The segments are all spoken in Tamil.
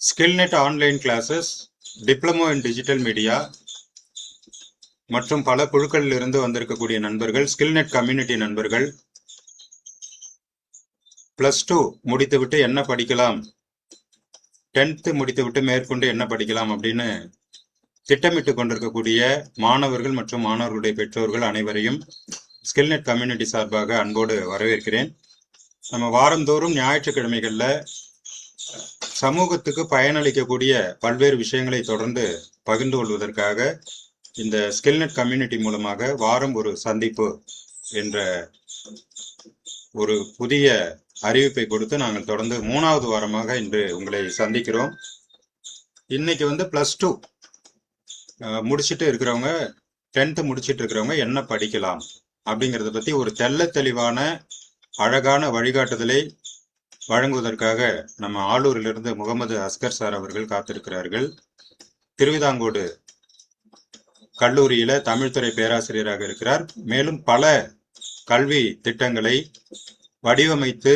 ஸ்கில்நெட் online classes, diploma in digital media மற்றும் பல குழுக்களில் இருந்து வந்திருக்கக்கூடிய நண்பர்கள், ஸ்கில்நெட் கம்யூனிட்டி நண்பர்கள், +2 முடித்துவிட்டு என்ன படிக்கலாம், 10th முடித்துவிட்டு மேற்கொண்டு என்ன படிக்கலாம் அப்படின்னு திட்டமிட்டு கொண்டிருக்கக்கூடிய மாணவர்கள் மற்றும் மாணவர்களுடைய பெற்றோர்கள் அனைவரையும் ஸ்கில்நெட் கம்யூனிட்டி சார்பாக அன்போடு வரவேற்கிறேன். நம்ம வாரந்தோறும் ஞாயிற்றுக்கிழமைகளில் சமூகத்துக்கு பயனளிக்கக்கூடிய பல்வேறு விஷயங்களை தொடர்ந்து பகிர்ந்து கொள்வதற்காக இந்த ஸ்கில்நெட் கம்யூனிட்டி மூலமாக வாரம் ஒரு சந்திப்பு என்ற ஒரு புதிய அறிவிப்பை கொடுத்து நாங்கள் தொடர்ந்து 3வது வாரமாக இன்று உங்களை சந்திக்கிறோம். இன்னைக்கு +2 முடிச்சுட்டு இருக்கிறவங்க, 10th முடிச்சுட்டு இருக்கிறவங்க என்ன படிக்கலாம் அப்படிங்கிறத பத்தி ஒரு தெளிவான அழகான வழிகாட்டுதலை வழங்குவதற்காக நம்ம ஆலூரிலிருந்து முகமது அஸ்கர் சார் அவர்கள் காத்திருக்கிறார்கள். திருவிதாங்கோடு கல்லூரியில தமிழ்துறை பேராசிரியராக இருக்கிறார். மேலும் பல கல்வி திட்டங்களை வடிவமைத்து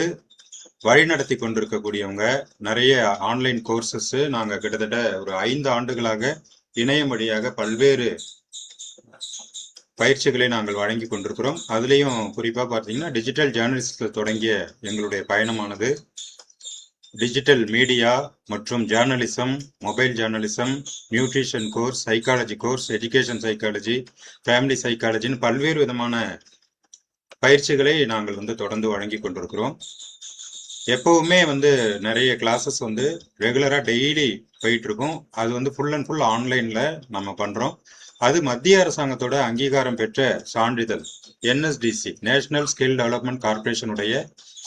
வழிநடத்தி கொண்டிருக்கக்கூடியவங்க. நிறைய ஆன்லைன் கோர்சஸ் நாங்க கிட்டத்தட்ட ஒரு 5 ஆண்டுகளாக இணையம் வழியாக பல்வேறு பயிற்சிகளை நாங்கள் வழங்கி கொண்டிருக்கிறோம். அதுலேயும் குறிப்பாக பார்த்தீங்கன்னா டிஜிட்டல் ஜேர்னலிஸ்டில் தொடங்கிய எங்களுடைய பயணமானது டிஜிட்டல் மீடியா மற்றும் journalism, mobile journalism, nutrition course, psychology course, education psychology, family சைக்காலஜின்னு பல்வேறு விதமான பயிற்சிகளை நாங்கள் தொடர்ந்து வழங்கி கொண்டிருக்கிறோம். எப்பவுமே நிறைய கிளாஸஸ் ரெகுலராக டெய்லி போயிட்டு இருக்கும். அது ஃபுல் அண்ட் ஃபுல் ஆன்லைன்ல நம்ம பண்றோம். அது மத்திய அரசாங்கத்தோட அங்கீகாரம் பெற்ற சான்றிதழ், NSDC நேஷனல் ஸ்கில் டெவலப்மெண்ட் கார்பரேஷனுடைய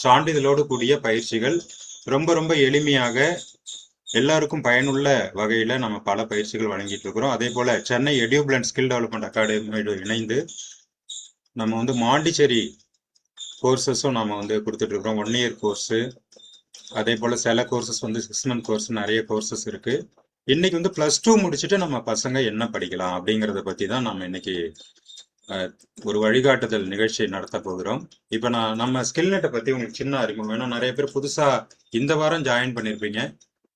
சான்றிதழோடு கூடிய பயிற்சிகள். ரொம்ப ரொம்ப எளிமையாக எல்லாருக்கும் பயனுள்ள வகையில நம்ம பல பயிற்சிகள் வழங்கிட்டு இருக்கிறோம். அதே போல சென்னை எடியூபிளண்ட் ஸ்கில் டெவலப்மெண்ட் அகாடமியோடு இணைந்து நம்ம மாண்டிச்சேரி கோர்சஸும் நம்ம கொடுத்துட்டு இருக்கிறோம். 1 இயர் கோர்ஸு, அதே போல சில கோர்சஸ் 6 மந்த் கோர்ஸ், நிறைய கோர்சஸ் இருக்கு. இன்னைக்கு +2 முடிச்சுட்டு நம்ம பசங்க என்ன படிக்கலாம் அப்படிங்கிறத பத்தி தான் நம்ம இன்னைக்கு ஒரு வழிகாட்டுதல் நிகழ்ச்சியை நடத்த போகிறோம். இப்ப நம்ம ஸ்கில்நெட்டை பத்தி உங்களுக்கு சின்ன அறிமுகம். ஏன்னா நிறைய பேர் புதுசா இந்த வாரம் ஜாயின் பண்ணிருப்பீங்க.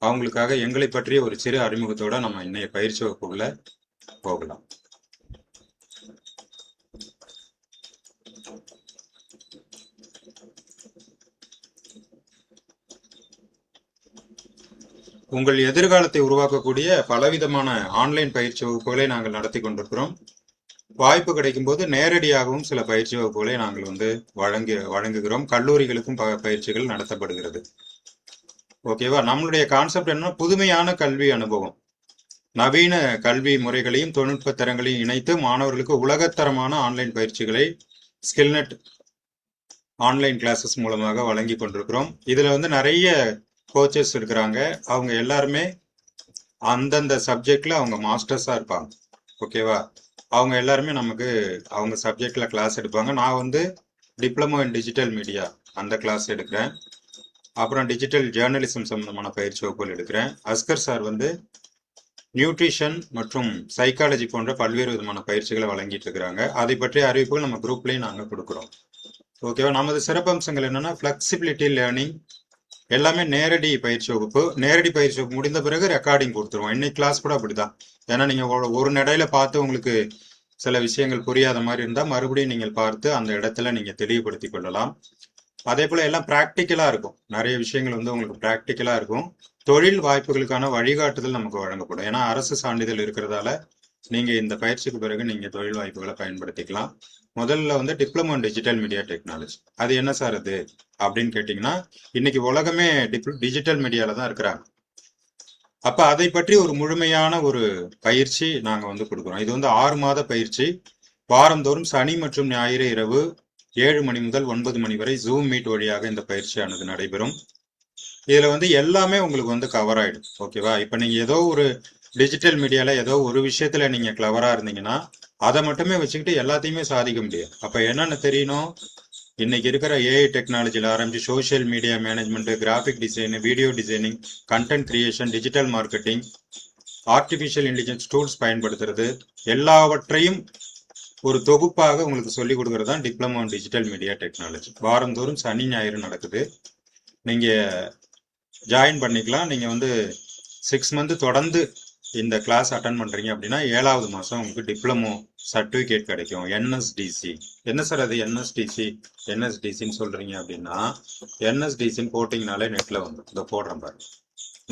அவங்களுக்காக எங்களை பற்றிய ஒரு சிறு அறிமுகத்தோட நம்ம இன்னைய பயிற்சி வகுப்புகளை போகலாம். உங்கள் எதிர்காலத்தை உருவாக்கக்கூடிய பலவிதமான ஆன்லைன் பயிற்சி வகுப்புகளை நாங்கள் நடத்தி கொண்டிருக்கிறோம். வாய்ப்பு கிடைக்கும் போது நேரடியாகவும் சில பயிற்சி வகுப்புகளை நாங்கள் வழங்குகிறோம். கல்லூரிகளுக்கும் பயிற்சிகள் நடத்தப்படுகிறது. ஓகேவா? நம்மளுடைய கான்செப்ட் என்ன? புதுமையான கல்வி அனுபவம், நவீன கல்வி முறைகளையும் தொழில்நுட்ப தரங்களையும் இணைத்து மாணவர்களுக்கு உலகத்தரமான ஆன்லைன் பயிற்சிகளை ஸ்கில்நெட் ஆன்லைன் கிளாஸஸ் மூலமாக வழங்கி கொண்டிருக்கிறோம். இதுல நிறைய கோச்சஸ் இருக்கிறாங்க. அவங்க எல்லாருமே அந்தந்த சப்ஜெக்ட்ல அவங்க மாஸ்டர்ஸா இருப்பாங்க. ஓகேவா? அவங்க எல்லாருமே நமக்கு அவங்க சப்ஜெக்ட்ல கிளாஸ் எடுப்பாங்க. நான் டிப்ளமோ இன் டிஜிட்டல் மீடியா அந்த கிளாஸ் எடுக்கிறேன். அப்புறம் டிஜிட்டல் ஜேர்னலிசம் சம்பந்தமான பயிற்சி வகுப்புகள் எடுக்கிறேன். அஸ்கர் சார் நியூட்ரிஷன் மற்றும் சைக்காலஜி போன்ற பல்வேறு விதமான பயிற்சிகளை வழங்கிட்டு இருக்கிறாங்க. அதை பற்றிய அறிவிப்புகள் நம்ம குரூப்லயும் நாங்க கொடுக்குறோம். ஓகேவா? நமது சிறப்பம்சங்கள் என்னன்னா ஃபிளெக்சிபிலிட்டி லேர்னிங், எல்லாமே நேரடி பயிற்சி வகுப்பு. நேரடி பயிற்சி வகுப்பு முடிந்த பிறகு ரெக்கார்டிங் கொடுத்துருவோம். இன்னைக்கு கிளாஸ் கூட அப்படிதான். ஏன்னா நீங்க ஒரு நடையில பார்த்து உங்களுக்கு சில விஷயங்கள் புரியாத மாதிரி இருந்தா மறுபடியும் நீங்கள் பார்த்து அந்த இடத்துல நீங்க தெளிவுபடுத்திக் கொள்ளலாம். அதே போல எல்லாம் பிராக்டிக்கலா இருக்கும். நிறைய விஷயங்கள் உங்களுக்கு பிராக்டிக்கலா இருக்கும். தொழில் வாய்ப்புகளுக்கான வழிகாட்டுதல் நமக்கு வழங்கப்படும். ஏன்னா அரசு சான்றிதழ் இருக்கிறதால நீங்க இந்த பயிற்சிக்கு பிறகு நீங்க தொழில் வாய்ப்புகளை பயன்படுத்திக்கலாம். முதல்ல diploma in digital media technology. அது என்ன சார் அது அப்படின்னு கேட்டீங்கன்னா, இன்னைக்கு உலகமே டிஜிட்டல் மீடியால தான் இருக்கிறாங்க. அப்ப அதை பற்றி ஒரு முழுமையான ஒரு பயிற்சி நாங்க கொடுக்குறோம். இது 6 மாத பயிற்சி. வாரந்தோறும் சனி மற்றும் ஞாயிறு இரவு 7 மணி முதல் 9 மணி வரை ஜூம் மீட் வழியாக இந்த பயிற்சியானது நடைபெறும். இதுல எல்லாமே உங்களுக்கு கவர் ஆயிடும். ஓகேவா? இப்ப நீங்க ஏதோ ஒரு டிஜிட்டல் மீடியால ஏதோ ஒரு விஷயத்துல நீங்க கிளவரா இருந்தீங்கன்னா அதை மட்டுமே வச்சுக்கிட்டு எல்லாத்தையுமே சாதிக்க முடியாது. அப்ப என்னன்னு தெரியணும், இன்னைக்கு இருக்கிற ஏஐ டெக்னாலஜில ஆரம்பிச்சு social media management, graphic design, video designing, content creation, digital marketing, artificial intelligence tools பயன்படுத்துறது, எல்லாவற்றையும் ஒரு தொகுப்பாக உங்களுக்கு சொல்லிக் கொடுக்கறது தான் diploma in digital media technology. வாரந்தோறும் சனி ஞாயிறு நடக்குது. நீங்கள் ஜாயின் பண்ணிக்கலாம். நீங்கள் வந்து 6 மந்த் தொடர்ந்து இந்த கிளாஸ் அட்டன் பண்ணுறீங்க அப்படின்னா 7வது மாதம் உங்களுக்கு டிப்ளமோ சர்டிஃபிகேட் கிடைக்கும். என்எஸ்டிசி. என்ன சார் அது என்எஸ்டிசி? என்எஸ்டிசின்னு சொல்கிறீங்க அப்படின்னா, என்எஸ்டிசின்னு போட்டிங்கனாலே நெட்டில் வந்து இந்த போடுறேன் பாருங்க,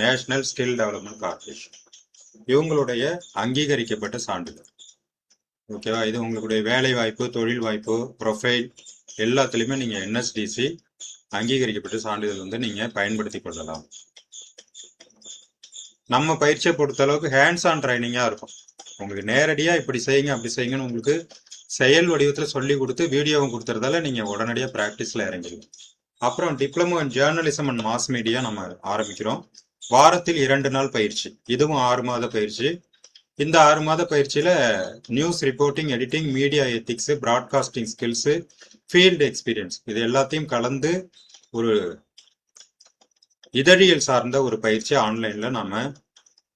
நேஷனல் ஸ்கில் டெவலப்மெண்ட் கார்பரேஷன். இவங்களுடைய அங்கீகரிக்கப்பட்ட சான்றிதழ். ஓகேவா? இது உங்களுடைய வேலை வாய்ப்பு, தொழில் வாய்ப்பு, ப்ரொஃபைல் எல்லாத்துலேயுமே நீங்கள் என்எஸ்டிசி அங்கீகரிக்கப்பட்ட சான்றிதழ் வந்து நீங்கள் பயன்படுத்தி கொள்ளலாம். நம்ம பயிற்சியை பொறுத்த அளவுக்கு ஹேண்ட்ஸ் ஆன் ட்ரைனிங்காக இருக்கும். உங்களுக்கு நேரடியாக இப்படி செய்யுங்க அப்படி செய்யுங்கன்னு உங்களுக்கு செயல் வடிவத்தில் சொல்லி கொடுத்து வீடியோவும் கொடுத்துறதால நீங்கள் உடனடியாக ப்ராக்டிஸில் இறங்கிடுங்க. அப்புறம் diploma in journalism and mass media நம்ம ஆரம்பிக்கிறோம். வாரத்தில் 2 நாள் பயிற்சி. இதுவும் 6 மாத பயிற்சி. இந்த 6 மாத பயிற்சியில் news reporting, editing, media ethics, broadcasting skills, field experience இது எல்லாத்தையும் கலந்து ஒரு இதழியல் சார்ந்த ஒரு பயிற்சி ஆன்லைனில் நம்ம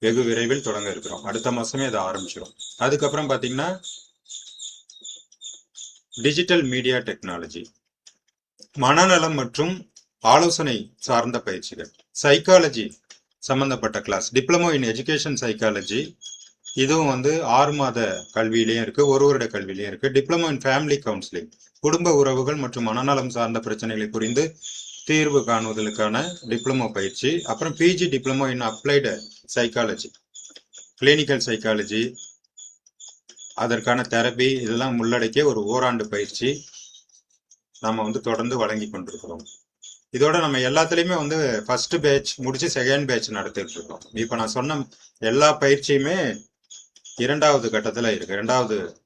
வெகு விரைவில் தொடங்க இருக்கிறோம். அடுத்த மாதமே அதை ஆரம்பிச்சிடும். அதுக்கப்புறம் பார்த்தீங்கன்னா டிஜிட்டல் மீடியா டெக்னாலஜி, மனநலம் மற்றும் ஆலோசனை சார்ந்த பயிற்சிகள், சைக்காலஜி சம்பந்தப்பட்ட class, diploma in education psychology. இதுவும் வந்து 6 மாத கல்வியிலையும் இருக்கு, 1 வருட கல்வியிலையும் இருக்கு. டிப்ளமோ இன் ஃபேமிலி கவுன்சிலிங், குடும்ப உறவுகள் மற்றும் மனநலம் சார்ந்த பிரச்சனைகளை புரிந்து தீர்வு காணுவதற்கான டிப்ளமோ பயிற்சி. அப்புறம் PG diploma in applied psychology, clinical psychology, அதற்கான தெரப்பி இதெல்லாம் உள்ளடக்கிய ஒரு ஓராண்டு பயிற்சி நம்ம வந்து தொடர்ந்து வழங்கி கொண்டிருக்கிறோம். இதோட நம்ம எல்லாத்துலேயுமே வந்து ஃபர்ஸ்ட் பேட்ச் முடிச்சு செகண்ட் பேட்ச் நடத்திட்டு இருக்கோம். இப்போ நான் சொன்ன எல்லா பயிற்சியுமே 2வது கட்டத்தில் இருக்கு.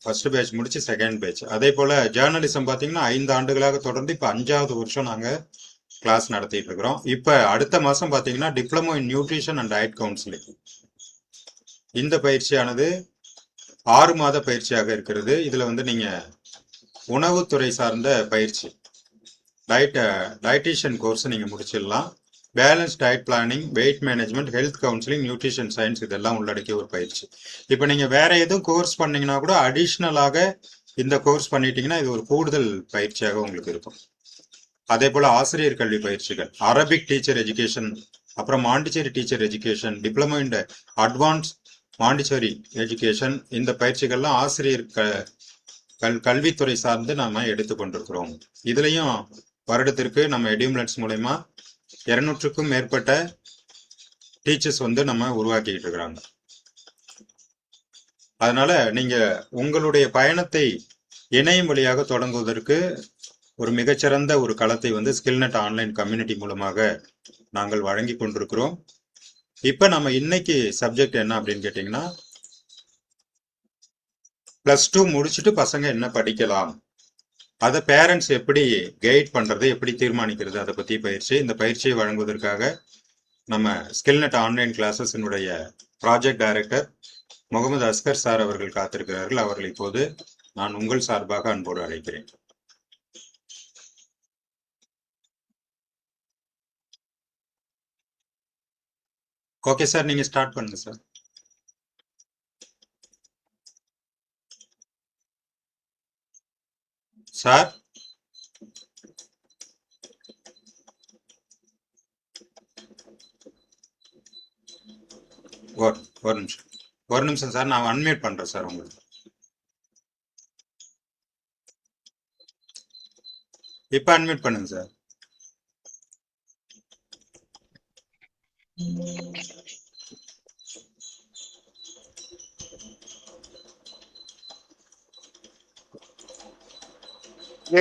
ஃபர்ஸ்ட் பேட்ச் முடிச்சு செகண்ட் பேட்ச். அதே போல ஜேர்னலிசம் பார்த்தீங்கன்னா 5 ஆண்டுகளாக தொடர்ந்து இப்போ 5வது வருஷம் நாங்கள் கிளாஸ் நடத்திட்டு இருக்கிறோம். இப்போ அடுத்த மாதம் பார்த்தீங்கன்னா diploma in nutrition and diet counselling. இந்த பயிற்சியானது 6 மாத பயிற்சியாக இருக்கிறது. இதில் வந்து நீங்கள் உணவுத்துறை சார்ந்த பயிற்சி, டயட்டிஷியன் கோர்ஸ் நீங்கள் முடிச்சிடலாம். Balance diet planning, wait management, health counselling, nutrition science இதெல்லாம் உள்ளடக்கிய ஒரு பயிற்சி. இப்போ நீங்கள் வேற எதுவும் கோர்ஸ் பண்ணீங்கன்னா கூட அடிஷ்னலாக இந்த கோர்ஸ் பண்ணிட்டீங்கன்னா இது ஒரு கூடுதல் பயிற்சியாக உங்களுக்கு இருக்கும். அதே போல் ஆசிரியர் கல்வி பயிற்சிகள், அரபிக் டீச்சர் எஜுகேஷன், அப்புறம் Montessori teacher education, diploma in advance Montessori education. இந்த பயிற்சிகள்லாம் ஆசிரியர் கல்வித்துறை சார்ந்து நாம எடுத்துக்கொண்டிருக்கிறோம். இதுலயும் வருடத்திற்கு நம்ம எடியூம்லன்ஸ் மூலமா 200க்கும் மேற்பட்ட டீச்சர்ஸ் வந்து நம்ம உருவாக்கிட்டு இருக்கிறாங்க. அதனால நீங்க உங்களுடைய பயணத்தை இணையம் வழியாக தொடங்குவதற்கு ஒரு மிகச்சிறந்த ஒரு களத்தை வந்து ஸ்கில்நெட் ஆன்லைன் கம்யூனிட்டி மூலமாக நாங்கள் வழங்கி கொண்டிருக்கிறோம். இப்ப நம்ம இன்னைக்கு சப்ஜெக்ட் என்ன அப்படின்னு கேட்டீங்கன்னா, +2 முடிச்சுட்டு பசங்க என்ன படிக்கலாம், அதை பேரண்ட்ஸ் எப்படி கைட் பண்றது, எப்படி தீர்மானிக்கிறது, அதை பத்தி பயிற்சி. இந்த பயிற்சியை வழங்குவதற்காக நம்ம ஸ்கில்நெட் ஆன்லைன் கிளாஸஸினுடைய project director Mohammed Asgar sir அவர்கள் காத்திருக்கிறார்கள். அவர்கள் இப்போது நான் உங்கள் சார்பாக அன்போடு அழைக்கிறேன். ஓகே சார், நீங்க ஸ்டார்ட் பண்ணுங்க சார். சார் ஒரு நிமிஷம் சார், நான் அன்மியூட் பண்றேன் சார். உங்களுக்கு இப்ப அன்மியூட் பண்ணுங்க சார்.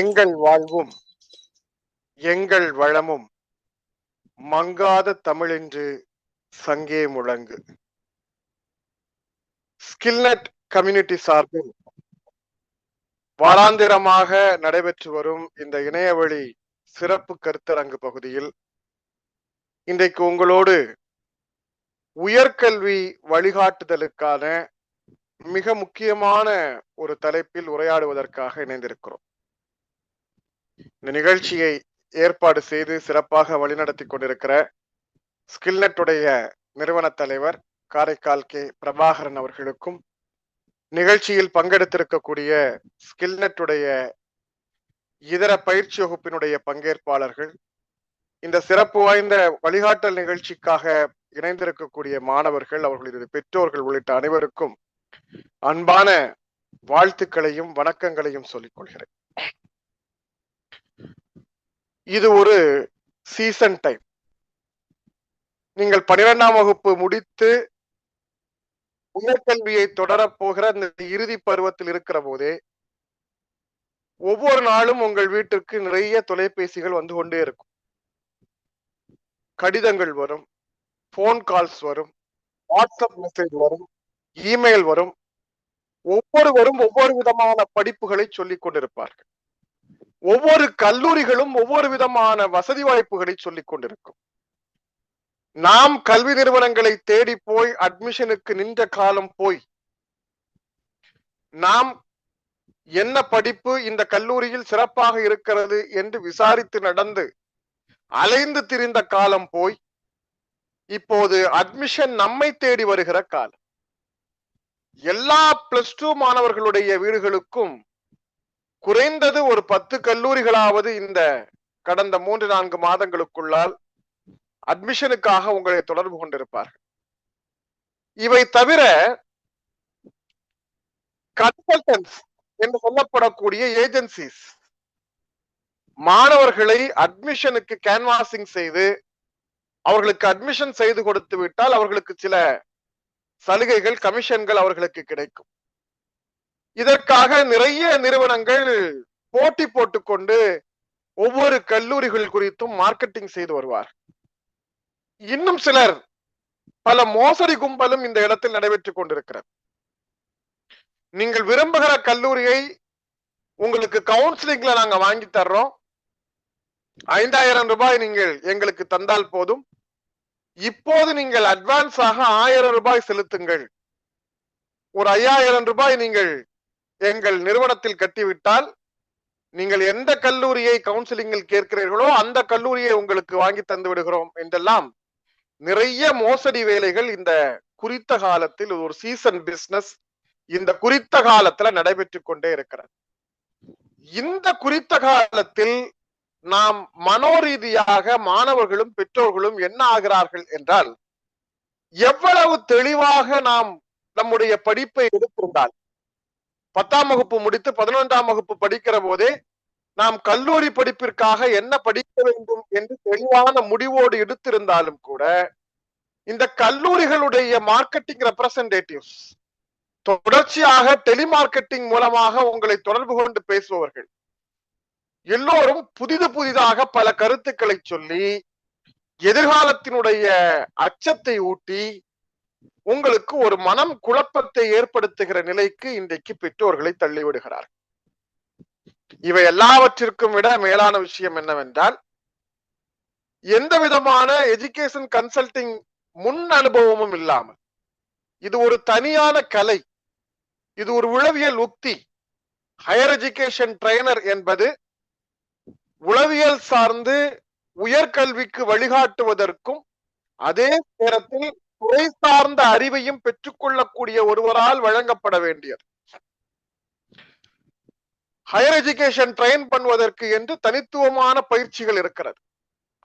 எங்கள் வாழ்வும் எங்கள் வளமும் மங்காத தமிழென்று சங்கே முழங்கு. ஸ்கில்நெட் கம்யூனிட்டி சார்பில் வாராந்திரமாக நடைபெற்று வரும் இந்த இணையவழி சிறப்பு கருத்தரங்கு பகுதியில் இன்றைக்கு உங்களோடு உயர்கல்வி வழிகாட்டுதலுக்கான மிக முக்கியமான ஒரு தலைப்பில் உரையாடுவதற்காக இணைந்திருக்கிறோம். இந்த நிகழ்ச்சியை ஏற்பாடு செய்து சிறப்பாக வழிநடத்தி கொண்டிருக்கிற ஸ்கில்நெட்டுடைய நிறுவன தலைவர் காரைக்கால் கே பிரபாகரன் அவர்களுக்கும், நிகழ்ச்சியில் பங்கெடுத்திருக்கக்கூடிய ஸ்கில்நெட்டுடைய இதர பயிற்சி வகுப்பினுடைய பங்கேற்பாளர்கள், இந்த சிறப்பு வாய்ந்த வழிகாட்டல் நிகழ்ச்சிக்காக இணைந்திருக்கக்கூடிய மாணவர்கள், அவர்களது பெற்றோர்கள் உள்ளிட்ட அனைவருக்கும் அன்பான வாழ்த்துக்களையும் வணக்கங்களையும் சொல்லிக் கொள்கிறேன். இது ஒரு சீசன் டைம். நீங்கள் 12ஆம் வகுப்பு முடித்து உயர்கல்வியை தொடரப் போகிற இந்த இறுதி பருவத்தில் இருக்கிற போதே ஒவ்வொரு நாளும் உங்கள் வீட்டிற்கு நிறைய தொலைபேசிகள் வந்து கொண்டே இருக்கும். கடிதங்கள் வரும், போன் கால்ஸ் வரும், வாட்ஸ்அப் மெசேஜ் வரும், இமெயில் வரும். ஒவ்வொருவரும் ஒவ்வொரு விதமான படிப்புகளை சொல்லிக் கொண்டிருப்பார்கள். ஒவ்வொரு கல்லூரிகளும் ஒவ்வொரு விதமான வசதி வாய்ப்புகளை சொல்லிக் கொண்டிருக்கும். நாம் கல்வி நிறுவனங்களை தேடி போய் அட்மிஷனுக்கு நின்ற காலம் போய், நாம் என்ன படிப்பு இந்த கல்லூரியில் சிறப்பாக இருக்கிறது என்று விசாரித்து நடந்து அலைந்து திரிந்த காலம் போய், இப்போது அட்மிஷன் நம்மை தேடி வருகிற காலம். எல்லா +2 மாணவர்களுடைய வீடுகளுக்கும் குறைந்தது ஒரு 10 கல்லூரிகளாவது இந்த கடந்த 3-4 மாதங்களுக்குள்ளால் அட்மிஷனுக்காக உங்களை தொடர்பு கொண்டிருப்பார்கள். இவை தவிர கன்சல்டன்ஸ் என்று சொல்லப்படக்கூடிய ஏஜென்சிஸ் மாணவர்களை அட்மிஷனுக்கு கேன்வாசிங் செய்து அவர்களுக்கு அட்மிஷன் செய்து கொடுத்து விட்டால் அவர்களுக்கு சில சலுகைகள், கமிஷன்கள் அவர்களுக்கு கிடைக்கும். இதற்காக நிறைய நிறுவனங்கள் போட்டி போட்டுக்கொண்டு ஒவ்வொரு கல்லூரிகள் குறித்தும் மார்க்கெட்டிங் செய்து வருவார். இன்னும் சிலர், பல மோசடி கும்பலும் இந்த இடத்தில் நடைபெற்றுக் கொண்டிருக்கிறது. நீங்கள் விரும்புகிற கல்லூரியை உங்களுக்கு கவுன்சிலிங்ல நாங்க வாங்கி தர்றோம், 5000 ரூபாய் நீங்கள் எங்களுக்கு தந்தால் போதும், இப்போது நீங்கள் அட்வான்ஸாக 1000 ரூபாய் செலுத்துங்கள், ஒரு 5000 ரூபாய் நீங்கள் எங்கள் நிறுவனத்தில் கட்டிவிட்டால் நீங்கள் எந்த கல்லூரியை கவுன்சிலிங்கில் கேட்கிறீர்களோ அந்த கல்லூரியை உங்களுக்கு வாங்கி தந்து விடுகிறோம் என்றெல்லாம் நிறைய மோசடி வேலைகள் இந்த குறித்த காலத்தில், ஒரு சீசன் பிசினஸ் இந்த குறித்த காலத்துல நடைபெற்றுக் கொண்டே இருக்கிறது. இந்த குறித்த காலத்தில் நாம் மனோரீதியாக மாணவர்களும் பெற்றோர்களும் என்ன ஆகிறார்கள் என்றால், எவ்வளவு தெளிவாக நாம் நம்முடைய படிப்பை எடுத்திருந்தால், 10ஆம் வகுப்பு முடித்து 11ஆம் வகுப்பு படிக்கிற போதே நாம் கல்லூரி படிப்பிற்காக என்ன படிக்க வேண்டும் என்று தெளிவான முடிவோடு எடுத்திருந்தாலும் கூட, இந்த கல்லூரிகளுடைய மார்க்கெட்டிங் ரெப்ரசன்டேட்டிவ்ஸ் தொடர்ச்சியாக டெலிமார்க்கெட்டிங் மூலமாக உங்களை தொடர்பு கொண்டு பேசுபவர்கள் எல்லோரும் புதிதாக பல கருத்துக்களை சொல்லி எதிர்காலத்தினுடைய அச்சத்தை ஊட்டி உங்களுக்கு ஒரு மனம் குழப்பத்தை ஏற்படுத்துகிற நிலைக்கு இன்றைக்கு பெற்றோர்களை தள்ளிவிடுகிறார். இவை எல்லாவற்றிற்கும் விட மேலான விஷயம் என்னவென்றால், எந்த விதமான எஜுகேஷன் கன்சல்டிங் முன் அனுபவமும் இல்லாமல், இது ஒரு தனியான கலை, இது ஒரு உளவியல் உக்தி. ஹையர் எஜுகேஷன் ட்ரெய்னர் என்பது உளவியல் சார்ந்து உயர்கல்விக்கு வழிகாட்டுவதற்கும் அதே நேரத்தில் துறை சார்ந்த அறிவையும் பெற்றுக்கொள்ளக்கூடிய ஒருவரால் வழங்கப்பட வேண்டியது. ஹையர் எஜுகேஷன் ட்ரெயின் பண்ணுவதற்கு என்று தனித்துவமான பயிற்சிகள் இருக்கிறது,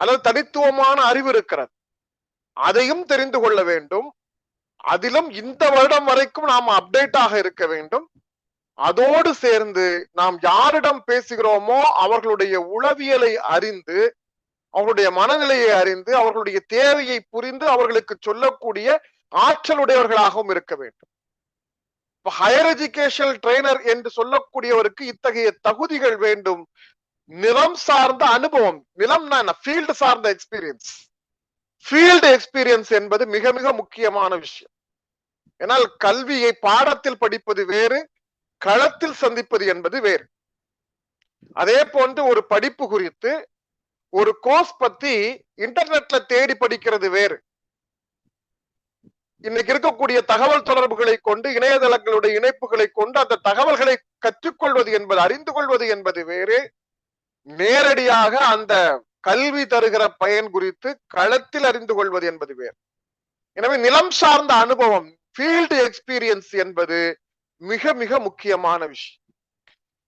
அல்லது தனித்துவமான அறிவு இருக்கிறது. அதையும் தெரிந்து கொள்ள வேண்டும். அதிலும் இந்த வருடம் வரைக்கும் நாம் அப்டேட் ஆக இருக்க வேண்டும். அதோடு சேர்ந்து நாம் யாரிடம் பேசுகிறோமோ அவர்களுடைய உளவியலை அறிந்து, அவர்களுடைய மனநிலையை அறிந்து, அவர்களுடைய தேவையை புரிந்து அவர்களுக்கு சொல்லக்கூடிய ஆற்றலுடையவர்களாகவும் இருக்க வேண்டும். ஹையர் எஜுகேஷன் ட்ரெய்னர் என்று சொல்லக்கூடியவருக்கு இத்தகைய தகுதிகள் வேண்டும். நிலம் சார்ந்த அனுபவம், நிலம் ஃபீல்டு சார்ந்த எக்ஸ்பீரியன்ஸ். ஃபீல்டு எக்ஸ்பீரியன்ஸ் என்பது மிக மிக முக்கியமான விஷயம். ஏனால் கல்வியை பாடத்தில் படிப்பது வேறு, களத்தில் சந்திப்பது என்பது வேறு. அதே போன்று ஒரு படிப்பு குறித்து, ஒரு கோர்ஸ் பத்தி இன்டர்நெட்ல தேடி படிக்கிறது வேறு. இன்னைக்கு இருக்கக்கூடிய தகவல் தொடர்புகளை கொண்டு, இணையதளங்களுடைய இணைப்புகளை கொண்டு அந்த தகவல்களை கற்றுக்கொள்வது என்பது, அறிந்து கொள்வது என்பது வேறு. நேரடியாக அந்த கல்வி தருகிற பயன் குறித்து களத்தில் அறிந்து கொள்வது என்பது வேறு. எனவே நிலம் சார்ந்த அனுபவம், ஃபீல்டு எக்ஸ்பீரியன்ஸ் என்பது மிக மிக முக்கியமான விஷயம்.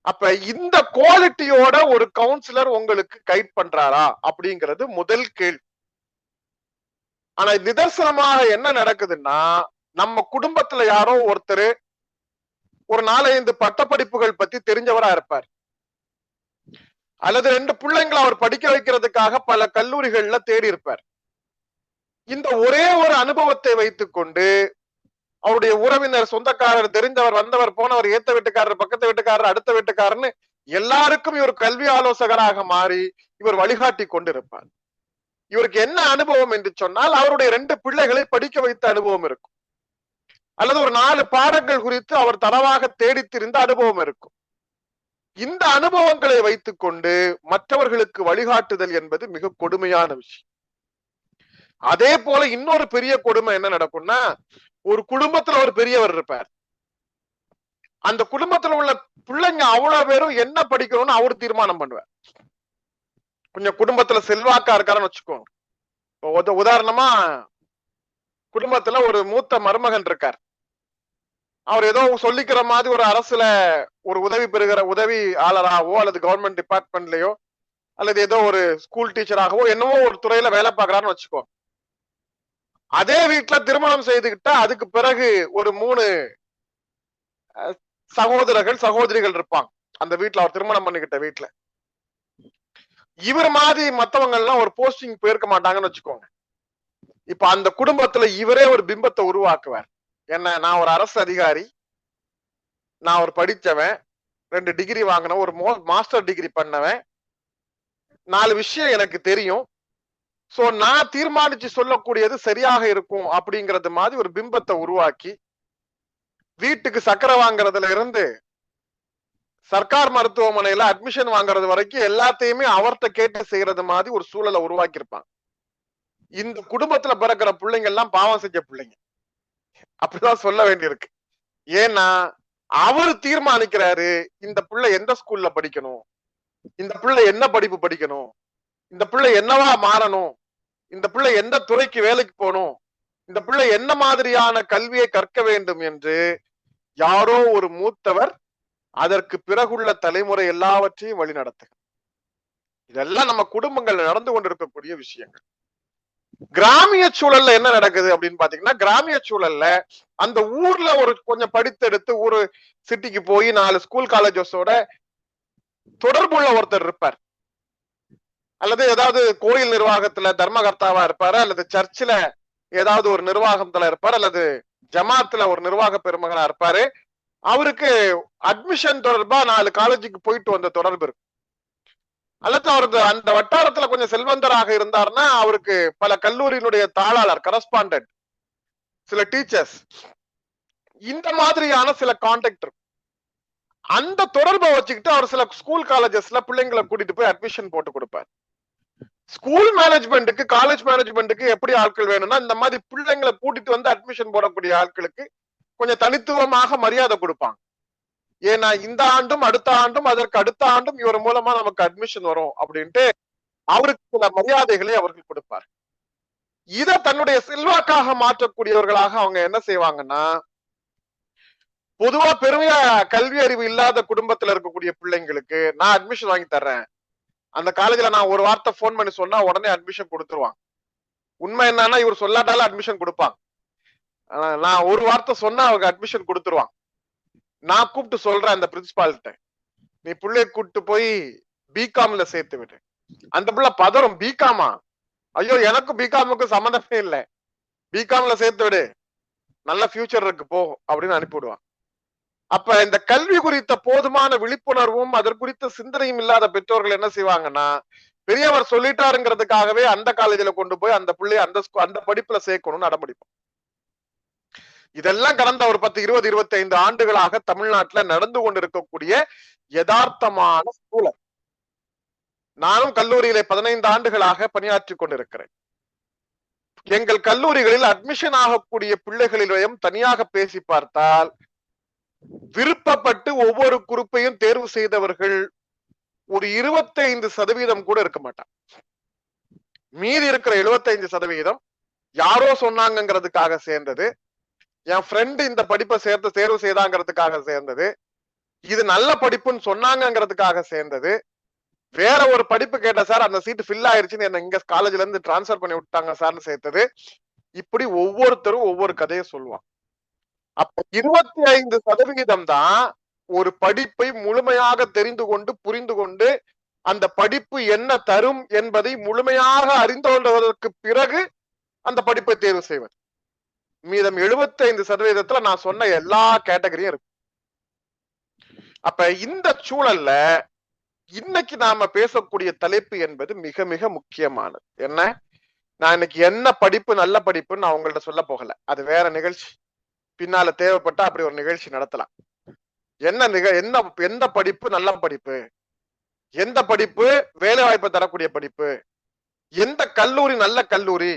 அப்ப இந்த குவாலிட்டியோட ஒரு கவுன்சிலர் உங்களுக்கு கைட் பண்றாரா அப்படிங்கிறது முதல் கேள்வி. ஆனா நிதர்சனமாக என்ன நடக்குதுன்னா, நம்ம குடும்பத்துல யாரோ ஒருத்தர் ஒரு 4-5 பட்டப்படிப்புகள் பத்தி தெரிஞ்சவரா இருப்பார், அல்லது 2 பிள்ளைங்களை அவர் படிக்க வைக்கிறதுக்காக பல கல்லூரிகள்ல தேடி இருப்பார். இந்த ஒரே ஒரு அனுபவத்தை வைத்துக் கொண்டு அவருடைய உறவினர், சொந்தக்காரர், தெரிந்தவர், வந்தவர், போனவர், ஏத்த வீட்டுக்காரர், பக்கத்து வீட்டுக்காரர், அடுத்த வீட்டுக்காரர்னு எல்லாருக்கும் இவர் கல்வி ஆலோசகராக மாறி இவர் வழிகாட்டி கொண்டிருப்பார். இவருக்கு என்ன அனுபவம் என்று சொன்னால், அவருடைய 2 பிள்ளைகளை படிக்க வைத்த அனுபவம் இருக்கும், அல்லது ஒரு 4 பாடங்கள் குறித்து அவர் தரவாக தேடி திரிந்த அனுபவம் இருக்கும். இந்த அனுபவங்களை வைத்துக் கொண்டு மற்றவர்களுக்கு வழிகாட்டுதல் என்பது மிக கொடுமையான விஷயம். அதே போல இன்னொரு பெரிய கொடுமை என்ன நடக்கும்னா, ஒரு குடும்பத்துல ஒரு பெரியவர் இருப்பார், அந்த குடும்பத்துல உள்ள பிள்ளைங்க அவ்வளவு பேரும் என்ன படிக்கணும்னு அவரு தீர்மானம் பண்ணுவார். கொஞ்சம் குடும்பத்துல செல்வாக்கா இருக்காருன்னு வச்சுக்கோங்க. உதாரணமா குடும்பத்துல ஒரு மூத்த மருமகன் இருக்கார், அவர் ஏதோ சொல்லிக்கிற மாதிரி ஒரு அரசுல ஒரு உதவி பெறுகிற உதவியாளராகவோ அல்லது கவர்மெண்ட் டிபார்ட்மெண்ட்லயோ அல்லது ஏதோ ஒரு ஸ்கூல் டீச்சராகவோ என்னவோ ஒரு துறையில வேலை பார்க்கறான்னு வச்சுக்கோ. அதே வீட்டுல திருமணம் செய்துகிட்டா அதுக்கு பிறகு ஒரு 3 சகோதரர்கள் சகோதரிகள் இருப்பாங்க அந்த வீட்டுல, அவர் திருமணம் பண்ணிக்கிட்ட வீட்டுல. இவர் மாதிரி மத்தவங்க எல்லாம் ஒரு போஸ்டிங் போயிருக்க மாட்டாங்கன்னு வச்சுக்கோங்க. இப்ப அந்த குடும்பத்துல இவரே ஒரு பிம்பத்தை உருவாக்குவார். என்ன, நான் ஒரு அரசு அதிகாரி, நான் ஒரு படிச்சவன், 2 டிகிரி வாங்கினவன், ஒரு மாஸ்டர் டிகிரி பண்ணவன், 4 விஷயம் எனக்கு தெரியும், சோ நான் தீர்மானிச்சு சொல்லக்கூடியது சரியாக இருக்கும் அப்படிங்கறது மாதிரி ஒரு பிம்பத்தை உருவாக்கி வீட்டுக்கு சக்கரை வாங்குறதுல இருந்து சர்க்கார் மருத்துவமனையில அட்மிஷன் வாங்குறது வரைக்கும் எல்லாத்தையுமே அவர்கிட்ட கேட்டு செய்யறது மாதிரி ஒரு சூழலை உருவாக்கி இருப்பாங்க. இந்த குடும்பத்துல பிறக்கிற பிள்ளைங்க எல்லாம் பாவம் செஞ்ச பிள்ளைங்க அப்படிதான் சொல்ல வேண்டியிருக்கு. ஏன்னா அவரு தீர்மானிக்கிறாரு இந்த பிள்ளை எந்த ஸ்கூல்ல படிக்கணும், இந்த பிள்ளை என்ன படிப்பு படிக்கணும், இந்த பிள்ளை என்னவா மாறணும், இந்த பிள்ளை எந்த துறைக்கு வேலைக்கு போகணும், இந்த பிள்ளை என்ன மாதிரியான கல்வியை கற்க வேண்டும் என்று யாரோ ஒரு மூத்தவர் அதற்கு பிறகுள்ள தலைமுறை எல்லாவற்றையும் வழி நடத்துக. இதெல்லாம் நம்ம குடும்பங்கள் நடந்து கொண்டிருக்கக்கூடிய விஷயங்கள். கிராமிய சூழல்ல என்ன நடக்குது அப்படின்னு பாத்தீங்கன்னா, கிராமிய சூழல்ல அந்த ஊர்ல ஒரு கொஞ்சம் படித்தெடுத்து ஒரு சிட்டிக்கு போய் 4 ஸ்கூல் காலேஜஸோட தொடர்புள்ள ஒருத்தர் இருப்பார், அல்லது ஏதாவது கோயில் நிர்வாகத்துல தர்மகர்த்தாவா இருப்பாரு, அல்லது சர்ச்சில் ஏதாவது ஒரு நிர்வாகத்துல இருப்பார், அல்லது ஜமாத்துல ஒரு நிர்வாக பெருமகனா இருப்பாரு. அவருக்கு அட்மிஷன் தொடர்பா 4 காலேஜுக்கு போயிட்டு வந்த தொடர்பு இருக்கு. அல்லது அவருக்கு அந்த வட்டாரத்துல கொஞ்சம் செல்வந்தராக இருந்தாருன்னா அவருக்கு பல கல்லூரியினுடைய தாளாளர், கரஸ்பாண்டன்ட், சில டீச்சர்ஸ், இந்த மாதிரியான சில கான்டாக்ட் இருக்கு. அந்த தொடர்பை வச்சுக்கிட்டு அவர் சில ஸ்கூல் காலேஜஸ்ல பிள்ளைங்களை கூட்டிட்டு போய் அட்மிஷன் போட்டு கொடுப்பார். ஸ்கூல் மேனேஜ்மெண்ட்டுக்கு, காலேஜ் மேனேஜ்மெண்ட்டுக்கு எப்படி ஆட்கள் வேணும்னா இந்த மாதிரி பிள்ளைங்களை கூட்டிட்டு வந்து அட்மிஷன் போடக்கூடிய ஆட்களுக்கு கொஞ்சம் தனித்துவமாக மரியாதை கொடுப்பாங்க. ஏன்னா இந்த ஆண்டும் அடுத்த ஆண்டும் அதற்கு அடுத்த ஆண்டும் இவர் மூலமா நமக்கு அட்மிஷன் வரும் அப்படின்ட்டு அவருக்கு சில மரியாதைகளை அவர்கள் கொடுப்பார். இதை தன்னுடைய செல்வாக்காக மாற்றக்கூடியவர்களாக அவங்க என்ன செய்வாங்கன்னா, பொதுவா பெருமையா கல்வி அறிவு இல்லாத குடும்பத்துல இருக்கக்கூடிய பிள்ளைங்களுக்கு நான் அட்மிஷன் வாங்கி தர்றேன், அந்த காலேஜ்ல நான் ஒரு வார்த்தை போன் பண்ணி சொன்னா உடனே அட்மிஷன் கொடுத்துருவாங்க. உண்மை என்னன்னா இவர் சொல்லாட்டாலும் அட்மிஷன் கொடுப்பாங்க. நான் ஒரு வார்த்தை சொன்னா அவங்க அட்மிஷன் கொடுத்துருவாங்க. நான் கூப்பிட்டு சொல்றேன் அந்த பிரின்சிபால்கிட்ட, நீ பிள்ளைய கூப்பிட்டு போய் பிகாம்ல சேர்த்து விடு. அந்த பிள்ளை பதறும், பிகாமா, ஐயோ எனக்கும் பிகாமுக்கும் சம்மந்தமே இல்லை, பிகாம்ல சேர்த்து விடு, நல்ல ஃபியூச்சர் இருக்கு போ அப்படின்னு அனுப்பிவிடுவான். அப்ப இந்த கல்வி குறித்த போதுமான விழிப்புணர்வும் அதற்குறித்த சிந்தனையும் இல்லாத பெற்றோர்கள் என்ன செய்வாங்கன்னா, பெரியவர் சொல்லிட்டாருங்கிறதுக்காகவே அந்த காலேஜ்ல கொண்டு போய் அந்த பிள்ளைய அந்த படிப்புல சேர்க்கணும்னு அடம்பிடிப்போம். இதெல்லாம் கடந்த ஒரு 10, 20, 25 ஆண்டுகளாக தமிழ்நாட்டுல நடந்து கொண்டிருக்கக்கூடிய யதார்த்தமான சூழல். நானும் கல்லூரியிலே 15 ஆண்டுகளாக பணியாற்றி கொண்டிருக்கிறேன். எங்கள் கல்லூரிகளில் அட்மிஷன் ஆகக்கூடிய பிள்ளைகளிடம் தனியாக பேசி பார்த்தால் விருப்பப்பட்டு ஒவ்வொரு குரூப்பையும் தேர்வு செய்தவர்கள் ஒரு 25% கூட இருக்க மாட்டாங்க. மீதி இருக்கிற 75% யாரோ சொன்னாங்கிறதுக்காக சேர்ந்தது, என் ஃப்ரெண்டு இந்த படிப்பை தேர்வு செய்தாங்கிறதுக்காக சேர்ந்தது, இது நல்ல படிப்புன்னு சொன்னாங்கிறதுக்காக சேர்ந்தது. வேற ஒரு படிப்பு கேட்ட சார், அந்த சீட் ஃபில் ஆயிருச்சுன்னு என்ன இங்க காலேஜ்ல இருந்து டிரான்ஸ்பர் பண்ணி விட்டாங்க சார்னு சேர்த்தது. இப்படி ஒவ்வொருத்தரும் ஒவ்வொரு கதையை சொல்லுவான். அப்ப 25% தான் ஒரு படிப்பை முழுமையாக தெரிந்து கொண்டு புரிந்து கொண்டு அந்த படிப்பு என்ன தரும் என்பதை முழுமையாக அறிந்து கொள்வதற்கு பிறகு அந்த படிப்பை தேர்வு செய்வது. மீதம் 75% நான் சொன்ன எல்லா கேட்டகரியும் இருக்கு. அப்ப இந்த சூழல்ல இன்னைக்கு நாம பேசக்கூடிய தலைப்பு என்பது மிக மிக முக்கியமானது. என்ன, நான் இன்னைக்கு என்ன படிப்பு நல்ல படிப்புன்னு நான் உங்கள்ட்ட சொல்ல போகல, அது வேற நிகழ்ச்சி. பின்னால தேவைப்பட்டா அப்படி ஒரு நிகழ்ச்சி நடத்தலாம். எந்த படிப்பு நல்ல படிப்பு, எந்த படிப்பு வேலை வாய்ப்பை தரக்கூடிய படிப்பு, எந்த கல்லூரி நல்ல கல்லூரி,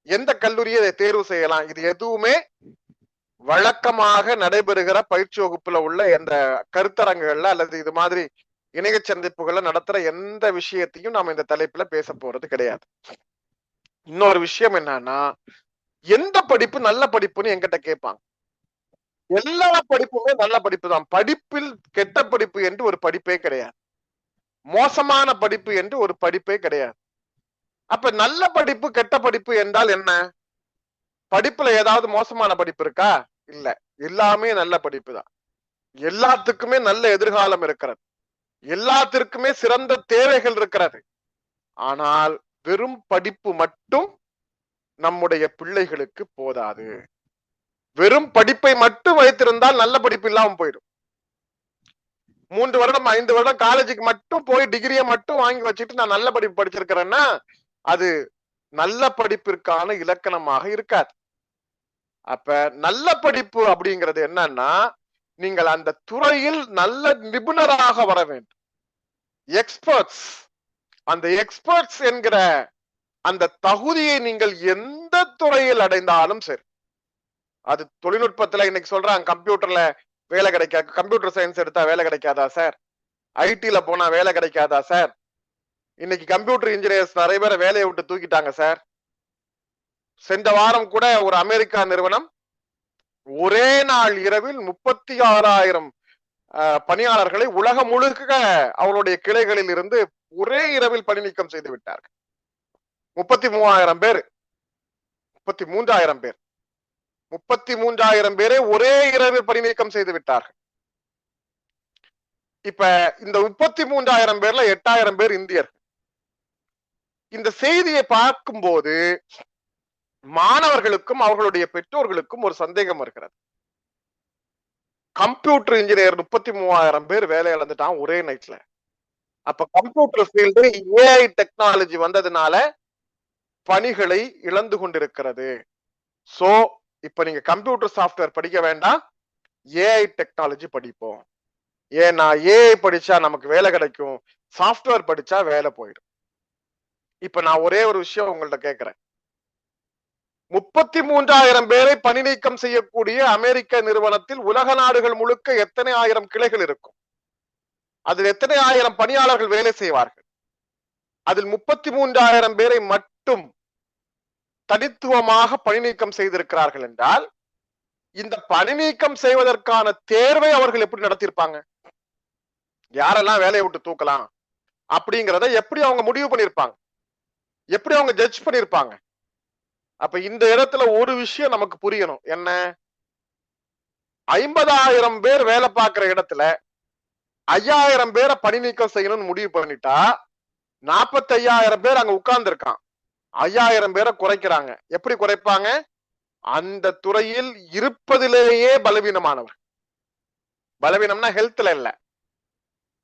எந்த கல்லூரியை தேர்வு செய்யலாம், இது எதுவுமே வழக்கமாக நடைபெறுகிற பயிற்சி வகுப்புல உள்ள எந்த கருத்தரங்குகள்ல அல்லது இது மாதிரி இணைய சந்திப்புகள்ல நடத்துற எந்த விஷயத்தையும் நாம இந்த தலைப்புல பேச போறது கிடையாது. இன்னொரு விஷயம் என்னன்னா, எந்த படிப்பு நல்ல படிப்புன்னு என்கிட்ட கேட்பாங்க. எல்லா படிப்புமே நல்ல படிப்பு தான். படிப்பில் கெட்ட படிப்பு என்று ஒரு படிப்பே கிடையாது. மோசமான படிப்பு என்று ஒரு படிப்பே கிடையாது. அப்ப நல்ல படிப்பு கெட்ட படிப்பு என்றால் என்ன? படிப்புல ஏதாவது மோசமான படிப்பு இருக்கா? இல்ல, எல்லாமே நல்ல படிப்பு தான். எல்லாத்துக்குமே நல்ல எதிர்காலம் இருக்கிறது, எல்லாத்திற்குமே சிறந்த தேவைகள் இருக்கிறது. ஆனால் வெறும் படிப்பு மட்டும் நம்முடைய பிள்ளைகளுக்கு போதாது. வெறும் படிப்பை மட்டும் வைத்திருந்தால் நல்ல படிப்பு இல்லாம போயிடும். 3 வருடம் 5 வருடம் காலேஜுக்கு மட்டும் போய் டிகிரியை மட்டும் வாங்கி வச்சுட்டு நான் நல்ல படிப்பு படிச்சிருக்கிறேன்னா அது நல்ல படிப்பிற்கான இலக்கணமாக இருக்காது. அப்ப நல்ல படிப்பு அப்படிங்கிறது என்னன்னா, நீங்கள் அந்த துறையில் நல்ல நிபுணராக வர வேண்டும். எக்ஸ்பர்ட்ஸ், அந்த எக்ஸ்பர்ட்ஸ் என்கிற அந்த தகுதியை நீங்கள் எந்த துறையில் அடைந்தாலும் சரி, அது தொழில்நுட்பத்துல இன்னைக்கு சொல்றாங்க கம்ப்யூட்டர்ல வேலை கிடைக்காது, கம்ப்யூட்டர் சயின்ஸ் எடுத்தா வேலை கிடைக்காதா சார், ஐடில போனா வேலை கிடைக்காதா சார், இன்னைக்கு கம்ப்யூட்டர் இன்ஜினியர்ஸ் நிறைய பேரை வேலையை விட்டு தூக்கிட்டாங்க சார். சென்ற வாரம் கூட ஒரு அமெரிக்கா நிறுவனம் ஒரே நாள் இரவில் 36,000 பணியாளர்களை உலகம் முழுக்க அவருடைய கிளைகளில் இருந்து ஒரே இரவில் பணி நீக்கம் செய்து விட்டார்கள். 33,000 பேர், 33,000 பேர், 33,000 பேரை ஒரே இரவில் பணி நீக்கம் செய்து விட்டார்கள். இப்ப இந்த 33,000 பேர்ல 8,000 பேர் இந்தியர். இந்த செய்தியை பார்க்கும்போது மாணவர்களுக்கும் அவர்களுடைய பெற்றோர்களுக்கும் ஒரு சந்தேகம் இருக்கிறது. கம்ப்யூட்டர் இன்ஜினியர் 33,000 பேர் வேலை இழந்துட்டான் ஒரே நைட்ல. அப்ப கம்ப்யூட்டர் ஃபீல்டு ஏஐ டெக்னாலஜி வந்ததுனால பணிகளை இழந்து கொண்டிருக்கிறது. சோ இப்ப நீங்க கம்ப்யூட்டர் சாஃப்ட்வேர் படிக்க வேண்டாம், ஏஐ டெக்னாலஜி படிப்போம். ஏன்னா ஏஐ படிச்சா நமக்கு வேலை கிடைக்கும், சாஃப்ட்வேர் படிச்சா வேலை போயிடும். இப்ப நான் ஒரே ஒரு விஷயம் உங்கள்ட்ட கேட்கிறேன். 33,000 பேரை பணி நீக்கம் செய்யக்கூடிய அமெரிக்க நிறுவனத்தில் உலக நாடுகள் முழுக்க எத்தனை ஆயிரம் கிளைகள் இருக்கும்? அதில் எத்தனை ஆயிரம் பணியாளர்கள் வேலை செய்வார்கள்? அதில் 33,000 பேரை மட்டும் தனித்துவமாக பணி நீக்கம் செய்திருக்கிறார்கள் என்றால் இந்த பணி நீக்கம் செய்வதற்கான தேர்வை அவர்கள் எப்படி நடத்தியிருப்பாங்க? யாரெல்லாம் வேலையை விட்டு தூக்கலாம் அப்படிங்கிறத எப்படி அவங்க முடிவு பண்ணிருப்பாங்க? எப்படி அவங்க ஜட்ஜ் பண்ணிருப்பாங்க? அப்ப இந்த இடத்துல ஒரு விஷயம் நமக்கு புரியணும். என்ன, 50,000 பேர் வேலை பார்க்கிற இடத்துல 5,000 பேரை பணி நீக்கம் செய்யணும்னு முடிவு பண்ணிட்டா 45,000 பேர் அங்க உட்கார்ந்து இருக்கான். 5,000 பேரை குறைக்கிறாங்க. எப்படி குறைப்பாங்க? அந்த துறையில் இருப்பதிலேயே பலவீனமானவர். பலவீனம்னா ஹெல்த்ல இல்ல,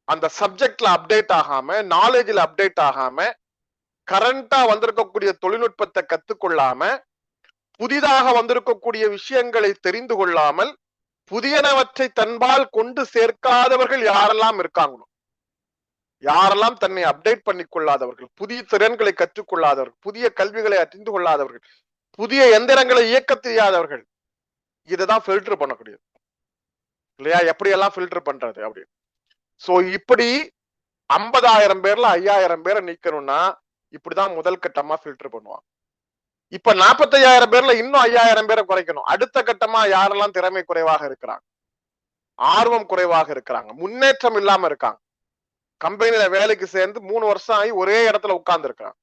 அந்த சப்ஜெக்ட்ல அப்டேட் ஆகாம, நாலேஜ்ல அப்டேட் ஆகாம, கரண்டா வந்திருக்கக்கூடிய தொழில்நுட்பத்தை கத்துக்கொள்ளாம, புதிதாக வந்திருக்கக்கூடிய விஷயங்களை தெரிந்து கொள்ளாமல், புதியனவற்றை தன்பால் கொண்டு சேர்க்காதவர்கள் யாரெல்லாம் இருக்காங்களோ, யாரெல்லாம் தன்னை அப்டேட் பண்ணி கொள்ளாதவர்கள், புதிய திறன்களை கற்றுக்கொள்ளாதவர்கள், புதிய கல்விகளை அறிந்து கொள்ளாதவர்கள், புதிய எந்திரங்களை இயக்க தெரியாதவர்கள், இததான் ஃபில்டர் பண்ணக்கூடியது இல்லையா? எப்படி எல்லாம் ஃபில்டர் பண்றது அப்படின்னு. சோ இப்படி 50,000 பேர்ல 5,000 பேரை நீக்கணும்னா இப்படிதான் முதல் கட்டமா ஃபில்டர் பண்ணுவாங்க. இப்ப 45,000 பேர்ல இன்னும் 5,000 பேரை குறைக்கணும். அடுத்த கட்டமா யாரெல்லாம் திறமை குறைவாக இருக்கிறாங்க, ஆர்வம் குறைவாக இருக்கிறாங்க, முன்னேற்றம் இல்லாம இருக்காங்க. கம்பெனில வேலைக்கு சேர்ந்து 3 வருஷம் ஆகி ஒரே இடத்துல உட்கார்ந்து இருக்கிறாங்க.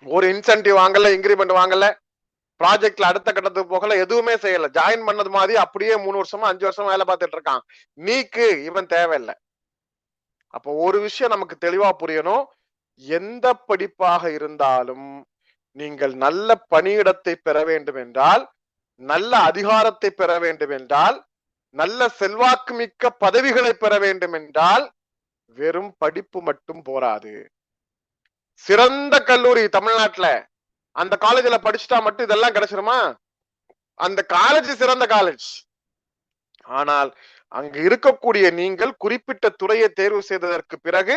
ஒரு இன்சென்டிவ் வாங்கல, இன்கிரிமெண்ட் வாங்கல, ப்ராஜெக்ட்ல அடுத்த கட்டத்துக்கு போகல, எதுவுமே செய்யல. ஜாயின் பண்ணது மாதிரி அப்படியே 3 வருஷமா 5 வருஷமா வேலை பார்த்துட்டு இருக்கான். நீக்கு இவன் தேவையில்லை. அப்போ ஒரு விஷயம் நமக்கு தெளிவா புரியணும். எந்த படிப்பாக இருந்தாலும் நீங்கள் நல்ல பணியிடத்தை பெற வேண்டும் என்றால், நல்ல அதிகாரத்தை பெற வேண்டும் என்றால், நல்ல செல்வாக்கு மிக்க பதவிகளை பெற வேண்டும் என்றால் வெறும் படிப்பு மட்டும் போராது. சிறந்த கல்லூரி தமிழ்நாட்டுல அந்த காலேஜ்ல படிச்சுட்டா மட்டும் இதெல்லாம் கிடைச்சிருமா? அந்த காலேஜ் சிறந்த காலேஜ். ஆனால் அங்கு இருக்கக்கூடிய நீங்கள் குறிப்பிட்ட துறையை தேர்வு செய்ததற்கு பிறகு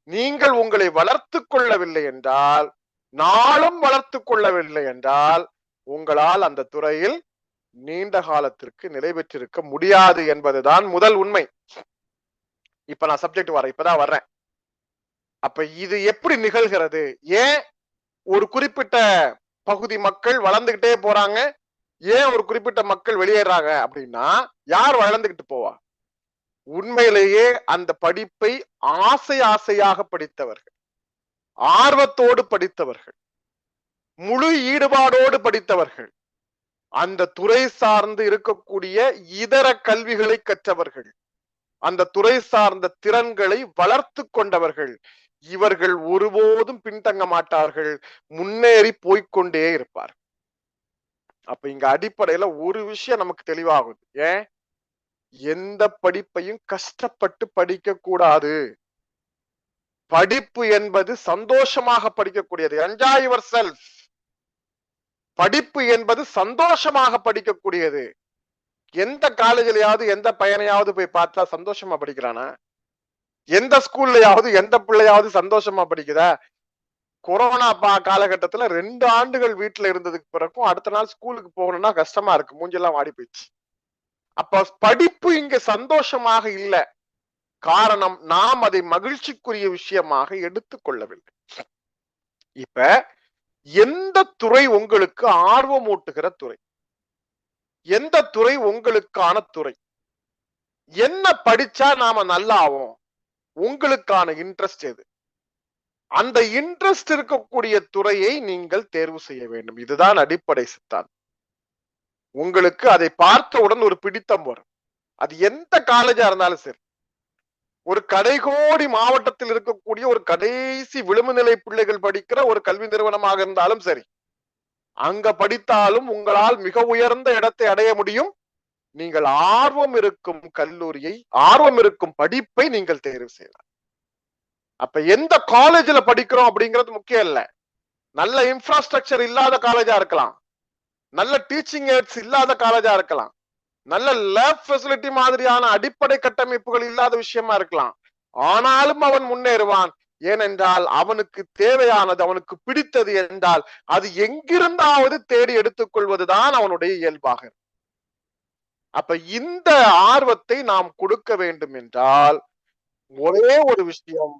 நீங்கள் உங்களை வளர்த்து கொள்ளவில்லை என்றால், நாளும் வளர்த்து கொள்ளவில்லை என்றால், உங்களால் அந்த துறையில் நீண்ட காலத்திற்கு நிலை பெற்றிருக்க முடியாது என்பதுதான் முதல் உண்மை. இப்ப நான் சப்ஜெக்ட் வரேன், இப்பதான் வர்றேன். அப்ப இது எப்படி நிகழ்கிறது? ஏன் ஒரு குறிப்பிட்ட பகுதி மக்கள் வளர்ந்துகிட்டே போறாங்க, ஏன் ஒரு குறிப்பிட்ட மக்கள் வெளியேறாங்க அப்படின்னா, யார் வளர்ந்துகிட்டு போவா? உண்மையிலேயே அந்த படிப்பை ஆசையாக படித்தவர்கள், ஆர்வத்தோடு படித்தவர்கள், முழு ஈடுபாடோடு படித்தவர்கள், அந்த துறை சார்ந்து இருக்கக்கூடிய இதர கல்விகளை கற்றவர்கள், அந்த துறை சார்ந்த திறன்களை வளர்த்து கொண்டவர்கள், இவர்கள் ஒருபோதும் பின்தங்க மாட்டார்கள், முன்னேறி போய்கொண்டே இருப்பார். அப்ப இங்க அடிப்படையில ஒரு விஷயம் நமக்கு தெளிவாகுது. ஏன் எந்த படிப்பையும் கஷ்டப்பட்டு படிக்க கூடாது. படிப்பு என்பது சந்தோஷமாக படிக்கக்கூடியது. Enjoy your self. படிப்பு என்பது சந்தோஷமாக படிக்கக்கூடியது. எந்த காலேஜ்லயாவது எந்த பையனையாவது போய் பார்த்தா சந்தோஷமா படிக்கிறானா? எந்த ஸ்கூல்லயாவது எந்த பிள்ளையாவது சந்தோஷமா படிக்குதா? கொரோனா காலகட்டத்துல 2 ஆண்டுகள் வீட்டுல இருந்ததுக்கு பிறகும் அடுத்த நாள் ஸ்கூலுக்கு போகணும்னா கஷ்டமா இருக்கு, மூஞ்செல்லாம் வாடி போயிடுச்சு. அப்ப படிப்பு இங்க சந்தோஷமாக இல்ல. காரணம், நாம் அதை மகிழ்ச்சிக்குரிய விஷயமாக எடுத்துக்கொள்ளவில்லை. இப்ப எந்த துறை உங்களுக்கு ஆர்வம் ஊட்டுகிற துறை, எந்த துறை உங்களுக்கான துறை, என்ன படிச்சா நாம நல்லா ஆவோம், உங்களுக்கான இன்ட்ரெஸ்ட் எது? அந்த இன்ட்ரெஸ்ட் இருக்கக்கூடிய துறையை நீங்கள் தேர்வு செய்ய வேண்டும். இதுதான் அடிப்படை சித்தாந்தம். உங்களுக்கு அதை பார்த்தவுடன் ஒரு பிடித்தம் வரும். அது எந்த காலேஜா இருந்தாலும் சரி, ஒரு கடைகோடி மாவட்டத்தில் இருக்கக்கூடிய ஒரு கடைசி விளிம்புநிலை பிள்ளைகள் படிக்கிற ஒரு கல்வி நிறுவனமாக இருந்தாலும் சரி, அங்க படித்தாலும் உங்களால் மிக உயர்ந்த இடத்தை அடைய முடியும். நீங்கள் ஆர்வம் இருக்கும் கல்லூரியை, ஆர்வம் இருக்கும் படிப்பை நீங்கள் தேர்வு செய்யலாம். அப்ப எந்த காலேஜ்ல படிக்கிறோம் அப்படிங்கிறது முக்கியம் இல்ல. நல்ல இன்ஃப்ராஸ்ட்ரக்சர் இல்லாத காலேஜா இருக்கலாம், நல்ல டீச்சிங் எய்ட்ஸ் இல்லாத காலேஜா இருக்கலாம், நல்ல லேப் ஃபெசிலிட்டி மாதிரியான அடிப்படை கட்டமைப்புகள் இல்லாத விஷயமா இருக்கலாம். ஆனாலும் அவன் முன்னேறுவான். ஏனென்றால் அவனுக்கு தேவையானது, அவனுக்கு பிடித்தது என்றால் அது எங்கிருந்தாவது தேடி எடுத்துக் கொள்வதுதான் அவனுடைய இயல்பாக. அப்ப இந்த ஆர்வத்தை நாம் கொடுக்க வேண்டும் என்றால் ஒரே ஒரு விஷயம்,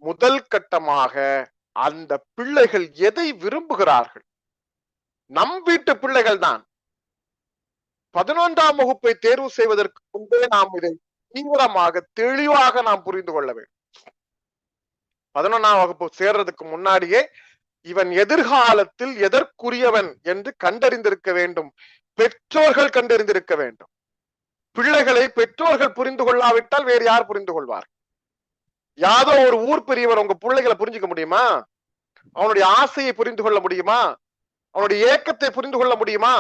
முதல் கட்டமாக அந்த பிள்ளைகள் எதை விரும்புகிறார்கள். நம் வீட்டு பிள்ளைகள் தான் 11ஆம் வகுப்பை தேர்வு செய்வதற்கு முன்பே நாம் இதை தீவிரமாக தெளிவாக நாம் புரிந்து கொள்ள வேண்டும். 11ஆம் வகுப்பு சேர்றதுக்கு முன்னாடியே இவன் எதிர்காலத்தில் எதற்குரியவன் என்று கண்டறிந்திருக்க வேண்டும். பெற்றோர்கள் கண்டறிந்திருக்க வேண்டும். பிள்ளைகளை பெற்றோர்கள் புரிந்து கொள்ளாவிட்டால் வேறு யார் புரிந்து கொள்வார்? யாதோ ஒரு ஊர் பெரியவர் உங்க பிள்ளைகளை புரிஞ்சுக்க முடியுமா? அவனுடைய ஆசையை புரிந்து கொள்ள முடியுமா? அவனுடைய ஏக்கத்தை புரிந்து கொள்ள முடியுமா?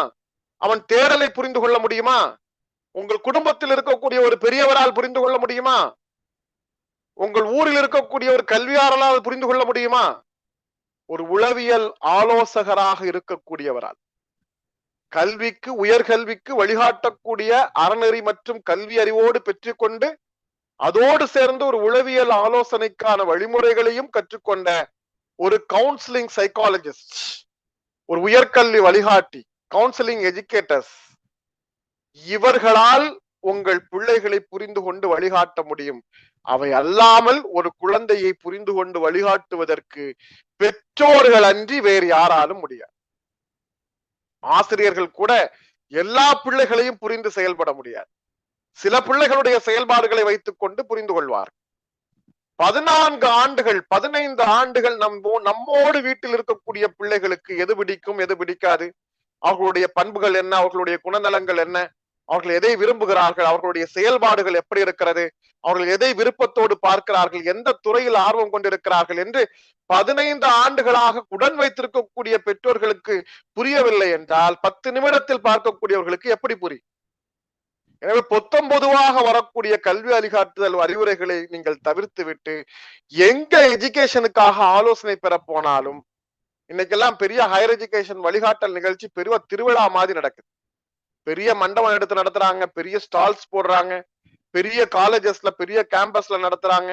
அவன் தேடலை புரிந்து கொள்ள முடியுமா? உங்கள் குடும்பத்தில் இருக்கக்கூடிய ஒரு பெரியவரால் புரிந்து கொள்ள முடியுமா? உங்கள் ஊரில் இருக்கக்கூடிய ஒரு கல்வியாளரால் புரிந்து கொள்ள முடியுமா? ஒரு உளவியல் ஆலோசகராக இருக்கக்கூடியவரால், கல்விக்கு, உயர்கல்விக்கு வழிகாட்டக்கூடிய அறநெறி மற்றும் கல்வி அறிவோடு பெற்றுக்கொண்டு அதோடு சேர்ந்து ஒரு உளவியல் ஆலோசனைக்கான வழிமுறைகளையும் கற்றுக்கொண்ட ஒரு கவுன்சிலிங் சைக்காலஜிஸ்ட், ஒரு உயர்கல்வி வழிகாட்டி, கவுன்சிலிங் எஜுகேட்டர்ஸ், இவர்களால் உங்கள் பிள்ளைகளை புரிந்து கொண்டு வழிகாட்ட முடியும். அவை அல்லாமல் ஒரு குழந்தையை புரிந்து கொண்டு வழிகாட்டுவதற்கு பெற்றோர்கள் அன்றி வேறு யாராலும் முடியாது. ஆசிரியர்கள் கூட எல்லா பிள்ளைகளையும் புரிந்து செயல்பட முடியாது. சில பிள்ளைகளுடைய செயல்பாடுகளை வைத்துக் கொண்டு புரிந்து கொள்வார். 14 ஆண்டுகள் 15 ஆண்டுகள் நம்மோடு வீட்டில் இருக்கக்கூடிய பிள்ளைகளுக்கு எது பிடிக்கும் எது பிடிக்காது, அவர்களுடைய பண்புகள் என்ன, அவர்களுடைய குணநலங்கள் என்ன, அவர்கள் எதை விரும்புகிறார்கள், அவர்களுடைய செயல்பாடுகள் எப்படி இருக்கிறது, அவர்கள் எதை விருப்பத்தோடு பார்க்கிறார்கள், எந்த துறையில் ஆர்வம் கொண்டிருக்கிறார்கள் என்று 15 ஆண்டுகளாக உடன் வைத்திருக்கக்கூடிய பெற்றோர்களுக்கு புரியவில்லை என்றால் 10 நிமிடத்தில் பார்க்கக்கூடியவர்களுக்கு எப்படி புரியும்? எனவே பொதுவாக வரக்கூடிய கல்வி வழிகாட்டுதல் அறிவுரைகளை நீங்கள் தவிர்த்து விட்டு எங்க எஜுகேஷனுக்காக ஆலோசனை பெற போனாலும், இன்னைக்கெல்லாம் பெரிய ஹையர் எஜுகேஷன் வழிகாட்டல் நிகழ்ச்சி பெரிய திருவிழா மாதிரி நடக்குது. பெரிய மண்டபம் எடுத்து நடத்துறாங்க, பெரிய ஸ்டால்ஸ் போடுறாங்க, பெரிய காலேஜஸ்ல பெரிய கேம்பஸ்ல நடத்துறாங்க,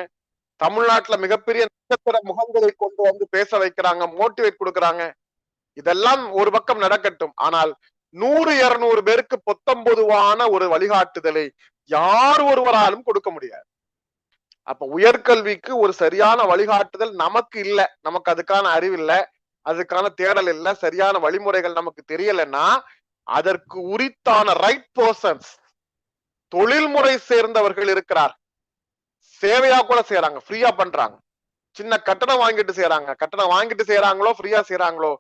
தமிழ்நாட்டுல மிகப்பெரிய நட்சத்திர முகங்களை கொண்டு வந்து பேச வைக்கிறாங்க, மோட்டிவேட் கொடுக்கறாங்க. இதெல்லாம் ஒரு பக்கம் நடக்கட்டும். ஆனால் 100-200 பேருக்கு பொத்தம்பொதுவான ஒரு வழிகாட்டுதலை யார் ஒருவராலும் கொடுக்க முடியாது. அப்ப உயர்கல்விக்கு ஒரு சரியான வழிகாட்டுதல் நமக்கு இல்ல, நமக்கு அதுக்கான அறிவு இல்ல, அதுக்கான தேடல் இல்ல, சரியான வழிமுறைகள் நமக்கு தெரியலன்னா அதற்கு உரித்தான ரைட் பர்சன்ஸ், தொழில்முறை சேர்ந்தவர்கள் இருக்கிறார். சேவையா கூட செய்யறாங்க, ஃப்ரீயா பண்றாங்க, சின்ன கட்டணம் வாங்கிட்டு செய்யறாங்க. கட்டணம் வாங்கிட்டு செய்யறாங்களோ ஃப்ரீயா செய்யறாங்களோ,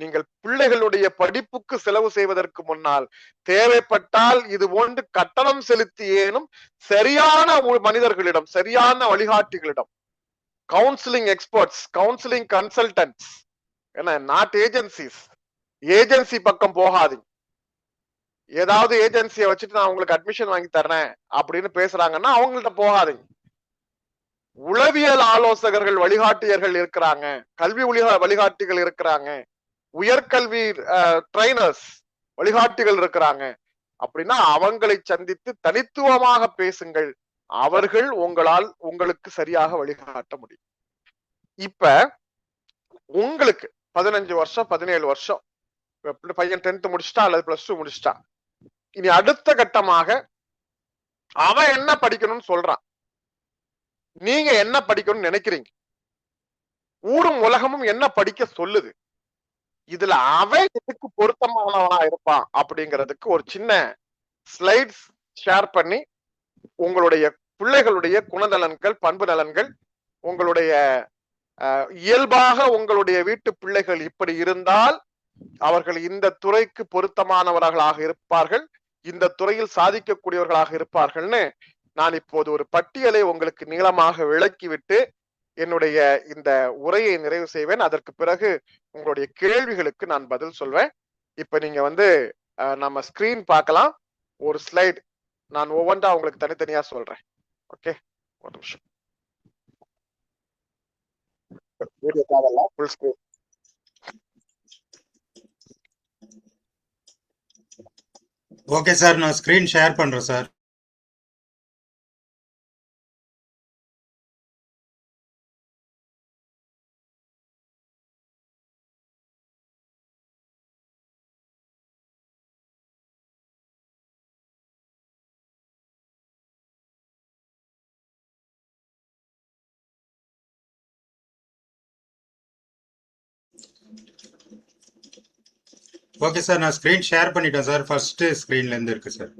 நீங்கள் பிள்ளைகளுடைய படிப்புக்கு செலவு செய்வதற்கு முன்னால் தேவைப்பட்டால் இது போன்று கட்டணம் செலுத்தி ஏனும் சரியான மனிதர்களிடம், சரியான வழிகாட்டிகளிடம், கவுன்சிலிங் எக்ஸ்பர்ட்ஸ், கவுன்சிலிங் கன்சல்டன்ட்ஸ், என்ன நாட் ஏஜென்சிஸ், ஏஜென்சி பக்கம் போகாதீங்க. ஏதாவது ஏஜென்சியை வச்சுட்டு நான் உங்களுக்கு அட்மிஷன் வாங்கி தர்றேன் அப்படின்னு பேசுறாங்கன்னா அவங்கள்ட்ட போகாதீங்க. உளவியல் ஆலோசகர்கள் வழிகாட்டியர்கள் இருக்கிறாங்க, கல்வி வழிகாட்டிகள் இருக்கிறாங்க, உயர்கல்வி ட்ரைனர்ஸ் வழிகாட்டிகள் இருக்கிறாங்க. அப்படின்னா அவங்களை சந்தித்து தனித்துவமாக பேசுங்கள், அவர்கள் உங்களுக்கு சரியாக வழிகாட்ட முடியும். இப்ப உங்களுக்கு 15 வருஷம் 17 வருஷம் பையன் 10th முடிச்சுட்டா அல்லது +2 முடிச்சுட்டா, இனி அடுத்த கட்டமாக அவன் என்ன படிக்கணும்னு சொல்றான், நீங்க என்ன படிக்கணும்னு நினைக்கிறீங்க, ஊரும் உலகமும் என்ன படிக்க சொல்லுது, இதுல அவன் எதுக்கு பொருத்தமானவனா இருப்பான் அப்படிங்கிறதுக்கு ஒரு சின்ன ஸ்லைட்ஸ் ஷேர் பண்ணி உங்களுடைய பிள்ளைகளுடைய குணநலன்கள், பண்பு நலன்கள், உங்களுடைய இயல்பாக உங்களுடைய வீட்டு பிள்ளைகள் இப்படி இருந்தால் அவர்கள் இந்த துறைக்கு பொருத்தமானவர்களாக இருப்பார்கள், இந்த துறையில் சாதிக்கக்கூடியவர்களாக இருப்பார்கள்னு நான் இப்போது ஒரு பட்டியலை உங்களுக்கு நீளமாக விளக்கிவிட்டு என்னுடைய இந்த உரையை நிறைவு செய்வேன். அதற்கு பிறகு உங்களுடைய கேள்விகளுக்கு நான் பதில் சொல்வேன். இப்ப நீங்க நம்ம ஸ்கிரீன் பார்க்கலாம். ஒரு ஸ்லைட் நான் ஒவ்வொன்றா உங்களுக்கு தனித்தனியா சொல்றேன். ஓகே, ஒரு நிமிஷம். வீடியோ தேவையில்ல, ஃபுல் ஸ்கிரீன். ஓகே சார், நான் ஸ்கிரீன் ஷேர் பண்றேன் சார். ஓகே சார், நான் ஸ்கிரீன் ஷேர் பண்ணிட்டேன் சார். ஃபர்ஸ்ட் ஸ்கிரீன்ல இருந்து இருக்கு சார்.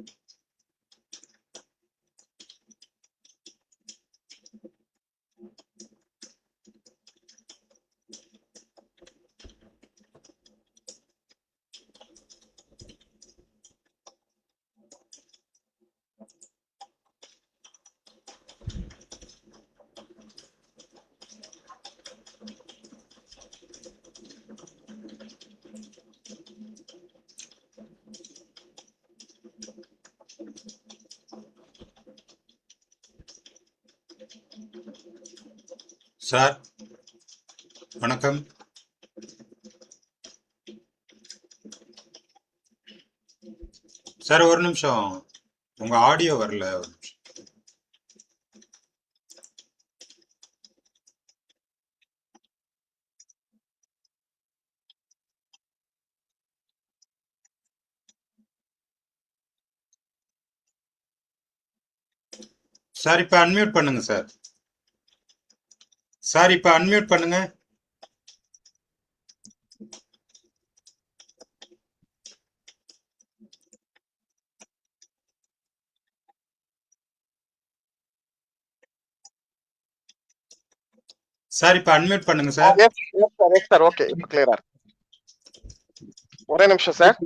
சார் வணக்கம். சார் ஒரு நிமிஷம், உங்க ஆடியோ வரல. ஒரு நிமிஷம். சார் இப்ப அன்மியூட் பண்ணுங்க சார். சார் இப்ப அன்மியூட் பண்ணுங்க. சார் இப்ப அன்மியூட் பண்ணுங்க சார். எஸ் சார், ஓகே, இப்ப கிளியரா இருக்கு. ஒரே நிமிஷம் சார்.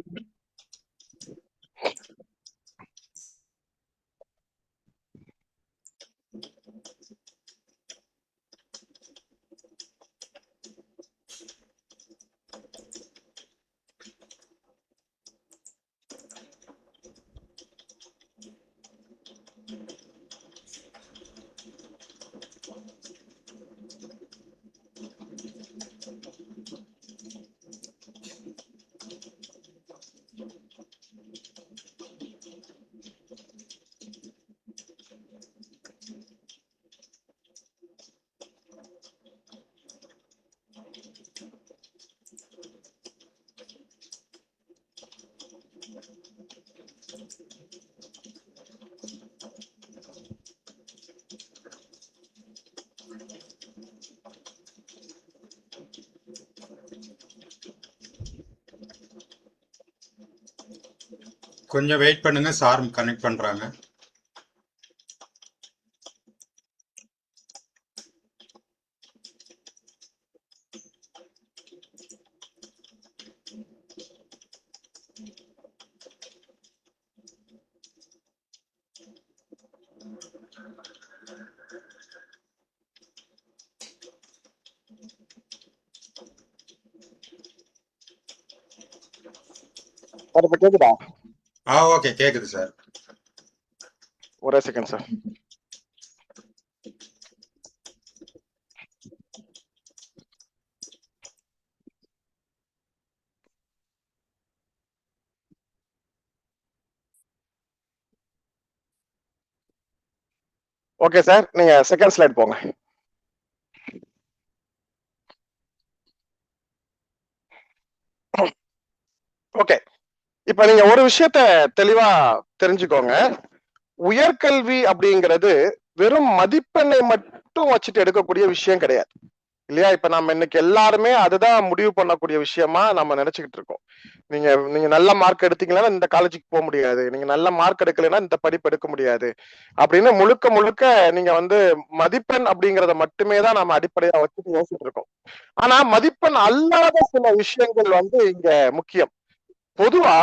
கொஞ்சம் வெயிட் பண்ணுங்க, சார் கனெக்ட் பண்றாங்க. இப்ப கேக்குதா? ஓகே, கேக்குது சார். ஒரே செகண்ட் சார். ஓகே சார், நீங்க செகண்ட் ஸ்லைட் போங்க. ஓகே, இப்ப நீங்க ஒரு விஷயத்த தெளிவா தெரிஞ்சுக்கோங்க. உயர்கல்வி அப்படிங்கிறது வெறும் மதிப்பெண்ணை மட்டும் வச்சுட்டு எடுக்கக்கூடிய விஷயம் கிடையாது இல்லையா? இப்ப நம்ம இன்னைக்கு எல்லாருமே அதுதான் முடிவு பண்ணக்கூடிய விஷயமா நம்ம நினைச்சுக்கிட்டு இருக்கோம். நீங்க நல்ல மார்க் எடுத்தீங்கன்னா இந்த காலேஜுக்கு போக முடியாது, நீங்க நல்ல மார்க் எடுக்கலைன்னா இந்த படிப்பு எடுக்க முடியாது அப்படின்னு முழுக்க முழுக்க நீங்க மதிப்பெண் அப்படிங்கறத மட்டுமே தான் நம்ம அடிப்படையா வச்சுட்டு யோசிச்சுட்டு இருக்கோம். ஆனா மதிப்பெண் அல்லாத சில விஷயங்கள் இங்க முக்கியம். பொதுவா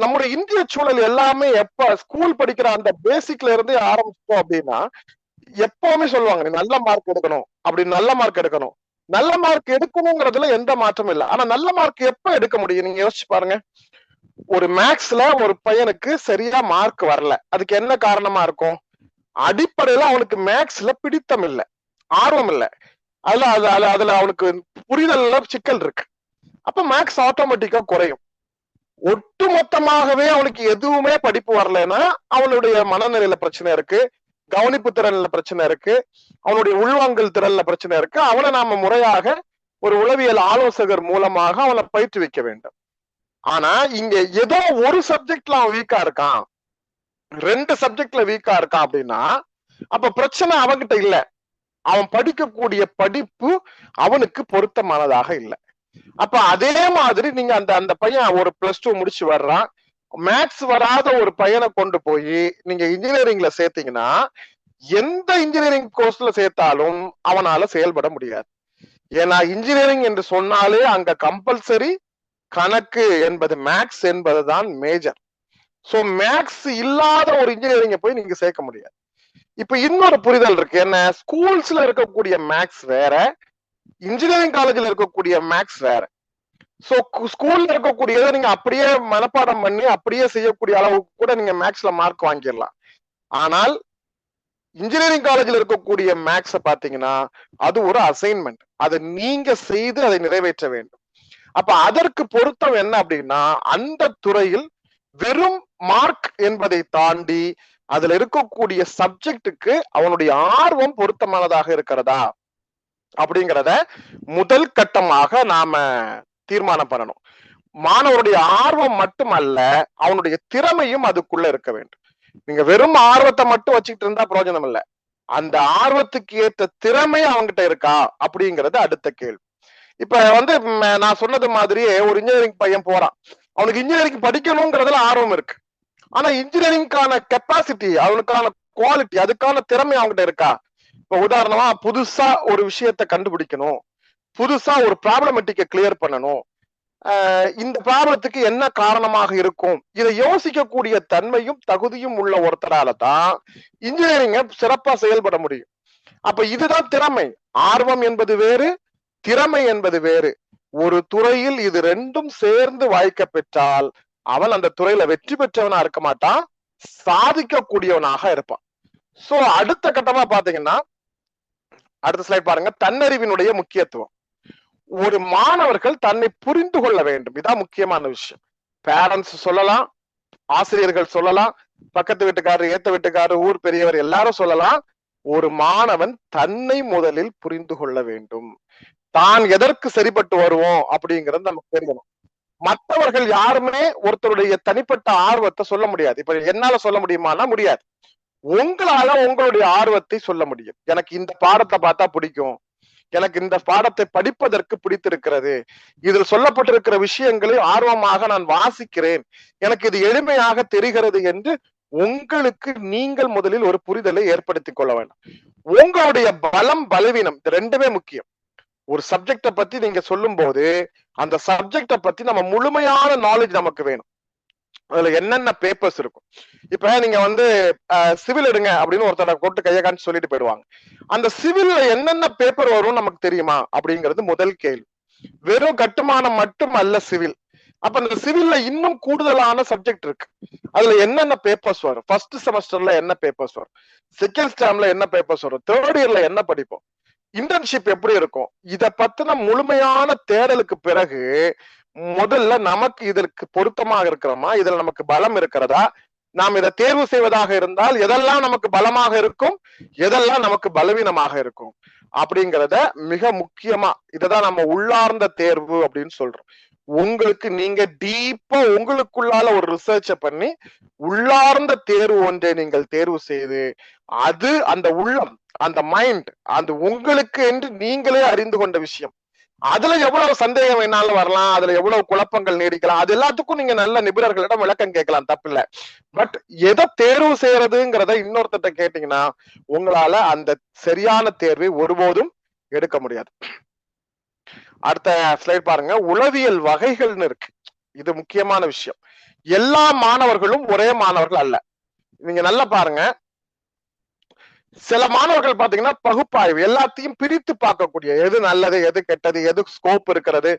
நம்முடைய இந்திய சூழல் எல்லாமே எப்ப ஸ்கூல் படிக்கிற அந்த பேசிக்ல இருந்து ஆரம்பிச்சோம் அப்படின்னா எப்பவுமே சொல்லுவாங்க நீ நல்ல மார்க் எடுக்கணும், அப்படி நல்ல மார்க் எடுக்கணும். நல்ல மார்க் எடுக்கணுங்கிறதுல எந்த மாற்றமும் இல்லை. ஆனா நல்ல மார்க் எப்ப எடுக்க முடியும் நீங்க யோசிச்சு பாருங்க. ஒரு மேக்ஸ்ல ஒரு பையனுக்கு சரியா மார்க் வரல, அதுக்கு என்ன காரணமா இருக்கும்? அடிப்படையில அவனுக்கு மேக்ஸ்ல பிடித்தம் இல்லை, ஆர்வம் இல்லை, அதுல அவனுக்கு புரிதல்ல சிக்கல் இருக்கு. அப்ப மேக்ஸ் ஆட்டோமேட்டிக்கா குறையும். ஒட்டுமொத்தமாகவே அவனுக்கு எதுவுமே படிப்பு வரலைன்னா அவனுடைய மனநிலையில பிரச்சனை இருக்கு, கவனிப்பு திறன்ல பிரச்சனை இருக்கு, அவனுடைய உள்வாங்கல் திறன்ல பிரச்சனை இருக்கு. அவனை நாம முறையாக ஒரு உளவியல் ஆலோசகர் மூலமாக அவனை பயிற்றுவிக்க வேண்டும். ஆனா இங்க ஏதோ ஒரு சப்ஜெக்ட்ல அவன் வீக்கா இருக்கான், 2 சப்ஜெக்ட்ல வீக்கா இருக்கான் அப்படின்னா அப்ப பிரச்சனை அவன்கிட்ட இல்ல, அவன் படிக்கக்கூடிய படிப்பு அவனுக்கு பொருத்தமானதாக இல்லை. அப்ப அதே மாதிரி நீங்க அந்த பையன் ஒரு +2 முடிச்சு வர்றான், மேத்ஸ் வராத ஒரு பையனை கொண்டு போய் நீங்க இன்ஜினியரிங்ல சேர்த்தீங்கன்னா எந்த இன்ஜினியரிங் கோர்ஸ்ல சேர்த்தாலும் அவனால செயல்பட முடியாது. ஏன்னா இன்ஜினியரிங் என்று சொன்னாலே அங்க கம்பல்சரி கணக்கு என்பது, மேக்ஸ் என்பதுதான் மேஜர். சோ மேக்ஸ் இல்லாத ஒரு இன்ஜினியரிங்க போய் நீங்க சேர்க்க முடியாது. இப்ப இன்னொரு புரிதல் இருக்கு, என்ன? ஸ்கூல்ஸ்ல இருக்கக்கூடிய மேக்ஸ் வேற, இன்ஜினியரிங் காலேஜ்ல இருக்கக்கூடிய மேக்ஸ் வேற. சோ ஸ்கூல்ல இருக்கக்கூடியதை நீங்க அப்படியே மனப்பாடம் பண்ணி அப்படியே செய்யக்கூடிய அளவுக்கு கூட நீங்க மேக்ஸ்ல மார்க் வாங்கிடலாம். ஆனால் இன்ஜினியரிங் காலேஜ்ல இருக்கக்கூடிய மேக்ஸ பாத்தீங்கன்னா அது ஒரு அசைன்மெண்ட், அதை நீங்க செய்து அதை நிறைவேற்ற வேண்டும். அப்ப அதற்கு பொருத்தம் என்ன அப்படின்னா அந்த துறையில் வெறும் மார்க் என்பதை தாண்டி அதுல இருக்கக்கூடிய சப்ஜெக்டுக்கு அவனுடைய ஆர்வம் பொருத்தமானதாக இருக்கிறதா அப்படிங்கிறத முதல் கட்டமாக நாம தீர்மானம் பண்ணணும். மாணவருடைய ஆர்வம் மட்டுமல்ல, அவனுடைய திறமையும் அதுக்குள்ள இருக்க வேண்டும். நீங்க வெறும் ஆர்வத்தை மட்டும் வச்சுக்கிட்டு இருந்தா பிரயோஜனம் இல்லை, அந்த ஆர்வத்துக்கு ஏற்ற திறமை அவங்ககிட்ட இருக்கா அப்படிங்கிறது அடுத்த கேள்வி. இப்ப நான் சொன்னது மாதிரியே ஒரு இன்ஜினியரிங் பையன் போறான், அவனுக்கு இன்ஜினியரிங் படிக்கணுங்கிறதுல ஆர்வம் இருக்கு, ஆனா இன்ஜினியரிங்கான கெப்பாசிட்டி, அவனுக்கான குவாலிட்டி, அதுக்கான திறமை அவங்ககிட்ட இருக்கா? இப்ப உதாரணமா புதுசா ஒரு விஷயத்த கண்டுபிடிக்கணும், புதுசா ஒரு ப்ராப்ளமேட்டிக்க கிளியர் பண்ணணும், இந்த ப்ராப்ளத்துக்கு என்ன காரணமாக இருக்கும், இதை யோசிக்கக்கூடிய தன்மையும் தகுதியும் உள்ள ஒருத்தரால தான் இன்ஜினியரிங்க சிறப்பா செயல்பட முடியும். அப்ப இதுதான் திறமை. ஆர்வம் என்பது வேறு, திறமை என்பது வேறு. ஒரு துறையில் இது ரெண்டும் சேர்ந்து வாய்க்க பெற்றால் அவன் அந்த துறையில வெற்றி பெற்றவனா இருக்க மாட்டான், சாதிக்கக்கூடியவனாக இருப்பான். சோ அடுத்த கட்டமா பாத்தீங்கன்னா, அடுத்த ஸ்லைட் பாருங்க, தன்னறிவினுடைய முக்கியத்துவம். ஒரு மாணவர்கள் தன்னை புரிந்து கொள்ள வேண்டும், இதான் முக்கியமான விஷயம். பேரண்ட்ஸ் சொல்லலாம், ஆசிரியர்கள் சொல்லலாம், பக்கத்து வீட்டுக்காரர், ஏத்த வீட்டுக்காரர், ஊர் பெரியவர் எல்லாரும் சொல்லலாம். ஒரு மாணவன் தன்னை முதலில் புரிந்து கொள்ள வேண்டும். தான் எதற்கு சரிப்பட்டு வருவோம் அப்படிங்கிறது நமக்கு தெரியணும். மற்றவர்கள் யாருமே ஒருத்தருடைய தனிப்பட்ட ஆர்வத்தை சொல்ல முடியாது. இப்ப என்னால சொல்ல முடியுமானா முடியாது. உங்களால உங்களுடைய ஆர்வத்தை சொல்ல முடியும். எனக்கு இந்த பாடத்தை பார்த்தா பிடிக்கும், எனக்கு இந்த பாடத்தை படிப்பதற்கு பிடித்திருக்கிறது, இதில் சொல்லப்பட்டிருக்கிற விஷயங்களை ஆர்வமாக நான் வாசிக்கிறேன், எனக்கு இது எளிமையாக தெரிகிறது என்று உங்களுக்கு நீங்கள் முதலில் ஒரு புரிதலை ஏற்படுத்திக் கொள்ள வேண்டும். உங்களுடைய பலம் பலவீனம் இது ரெண்டுமே முக்கியம். ஒரு சப்ஜெக்ட பத்தி நீங்க சொல்லும் போது அந்த சப்ஜெக்ட பத்தி நம்ம முழுமையான நாலேஜ் நமக்கு வேணும். அதுல என்னென்ன பேப்பர்ஸ் இருக்கும். இப்ப நீங்க வந்து சிவில் எடுங்க அப்படின்னு ஒருத்தர போட்டு கையை காமிச்சு சொல்லிட்டு போயிடுவாங்க. அந்த சிவில்ல என்னென்ன பேப்பர் வரும் நமக்கு தெரியுமா அப்படிங்கிறது முதல் கேள்வி. வெறும் கட்டுமானம் மட்டும் அல்ல சிவில். அப்ப அந்த சிவில்ல இன்னும் கூடுதலான சப்ஜெக்ட் இருக்கு. அதுல என்னென்ன பேப்பர்ஸ் வரும், ஃபர்ஸ்ட் செமஸ்டர்ல என்ன பேப்பர்ஸ் வரும், செகண்ட் ஸ்டாம்ல என்ன பேப்பர்ஸ் வரும், தேர்ட் இயர்ல என்ன படிப்போம், இன்டர்ன்ஷிப் எப்படி இருக்கும், இத பத்தின முழுமையான தேடலுக்கு பிறகு முதல்ல நமக்கு இதற்கு பொருத்தமாக இருக்கிறோமா, இதுல நமக்கு பலம் இருக்கிறதா, நாம் இதை தேர்வு செய்வதாக இருந்தால் எதெல்லாம் நமக்கு பலமாக இருக்கும், எதெல்லாம் நமக்கு பலவீனமாக இருக்கும் அப்படிங்கிறத மிக முக்கியமா, இததான் நம்ம உள்ளார்ந்த தேர்வு அப்படின்னு சொல்றோம். உங்களுக்கு நீங்க டீப்பா உங்களுக்குள்ளால ஒரு ரிசர்ச்ச பண்ணி உள்ளார்ந்த தேர்வு ஒன்றை நீங்கள் தேர்வு செய்து அது அந்த உள்ளம், அந்த மைண்ட், அந்த உங்களுக்கு என்று நீங்களே அறிந்து கொண்ட விஷயம், அதுல எவ்வளவு சந்தேகம் வேணாலும் வரலாம், அதுல எவ்வளவு குழப்பங்கள் நீடிக்கலாம், அது எல்லாத்துக்கும் நீங்க நல்ல நிபுணர்களிடம் விளக்கம் கேட்கலாம், தப்பில்ல. பட் எதை தேர்வு செய்யறதுங்கிறத இன்னொருத்த கேட்டீங்கன்னா உங்களால அந்த சரியான தேர்வை ஒருபோதும் எடுக்க முடியாது. அடுத்த ஸ்லைட் பாருங்க, உளவியல் வகைகள்னு இருக்கு. இது முக்கியமான விஷயம். எல்லா மாணவர்களும் ஒரே மாணவர்கள் அல்ல. நீங்க நல்லா பாருங்க, சில மாணவர்கள் பாத்தீங்கன்னா பகுப்பாய்வு எல்லாத்தையும் பிரித்து பார்க்கக்கூடிய, எது நல்லது, எது கெட்டது, எது ஸ்கோப் இருக்கிறது,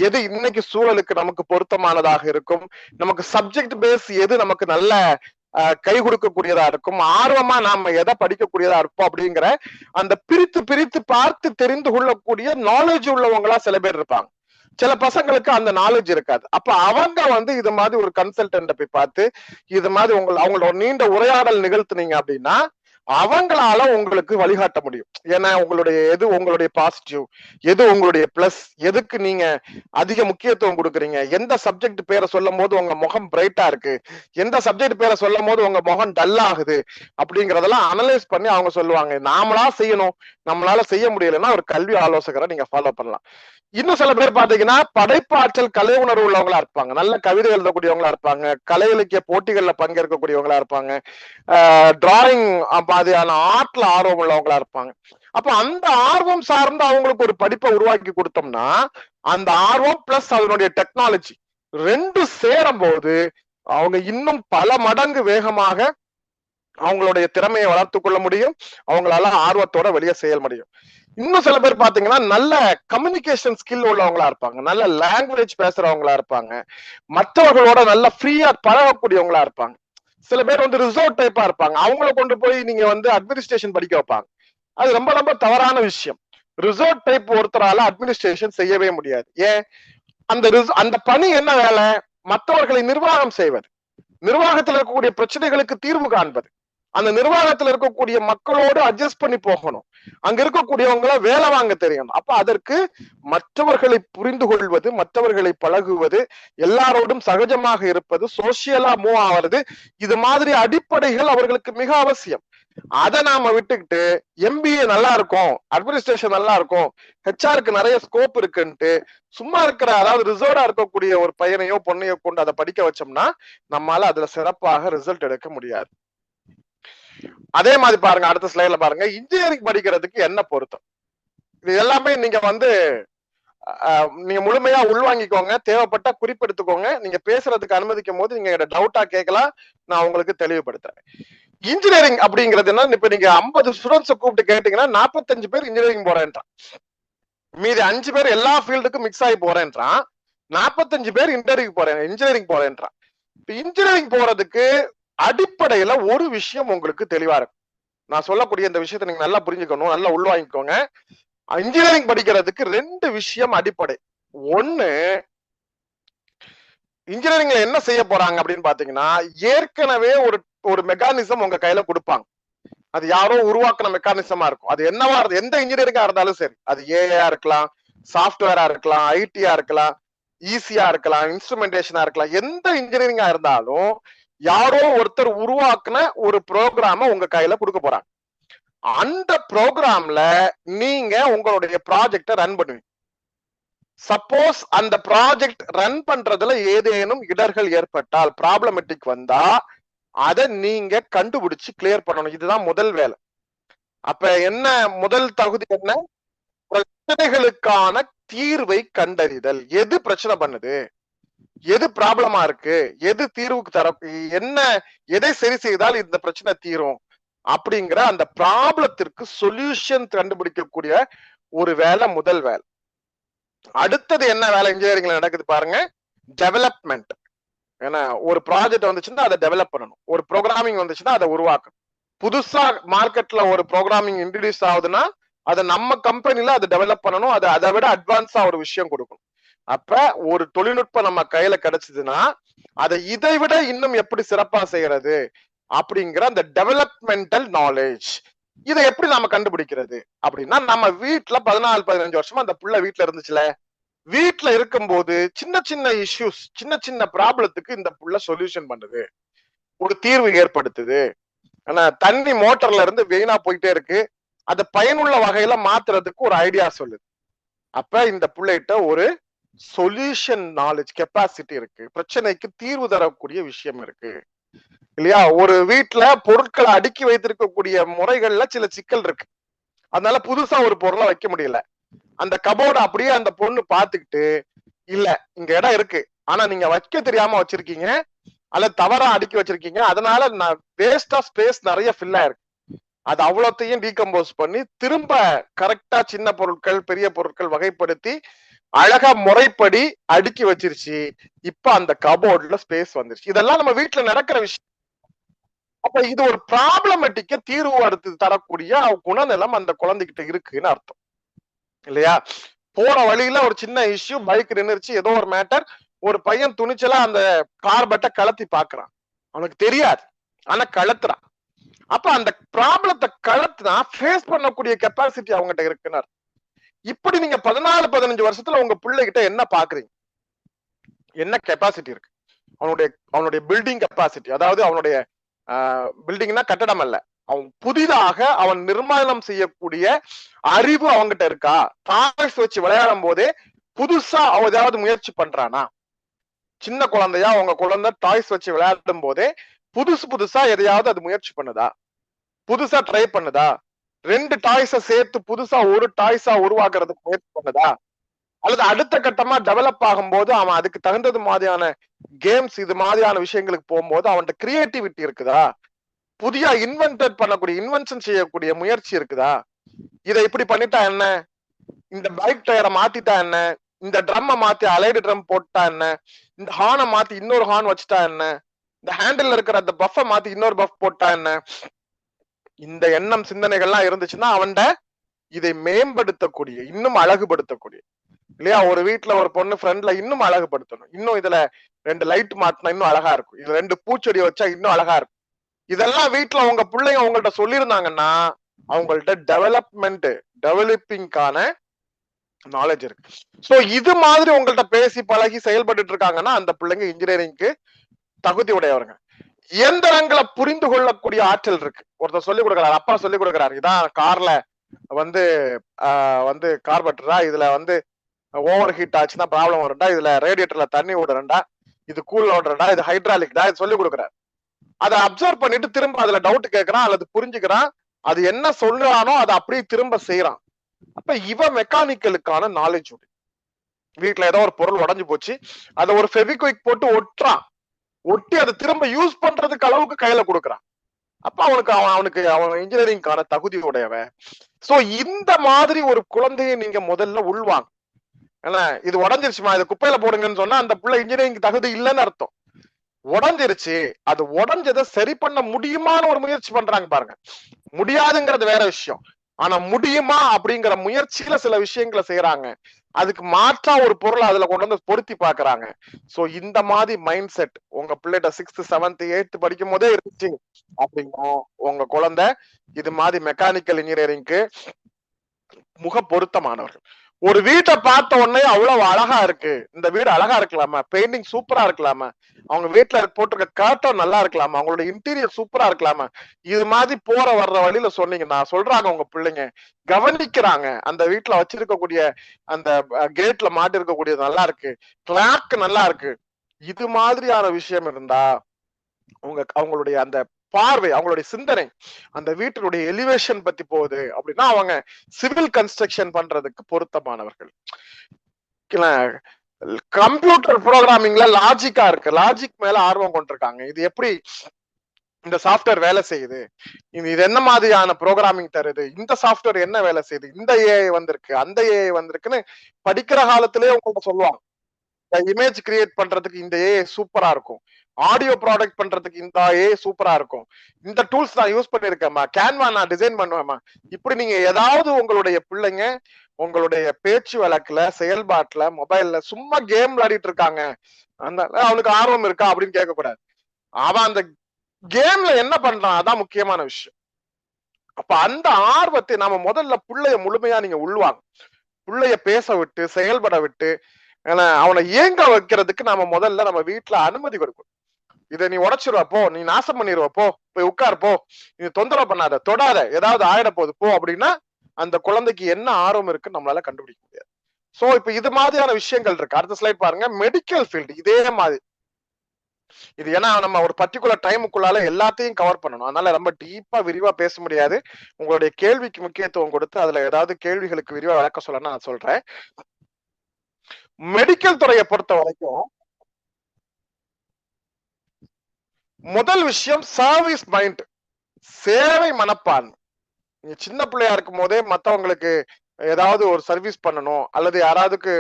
எது இன்னைக்கு சூழலுக்கு நமக்கு பொருத்தமானதாக இருக்கும், நமக்கு சப்ஜெக்ட் பேஸ் எது நமக்கு நல்ல கை கொடுக்கக்கூடியதா இருக்கும், ஆர்வமா நாம எதை படிக்கக்கூடியதா இருப்போம் அப்படிங்கிற அந்த பிரித்து பிரித்து பார்த்து தெரிந்து கொள்ளக்கூடிய நாலேஜ் உள்ளவங்களா சில பேர் இருப்பாங்க. சில பசங்களுக்கு அந்த நாலேஜ் இருக்காது. அப்ப அவங்க வந்து இது மாதிரி ஒரு கன்சல்டன்ட போய் பார்த்து இது மாதிரி அவங்களோட நீண்ட உரையாடல் நிகழ்த்துனீங்க அப்படின்னா அவங்களால உங்களுக்கு வழிகாட்ட முடியும். ஏன்னா எது உங்களுடைய பாசிட்டிவ், எது உங்களுடைய பிளஸ், எதுக்கு நீங்க அதிக முக்கியத்துவம் கொடுக்குறீங்க, எந்த சப்ஜெக்ட் பேரை சொல்லும் போது உங்க முகம் பிரைட்டா இருக்கு, எந்த சப்ஜெக்ட் பேரை சொல்லும் போது உங்க முகம் டல் ஆகுது அப்படிங்கறதெல்லாம் அனலைஸ் பண்ணி அவங்க சொல்லுவாங்க. நாமளா செய்யணும், நம்மளால செய்ய முடியலன்னா ஒரு கல்வி ஆலோசகரை நீங்க ஃபாலோ பண்ணலாம். இன்னும் சில பேர் பாத்தீங்கன்னா படைப்பாற்றல், கலை உணர்வு உள்ளவங்களா இருப்பாங்க, நல்ல கவிதை எழுதக்கூடியவங்களா இருப்பாங்க, கலை இலக்கிய போட்டிகள்ல பங்கேற்கக்கூடியவங்களா இருப்பாங்க, டிராயிங் மாதிரியான ஆர்ட்ல ஆர்வம் உள்ளவங்களா இருப்பாங்க. அப்ப அந்த ஆர்வம் சார்ந்து அவங்களுக்கு ஒரு படிப்பை உருவாக்கி கொடுத்தோம்னா அந்த ஆர்வம் பிளஸ் அதனுடைய டெக்னாலஜி ரெண்டு சேரும் போது அவங்க இன்னும் பல மடங்கு வேகமாக அவங்களுடைய திறமையை வளர்த்து கொள்ள முடியும், அவங்களால ஆர்வத்தோட வெளியே செயல் முடியும். இன்னும் சில பேர் பாத்தீங்கன்னா நல்ல கம்யூனிகேஷன் ஸ்கில் உள்ளவங்களா இருப்பாங்க, நல்ல லாங்குவேஜ் பேசுறவங்களா இருப்பாங்க, மற்றவர்களோட நல்ல ஃப்ரீயா பழகக்கூடியவங்களா இருப்பாங்க. சில பேர் வந்து ரிசோர்ட் டைப்பா இருப்பாங்க, அவங்கள கொண்டு போய் நீங்க வந்து அட்மினிஸ்ட்ரேஷன் படிக்க வைப்பாங்க. அது ரொம்ப ரொம்ப தவறான விஷயம். ரிசோர்ட் டைப் ஒருத்தரால அட்மினிஸ்ட்ரேஷன் செய்யவே முடியாது. ஏன்? அந்த பணி என்ன வேலை? மற்றவர்களை நிர்வாகம் செய்வது, நிர்வாகத்தில் இருக்கக்கூடிய பிரச்சனைகளுக்கு தீர்வு காண்பது, அந்த நிர்வாகத்தில் இருக்கக்கூடிய மக்களோடு அட்ஜஸ்ட் பண்ணி போகணும், அங்க இருக்கக்கூடியவங்கள வேலை வாங்க தெரியணும். அப்ப அதற்கு மற்றவர்களை புரிந்து கொள்வது, மற்றவர்களை பழகுவது, எல்லாரோடும் சகஜமாக இருப்பது, சோசியலா மூவ் ஆவது, இது மாதிரி அடிப்படைகள் அவர்களுக்கு மிக அவசியம். அதை நாம விட்டுக்கிட்டு எம்பிஏ நல்லா இருக்கும், அட்மினிஸ்ட்ரேஷன் நல்லா இருக்கும், ஹெச்ஆருக்கு நிறைய ஸ்கோப் இருக்குன்ட்டு சும்மா இருக்கிற, அதாவது ரிசர்வ்டா இருக்கக்கூடிய ஒரு பையனையோ பொண்ணையோ கொண்டு அதை படிக்க வச்சோம்னா நம்மால அதுல சிறப்பாக ரிசல்ட் எடுக்க முடியாது. அதே மாதிரி பாருங்க, அடுத்த ஸ்லைட்ல பாருங்க, இன்ஜினியரிங் படிக்கிறதுக்கு என்ன பொருத்தம். இது எல்லாமே நீங்க வந்து நீங்க முழுமையா உள்வாங்கிக்கோங்க, தேவைப்பட்டா குறிப்பெடுத்துக்கோங்க. நீங்க பேசுறதுக்கு அனுமதிக்கும் போது நீங்க டவுட்டா கேட்கலாம், நான் உங்களுக்கு தெளிவுபடுத்துறேன். இன்ஜினியரிங் அப்படிங்கிறது என்ன, இப்ப நீங்க 50 ஸ்டூடெண்ட்ஸை கூப்பிட்டு கேட்டீங்கன்னா 45 பேர் இன்ஜினியரிங் போறேன்றான், மீதி 5 பேர் எல்லா ஃபீல்டுக்கும் மிக்ஸ் ஆகி போறேன்றான், 45 பேர் இன்ஜினியரிங் போறேன்றான். இன்ஜினியரிங் போறதுக்கு அடிப்படையில ஒரு விஷயம் உங்களுக்கு தெளிவா இருக்கும். நான் சொல்லக்கூடிய இந்த விஷயத்தை நீங்க நல்லா புரிஞ்சுக்கணும், நல்லா உள்வாங்கிக்கோங்க. இன்ஜினியரிங் படிக்கிறதுக்கு 2 விஷயம் அடிப்படை. ஒண்ணு, இன்ஜினியரிங்ல என்ன செய்ய போறாங்க அப்படின்னு பாத்தீங்கன்னா, ஏற்கனவே ஒரு மெக்கானிசம் உங்க கையில கொடுப்பாங்க. அது யாரோ உருவாக்குன மெக்கானிசமா இருக்கும். அது என்னவா இருக்கு, எந்த இன்ஜினியரிங்கா இருந்தாலும் சரி, அது ஏஐயா இருக்கலாம், சாப்ட்வேரா இருக்கலாம், ஐடியா இருக்கலாம், ஈஸியா இருக்கலாம், இன்ஸ்ட்ருமெண்டேஷனா இருக்கலாம், எந்த இன்ஜினியரிங்கா இருந்தாலும் யாரோ ஒருத்தர் உருவாக்குன ஒரு ப்ரோக்ராம உங்க கையில கொடுக்க போறாங்க. அந்த ப்ரோக்ராம்ல நீங்க உங்களுடைய ப்ராஜெக்ட ரன் பண்ணுவீங்க. சப்போஸ் அந்த ப்ராஜெக்ட் ரன் பண்றதுல ஏதேனும் இடர்கள் ஏற்பட்டால், ப்ராப்ளமேட்டிக் வந்தா, அதை நீங்க கண்டுபிடிச்சு கிளியர் பண்ணணும். இதுதான் முதல் வேலை. அப்ப என்ன முதல் தகுதி என்ன, பிரச்சனைகளுக்கான தீர்வை கண்டறிதல். எது பிரச்சனை பண்ணுது, எது ப்ராப்ளமா இருக்கு, எது தீர்வுக்கு தர, என்ன, எதை சரி செய்தால் இந்த பிரச்சனை தீரும் அப்படிங்கிற அந்த ப்ராப்ளத்திற்கு சொல்யூஷன் கண்டுபிடிக்கக்கூடிய ஒரு வேலை முதல் வேலை. அடுத்தது என்ன வேலை இன்ஜினியரிங்ல நடக்குது பாருங்க, டெவலப்மெண்ட். ஏன்னா ஒரு ப்ராஜெக்ட் வந்துச்சுன்னா அதை டெவலப் பண்ணணும், ஒரு ப்ரோக்ராமிங் வந்துச்சுன்னா அதை உருவாக்கணும். புதுசா மார்க்கெட்ல ஒரு ப்ரோக்ராமிங் இன்ட்ரடியூஸ் ஆகுதுன்னா அதை நம்ம கம்பெனில அதை டெவலப் பண்ணணும், அது அதை விட அட்வான்ஸா ஒரு விஷயம் கொடுக்கணும். அப்ப ஒரு தொழில்நுட்பம் நம்ம கையில கிடைச்சதுன்னா அதை இதை விட இன்னும் எப்படி சிறப்பா செய்யறது அப்படிங்கிற அந்த டெவலப்மெண்டல் நாலேஜ், இதை எப்படி நாம கண்டுபிடிக்கிறது அப்படின்னா, நம்ம வீட்டுல 14-15 வருஷமா அந்த புள்ள வீட்டுல இருந்துச்சுல, வீட்டுல இருக்கும்போது சின்ன சின்ன இஷ்யூஸ், சின்ன சின்ன ப்ராப்ளத்துக்கு இந்த புள்ள சொல்யூஷன் பண்ணுது, ஒரு தீர்வு ஏற்படுத்துது. ஆனா தண்ணி மோட்டர்ல இருந்து வீணா போயிட்டே இருக்கு, அதை பயனுள்ள வகையில மாத்துறதுக்கு ஒரு ஐடியா சொல்லுது. அப்ப இந்த பிள்ளைகிட்ட ஒரு சொல்யூஷன் நாலேஜ் கெப்பாசிட்டி இருக்கு, பிரச்சனைக்கு தீர்வு தரக்கூடிய விஷயம் இருக்கு இல்லையா. ஒரு வீட்டுல பொருட்களை அடுக்கி வைத்திருக்கக்கூடிய முறைகள்ல சில சிக்கல் இருக்கு, அதனால புதுசா ஒரு பொருளை வைக்க முடியல. அந்த கபோர்டு அப்படியே அந்த பொண்ணு பாத்துக்கிட்டு, இல்ல இங்க இடம் இருக்கு ஆனா நீங்க வைக்க தெரியாம வச்சிருக்கீங்க, அல்ல தவறா அடுக்கி வச்சிருக்கீங்க, அதனால நான் வேஸ்ட் ஆஃப் ஸ்பேஸ் நிறைய ஃபில் ஆயிருக்கு, அது அவ்வளோத்தையும் டீகம்போஸ் பண்ணி திரும்ப கரெக்டா சின்ன பொருட்கள் பெரிய பொருட்கள் வகைப்படுத்தி அழகா முறைப்படி அடுக்கி வச்சிருச்சு. இப்ப அந்த கபோர்ட்ல ஸ்பேஸ் வந்துருச்சு. இதெல்லாம் நம்ம வீட்டுல நடக்கிற விஷயம். அப்ப இது ஒரு ப்ராப்ளமேட்டிக்க தீர்வு எடுத்து தரக்கூடிய குணநலம் அந்த குழந்தைகிட்ட இருக்குன்னு அர்த்தம் இல்லையா. போற வழியில ஒரு சின்ன இஷ்யூ, பைக் நின்னுருச்சு, ஏதோ ஒரு மேட்டர், ஒரு பையன் துணிச்சலா அந்த கார்பெட்டை கலத்தி பாக்குறான், அவனுக்கு தெரியாது ஆனா கலத்துறான். அப்ப அந்த ப்ராப்ளத்தை கலத்துனா ஃபேஸ் பண்ணக்கூடிய கெப்பாசிட்டி அவங்ககிட்ட இருக்குன்னு. இப்படி நீங்க 14-15 வருஷத்துல உங்க பிள்ளைகிட்ட என்ன பாக்குறீங்க, என்ன கெப்பாசிட்டி இருக்கு, அவனுடைய பில்டிங் கெப்பாசிட்டி, அதாவது அவனுடைய பில்டிங்னா கட்டடம் அல்ல, அவன் புதிதாக அவன் நிர்மாணம் செய்யக்கூடிய அறிவு அவங்ககிட்ட இருக்கா. டாய்ஸ் வச்சு விளையாடும் போதே புதுசா அவன் ஏதாவது முயற்சி பண்றானா, சின்ன குழந்தையா உங்க குழந்தை டாய்ஸ் வச்சு விளையாடும் போதே புதுசா எதையாவது அது முயற்சி பண்ணுதா, புதுசா ட்ரை பண்ணுதா, 2 டாய்ஸை சேர்த்து புதுசா ஒரு டாய்ஸா உருவாக்குறதுக்கு முயற்சி பண்ணுதா, அல்லது அடுத்த கட்டமா டெவலப் ஆகும்போது அவன் அதுக்கு தகுந்தது மாதிரியான கேம்ஸ் இது மாதிரியான விஷயங்களுக்கு போகும்போது அவன்கிட்ட கிரியேட்டிவிட்டி இருக்குதா, புதிய இன்வென்ஷன் செய்யக்கூடிய முயற்சி இருக்குதா. இதை இப்படி பண்ணிட்டா என்ன, இந்த பைக் டயரை மாத்திட்டா என்ன, இந்த ட்ரம்மை மாத்தி அலைடு ட்ரம் போட்டா என்ன, இந்த ஹார்னை மாத்தி இன்னொரு ஹார்ன் வச்சுட்டா என்ன, இந்த ஹேண்டில் இருக்கிற அந்த பஃபை மாத்தி இன்னொரு பஃப் போட்டா என்ன. இந்த எண்ணம் சிந்தனைகள்லாம் இருந்துச்சுன்னா அவன்கிட்ட இதை மேம்படுத்தக்கூடிய, இன்னும் அழகுபடுத்தக்கூடிய இல்லையா. ஒரு வீட்டுல ஒரு பொண்ணு ஃப்ரெண்ட்ல இன்னும் அழகுபடுத்தணும், இன்னும் இதுல 2 லைட் மாட்டினா இன்னும் அழகா இருக்கும், இதுல 2 பூச்செடி வச்சா இன்னும் அழகா இருக்கும். இதெல்லாம் வீட்டுல உங்க பிள்ளைங்க உங்கள்ட்ட சொல்லியிருந்தாங்கன்னா அவங்கள்ட்ட டெவலப்பிங்கான நாலேஜ் இருக்கு. சோ இது மாதிரி உங்கள்ட்ட பேசி பழகி செயல்பட்டு இருக்காங்கன்னா அந்த பிள்ளைங்க இன்ஜினியரிங்க்கு தகுதி உடையவருங்க. இயந்திரங்களை புரிந்து கொள்ளக்கூடிய ஆற்றல் இருக்கு. ஒருத்தர் சொல்லிக் கொடுக்கிறாரு, அப்பா சொல்லிக் கொடுக்கிறாரு, இதான் கார்ல வந்து கார்பெட்டரா, இதுல ஓவர் ஹீட் ஆச்சுன்னா ப்ராப்ளம் வரும்டா, இதுல ரேடியேட்டர்ல தண்ணி விடுறேன்டா, இது கூல் ஓடுறடா, இது ஹைட்ராலிக்டா, இது சொல்லிக் கொடுக்குறாரு. அதை அப்சர்வ் பண்ணிட்டு திரும்ப அதுல டவுட் கேட்கறான் அல்லது புரிஞ்சுக்கிறான், அது என்ன சொல்றானோ அதை அப்படியே திரும்ப செய்யறான். அப்ப இவன் மெக்கானிக்கலுக்கான நாலேஜ் உண்டு. வீட்டுல ஏதோ ஒரு பொருள் உடைஞ்சு போச்சு, அதை ஒரு ஃபெவிக்விக் போட்டு ஒட்டுறான், ஒட்டி அதை திரும்ப யூஸ் பண்றதுக்கு அளவுக்கு கையில கொடுக்குறான். அப்ப அவன் இன்ஜினியரிங்கான தகுதி உடையவன். சோ இந்த மாதிரி ஒரு குழந்தையை நீங்க முதல்ல உள்வாங்க. ஏன்னா இது உடஞ்சிருச்சுமா, இதை குப்பையில போடுங்கன்னு சொன்னா அந்த பிள்ளை இன்ஜினியரிங் தகுதி இல்லைன்னு அர்த்தம். உடஞ்சிருச்சு, அது உடஞ்சதை சரி பண்ண முடியுமான்னு ஒரு முயற்சி பண்றாங்க பாருங்க. முடியாதுங்கிறது வேற விஷயம், ஆனா முடியுமா அப்படிங்கிற முயற்சியில சில விஷயங்களை செய்யறாங்க. அதுக்கு மாற்றா ஒரு பொருளை அதுல கொண்டு வந்து பொருத்தி பாக்குறாங்க. சோ இந்த மாதிரி மைண்ட் செட் உங்க பிள்ளைகிட்ட 6th 7th 8th படிக்கும் போதே இருந்துச்சு அப்படின்னா உங்க குழந்தை இது மாதிரி மெக்கானிக்கல் இன்ஜினியரிங்க்கு முக பொருத்தமானவர்கள். ஒரு வீட்டை பார்த்த உடனே அவ்வளவு அழகா இருக்கு, இந்த வீடு அழகா இருக்கலாமா, பெயிண்டிங் சூப்பரா இருக்கலாமா, அவங்க வீட்டுல போட்டிருக்க கர்டன் நல்லா இருக்கலாமா, அவங்களோட இன்டீரியர் சூப்பரா இருக்கலாமா, இது மாதிரி போற வர்ற வழியில சொன்னீங்கன்னா சொல்றாங்க உங்க பிள்ளைங்க, கவனிக்கிறாங்க. அந்த வீட்டுல வச்சிருக்கக்கூடிய அந்த கேட்ல மாட்டி இருக்கக்கூடியது நல்லா இருக்கு, கிளாக் நல்லா இருக்கு. இது மாதிரியான விஷயம் இருந்தா அவங்களுடைய அந்த பார்வை, அவங்களுடைய சிந்தனை அந்த வீட்டினுடைய எலிவேஷன் பத்தி போகுது அப்படின்னா அவங்க சிவில் கன்ஸ்ட்ரக்ஷன் பண்றதுக்கு பொருத்தமானவர்கள். கம்ப்யூட்டர் ப்ரோக்ராமிங்ல லாஜிக்கா இருக்கு, லாஜிக் மேல ஆர்வம் கொண்டிருக்காங்க. இது எப்படி இந்த சாஃப்ட்வேர் வேலை செய்யுது, இது என்ன மாதிரியான ப்ரோக்ராமிங் தருது, இந்த சாஃப்ட்வேர் என்ன வேலை செய்யுது, இந்த ஏஐ வந்திருக்கு அந்த ஏஐ வந்திருக்குன்னு படிக்கிற காலத்திலேயே உங்கள்கிட்ட சொல்லுவாங்க. இமேஜ் கிரியேட் பண்றதுக்கு இந்த ஏஐ சூப்பரா இருக்கும், ஆடியோ ப்ராடக்ட் பண்றதுக்கு இந்த ஏஐ சூப்பரா இருக்கும், இந்த டூல்ஸ் நான் யூஸ் பண்ணிருக்கேன்மா, கேன்வா நான் டிசைன் பண்ணுவேமா. இப்படி நீங்க ஏதாவது உங்களுடைய பிள்ளைங்க உங்களுடைய பேச்சு வழக்குல செயல்பாட்டுல மொபைல்ல சும்மா கேம் விளையாடிட்டு இருக்காங்க, அந்த அவனுக்கு ஆர்வம் இருக்கா அப்படின்னு கேட்க கூடாது. அவன் அந்த கேம்ல என்ன பண்றான் அதான் முக்கியமான விஷயம். அப்ப அந்த ஆர்வத்தை நாம முதல்ல பிள்ளைய முழுமையா நீங்க உள்வாங்க, பிள்ளைய பேச விட்டு செயல்பட விட்டு அவனை இயங்க வைக்கிறதுக்கு நாம முதல்ல நம்ம வீட்டுல அனுமதி கொடுக்கணும். இதை நீ உடைச்சிருவ போ, நீ நாசம் பண்ணிடுவ போ, போய் உட்கார் போ, நீ தொந்தரவு பண்ணாத, தொடாத, ஏதாவது ஆயிட போகுது போ அப்படின்னா அந்த குழந்தைக்கு என்ன ஆர்வம் இருக்குன்னு நம்மளால கண்டுபிடிக்க முடியாது. சோ இப்ப இது மாதிரியான விஷயங்கள் இருக்கு. அடுத்த ஸ்லைட் பாருங்க. மெடிக்கல் ஃபீல்டு இதே மாதிரி. இது ஏன்னா நம்ம ஒரு பர்டிகுலர் டைமுக்குள்ளால எல்லாத்தையும் கவர் பண்ணணும், அதனால ரொம்ப டீப்பா விரிவா பேச முடியாது. உங்களுடைய கேள்விக்கு முக்கியத்துவம் கொடுத்து அதுல ஏதாவது கேள்விகளுக்கு விரிவா விளக்க சொல்லணும்னு நான் சொல்றேன். மெடிக்கல் துறையை பொறுத்த வரைக்கும் முதல் விஷயம் சர்வீஸ் மைண்ட், சேவை மனப்பான்மை. நீங்க சின்ன பிள்ளையா இருக்கும் போதே மத்தவங்களுக்கு ஏதாவது ஒரு சர்வீஸ் பண்ணணும், அல்லது யாராவதுக்கு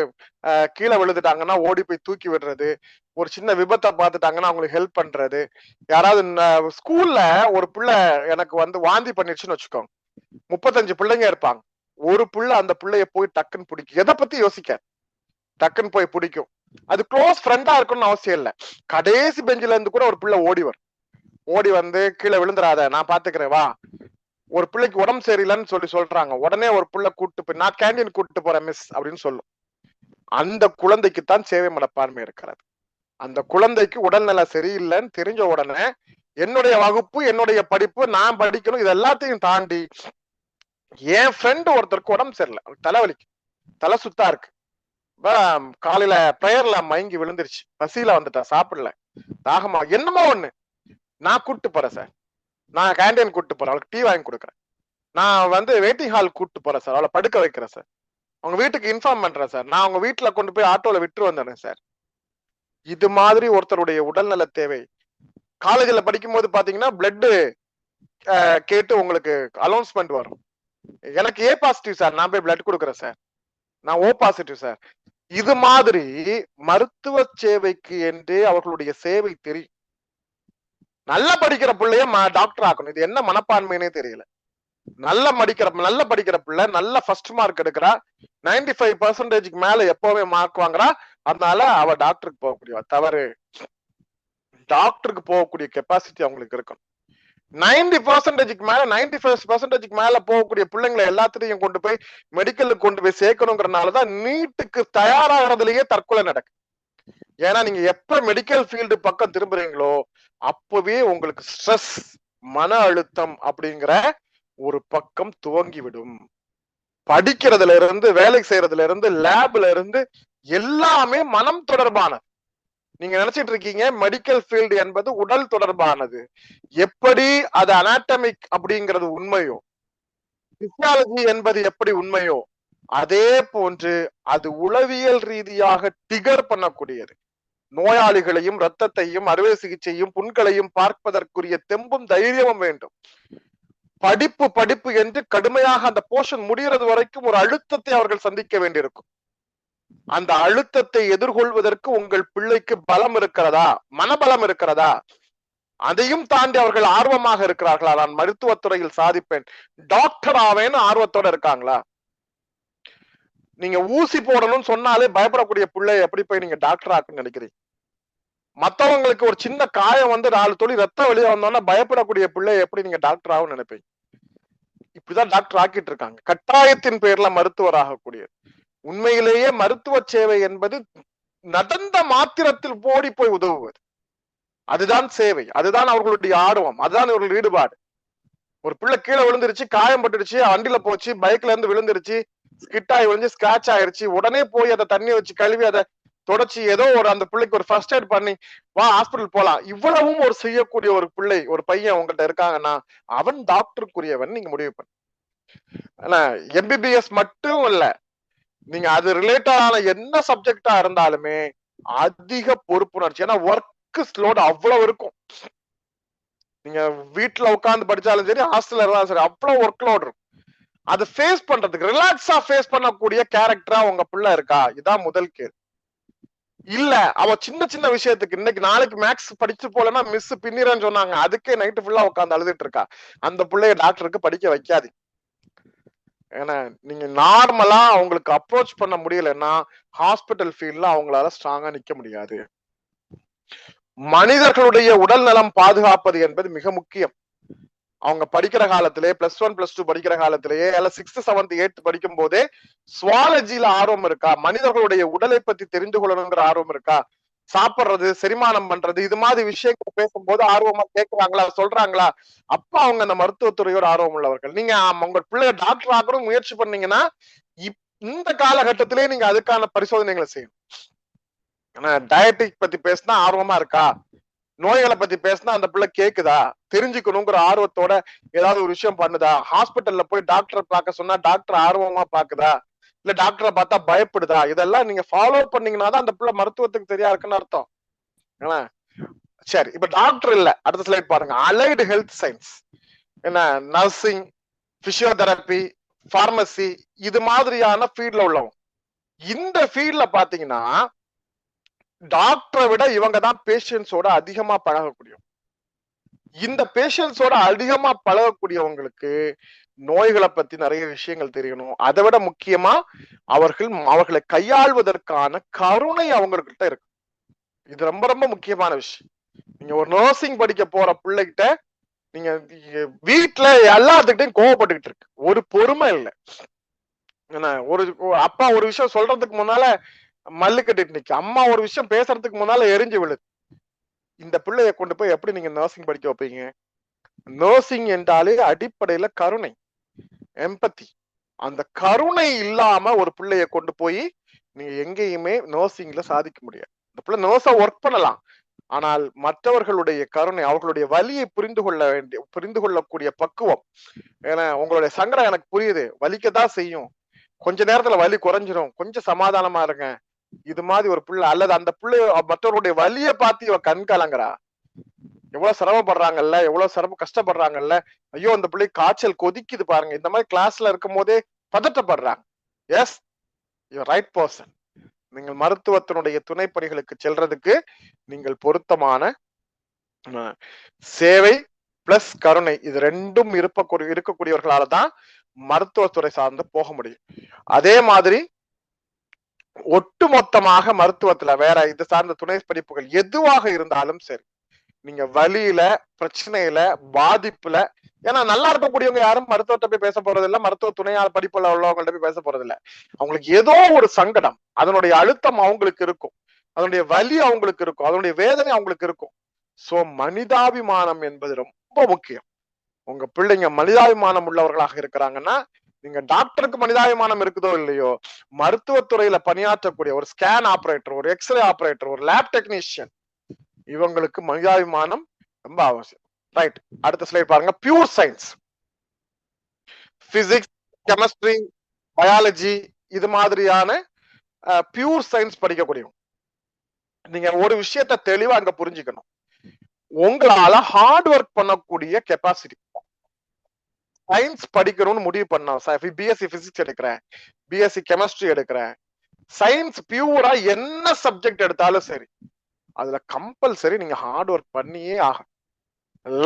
கீழே விழுந்துட்டாங்கன்னா ஓடி போய் தூக்கி விடுறது, ஒரு சின்ன விபத்தை பார்த்துட்டாங்கன்னா அவங்களுக்கு ஹெல்ப் பண்றது. யாராவது ஸ்கூல்ல ஒரு பிள்ளை எனக்கு வந்து வாந்தி பண்ணிடுச்சுன்னு வச்சுக்கோங்க, 35 பிள்ளைங்க இருப்பாங்க, ஒரு பிள்ளை அந்த பிள்ளைய போய் டக்குன்னு பிடிக்கும், எதை பத்தி யோசிக்க டக்குன்னு போய் பிடிக்கும். அது க்ளோஸ் ஃப்ரெண்டா இருக்கணும்னு அவசியம் இல்லை, கடைசி பெஞ்சில இருந்து கூட ஒரு பிள்ளை ஓடி வரும், ஓடி வந்து கீழே விழுந்துடாத நான் பாத்துக்கிறேன் வா. ஒரு பிள்ளைக்கு உடம்பு சரியில்லைன்னு சொல்றாங்க, உடனே ஒரு பிள்ளை கூட்டு போய் நான் கேண்டீன் கூட்டு போறேன் மிஸ் அப்படின்னு சொல்லும். அந்த குழந்தைக்கு தான் சேவை மனப்பான்மை இருக்கிறது. அந்த குழந்தைக்கு உடல்நல சரியில்லைன்னு தெரிஞ்ச உடனே என்னுடைய வகுப்பு என்னுடைய படிப்பு நான் படிக்கணும், இது எல்லாத்தையும் தாண்டி என் ஃப்ரெண்டு ஒருத்தருக்கு உடம்பு சரியில்லை, தலைவலிக்கு தலை சுத்தா இருக்கு, காலையில பிரேயர்ல மயங்கி விழுந்துருச்சு, பசியில வந்துட்டா சாப்பிடல, தாகமா என்னமோ ஒண்ணு, நான் கூட்டு போறேன் சார், நான் கேண்டீன் கூட்டு போறேன், அவளுக்கு டீ வாங்கி கொடுக்குறேன், நான் வந்து வெயிட்டிங் ஹால் கூட்டு போறேன் சார், அவளை படுக்க வைக்கிறேன் சார், அவங்க வீட்டுக்கு இன்ஃபார்ம் பண்றேன் சார், நான் அவங்க வீட்டுல கொண்டு போய் ஆட்டோல விட்டு வந்துடுறேன் சார். இது மாதிரி ஒருத்தருடைய உடல்நல தேவை. காலேஜ்ல படிக்கும் போது பாத்தீங்கன்னா பிளட் கேட்டு உங்களுக்கு அனௌன்ஸ்மெண்ட் வரும், எனக்கு ஏ பாசிட்டிவ் சார், நான் போய் பிளட் கொடுக்குறேன் சார், நான் ஓ பாசிட்டிவ் சார். இது மாதிரி மருத்துவ சேவைக்கு என்றே அவர்களுடைய சேவை தெரியும். நல்லா படிக்கிற பிள்ளைய டாக்டர் ஆக்கணும், இது என்ன மனப்பான்மைன்னே தெரியல. நல்ல படிக்கிற பிள்ளை நல்ல ஃபர்ஸ்ட் மார்க் எடுக்கிறா, 95% மேல எப்பவுமே மார்க் வாங்குறா, அதனால அவ டாக்டருக்கு போகக்கூடிய தவறு. டாக்டருக்கு போகக்கூடிய கெப்பாசிட்டி அவங்களுக்கு இருக்கணும். 90% மேல 95% மேல போகக்கூடிய பிள்ளைங்களை எல்லாத்திலையும் கொண்டு போய் மெடிக்கலுக்கு கொண்டு போய் சேர்க்கணுங்கிறதுனாலதான் நீட்டுக்கு தயாராகிறதுலயே தற்கொலை நடக்கு. ஏன்னா நீங்க எப்ப மெடிக்கல் ஃபீல்டு பக்கம் திரும்புறீங்களோ அப்பவே உங்களுக்கு ஸ்ட்ரெஸ், மன அழுத்தம் அப்படிங்கிற ஒரு பக்கம் துவங்கிவிடும். படிக்கிறதுல இருந்து வேலை செய்யறதுல இருந்து லேப்ல இருந்து எல்லாமே மனம் தொடர்பான. நீங்க நினைச்சிட்டு இருக்கீங்க மெடிக்கல் ஃபீல்டு என்பது உடல் தொடர்பானது. எப்படி அது அனாட்டமிக் அப்படிங்கிறது உண்மையோ, பிசியாலஜி என்பது எப்படி உண்மையோ, அதே போன்று அது உளவியல் ரீதியாக டிகர் பண்ணக்கூடியது. நோயாளிகளையும் ரத்தத்தையும் அறுவை சிகிச்சையும் புண்களையும் பார்ப்பதற்குரிய தெம்பும் தைரியமும் வேண்டும். படிப்பு படிப்பு என்று கடுமையாக அந்த போர்ஷன் முடிகிறது வரைக்கும் ஒரு அழுத்தத்தை அவர்கள் சந்திக்க வேண்டியிருக்கும். அந்த அழுத்தத்தை எதிர்கொள்வதற்கு உங்கள் பிள்ளைக்கு பலம் இருக்கிறதா, மனபலம் இருக்கிறதா? அதையும் தாண்டி அவர்கள் ஆர்வமாக இருக்கிறார்களா? நான் மருத்துவத்துறையில் சாதிப்பேன், டாக்டர் ஆவேன்னு ஆர்வத்தோட இருக்காங்களா? நீங்க ஊசி போடணும்னு சொன்னாலே பயப்படக்கூடிய பிள்ளை எப்படி போய் நீங்க டாக்டர் ஆக்குன்னு நினைக்கிறீங்க? மத்தவங்களுக்கு ஒரு சின்ன காயம் வந்து 4 துளி ரத்தம் வெளியே வந்தோன்னா பயப்படக்கூடிய பிள்ளை எப்படி நீங்க டாக்டர் ஆகும்னு நினைப்பீங்க? இப்படிதான் டாக்டர் ஆக்கிட்டு இருக்காங்க, கட்டாயத்தின் பேர்ல மருத்துவர் ஆகக்கூடிய. உண்மையிலேயே மருத்துவ சேவை என்பது நடந்த மாத்திரத்தில் ஓடி போய் உதவுவது. அதுதான் சேவை, அதுதான் அவர்களுடைய ஆர்வம், அதுதான் அவர்கள் ஈடுபாடு. ஒரு பிள்ளை கீழே விழுந்துருச்சு, காயம் பட்டுடுச்சு, வண்டியில போச்சு, பைக்ல இருந்து விழுந்துருச்சு, ஸ்கிட் ஆகி விழுந்து ஸ்கிராச் ஆயிருச்சு, உடனே போய் அதை தண்ணி வச்சு கழுவி அதை தொடச்சி ஏதோ ஒரு அந்த பிள்ளைக்கு ஒரு ஃபர்ஸ்ட் எய்ட் பண்ணி வா ஹாஸ்பிட்டல் போலாம், இவ்வளவும் ஒரு செய்யக்கூடிய ஒரு பிள்ளை ஒரு பையன் உங்கள்கிட்ட இருக்காங்கன்னா அவன் டாக்டருக்குரியவன் நீங்க முடிவு பண்ண. ஆனா எம்பிபிஎஸ் மட்டும் இல்ல, நீங்க அது ரிலேட்டடான என்ன சப்ஜெக்டா இருந்தாலுமே அதிக பொறுப்புணர்ச்சி. ஏன்னா ஒர்க் லோட் அவ்வளவு இருக்கும். நீங்க வீட்டுல உட்கார்ந்து படிச்சாலும் சரி, ஹாஸ்டல்ல இருந்தாலும் சரி, அவ்வளவு ஒர்க் லோட் இருக்கும். அதை ஃபேஸ் பண்றதுக்கு ரிலாக்ஸா ஃபேஸ் பண்ணக்கூடிய கேரக்டரா உங்க பிள்ளை இருக்கா? இதான் முதல் கேள்வி. இல்ல அவ சின்ன சின்ன விஷயத்துக்கு இன்னைக்கு நாளைக்கு மேக்ஸ் படிச்சு போலன்னா மிஸ் பின்னிரன்னு சொன்னாங்க, அதுக்கே நைட்டு ஃபுல்லா உட்காந்து அழுதுட்டு இருக்கா, அந்த பிள்ளைய டாக்டருக்கு படிக்க வைக்காது. ஏன்னா நீங்க நார்மலா அவங்களுக்கு அப்ரோச் பண்ண முடியலன்னா ஹாஸ்பிட்டல் ஃபீல்ட்ல அவங்களால ஸ்ட்ராங்கா நிக்க முடியாது. மனிதர்களுடைய உடல் நலம் பாதுகாப்பது என்பது மிக முக்கியம். அவங்க படிக்கிற காலத்திலே +1 +2 படிக்கிற காலத்திலேயே இல்ல 6th 7th 8th படிக்கும் போதே சுவாலஜில ஆர்வம் இருக்கா? மனிதர்களுடைய உடலை பத்தி தெரிந்து கொள்ளணுங்கிற ஆர்வம் இருக்கா? சாப்பிடுறது, செரிமானம் பண்றது, இது மாதிரி விஷயங்கள் பேசும்போது ஆர்வமா கேட்கிறாங்களா, சொல்றாங்களா? அப்ப அவங்க அந்த மருத்துவத்துறையோட ஆர்வம் உள்ளவர்கள். நீங்க உங்க பிள்ளைய டாக்டர் ஆகணும் முயற்சி பண்ணீங்கன்னா இந்த காலகட்டத்திலே நீங்க அதுக்கான பரிசோதனைகளை செய்யணும். டயட்டிக் பத்தி பேசினா ஆர்வமா இருக்கா? நோய்களை பத்தி பேசினா அந்த பிள்ளை கேக்குதா? தெரிஞ்சுக்கணுங்கிற ஆர்வத்தோட ஏதாவது ஒரு விஷயம் பண்ணுதா? ஹாஸ்பிட்டல்ல போய் டாக்டரை பார்க்க சொன்னா டாக்டர் ஆர்வமா பாக்குதா, இல்ல டாக்டரை பார்த்தா பயப்படுதா? இதெல்லாம் நீங்க ஃபாலோ பண்ணீங்கன்னா தான் அந்த பிள்ளை மருத்துவத்துக்கு சரியா இருக்குன்னு அர்த்தம். சரி, இப்ப டாக்டர் இல்ல, அடுத்த ஸ்லைட் பாருங்க. அலைடு ஹெல்த் சயின்ஸ், என்ன நர்சிங், பிசியோதெரப்பி, பார்மசி, இது மாதிரியான ஃபீல்ட்ல உள்ளவங்க. இந்த ஃபீல்ட்ல பாத்தீங்கன்னா டாக்டரை விட இவங்க தான் பேஷண்ட்ஸோட அதிகமா பழகக்கூடிய. இந்த பேஷண்ட்ஸோட அதிகமா பழகக்கூடியவங்களுக்கு நோய்களை பத்தி நிறைய விஷயங்கள் தெரியணும். அதை விட முக்கியமா அவர்களை கையாள்வதற்கான கருணை அவங்ககிட்ட இருக்கு. இது ரொம்ப ரொம்ப முக்கியமான விஷயம். நீங்க ஒரு நர்சிங் படிக்க போற பிள்ளைகிட்ட நீங்க வீட்டுல எல்லாத்துக்கிட்டையும் கோவப்பட்டுக்கிட்டு இருக்கு, ஒரு பொறுமை இல்லை. என்ன ஒரு அப்பா ஒரு விஷயம் சொல்றதுக்கு முன்னால மல்லு கட்டிட்டு நிக்க, அம்மா ஒரு விஷயம் பேசுறதுக்கு முன்னால எரிஞ்சு விழுது. இந்த பிள்ளைய கொண்டு போய் எப்படி நீங்க நர்சிங் படிக்க வைப்பீங்க? நர்சிங் என்றாலே அடிப்படையில கருணை, எம்பத்தி. அந்த கருணை இல்லாம ஒரு பிள்ளைய கொண்டு போய் நீங்க எங்கேயுமே நர்சிங்ல சாதிக்க முடியாது. இந்த பிள்ளை நர்ஸா ஒர்க் பண்ணலாம், ஆனால் மற்றவர்களுடைய கருணை, அவர்களுடைய வலியை புரிந்து கொள்ளக்கூடிய பக்குவம். ஏன்னா உங்களுடைய சங்கடம் எனக்கு புரியுது, வலிக்கதான் செய்யும், கொஞ்ச நேரத்துல வலி குறைஞ்சிரும், கொஞ்சம் சமாதானமா இருங்க. இது மாதிரி ஒரு பிள்ளை, அல்லது அந்த பிள்ளை மற்றவருடைய வலியை பார்த்து இவ கண் கலங்குறா, எவ்வளவு சிரமப்படுறாங்கல்ல, எவ்வளவு கஷ்டப்படுறாங்கல்ல, ஐயோ அந்த பிள்ளை காய்ச்சல் கொதிக்குது பாருங்க, இந்த மாதிரி கிளாஸ்ல இருக்கும் போதே பதட்டப்படுறாங்க. Yes, you right person. நீங்கள் மருத்துவத்தினுடைய துணைப்பணிகளுக்கு செல்றதுக்கு நீங்கள் பொருத்தமான சேவை பிளஸ் கருணை, இது ரெண்டும் இருக்கக்கூடியவர்களால தான் மருத்துவத்துறை சார்ந்து போக முடியும். அதே மாதிரி ஒட்டுமொத்தமாக மருத்துவத்துல வேற இது சார்ந்த துணை படிப்புகள் எதுவாக இருந்தாலும் சரி, நீங்க வலியில, பிரச்சனையில, பாதிப்புல, ஏன்னா நல்லா இருக்கக்கூடியவங்க யாரும் மருத்துவத்தை போய் பேச போறது இல்ல, மருத்துவ துணையாளர் படிப்புல உள்ளவங்கள்ட்ட போய் பேச போறது இல்ல. அவங்களுக்கு ஏதோ ஒரு சங்கடம், அதனுடைய அழுத்தம் அவங்களுக்கு இருக்கும், அதனுடைய வலி அவங்களுக்கு இருக்கும், அதனுடைய வேதனை அவங்களுக்கு இருக்கும். சோ மனிதாபிமானம் என்பது ரொம்ப முக்கியம். உங்க பிள்ளைங்க மனிதாபிமானம் உள்ளவர்களாக இருக்கிறாங்கன்னா நீங்க டாக்டருக்கு மனிதாபிமானம் இருக்குதோ இல்லையோ, மருத்துவத்துறையில பணியாற்றக்கூடிய ஒரு ஸ்கேன் ஆபரேட்டர், ஒரு எக்ஸ்ரே ஆபரேட்டர், ஒரு லேப் டெக்னீஷியன், இவங்களுக்கு மனிதாபிமானம் ரொம்ப அவசியம். ரைட், அடுத்த ஸ்லைட் பாருங்க. Pure science, physics, chemistry, biology, இது மாதிரியான பியூர் சயின்ஸ் படிக்கக்கூடியவங்க. நீங்க ஒரு விஷயத்த தெளிவா அங்க புரிஞ்சுக்கணும். உங்களால ஹார்ட் ஒர்க் பண்ணக்கூடிய கெப்பாசிட்டி. சயின்ஸ் படிக்கணும்னு முடிவு பண்ணா, பிஎஸ்சி பிசிக்ஸ் எடுக்கிறேன், பிஎஸ்சி கெமிஸ்ட்ரி எடுக்கிறேன், சயின்ஸ் பியூரா என்ன சப்ஜெக்ட் எடுத்தாலும் சரி, அதுல கம்பல்சரி நீங்க ஹார்ட் ஒர்க் பண்ணியே ஆகும்.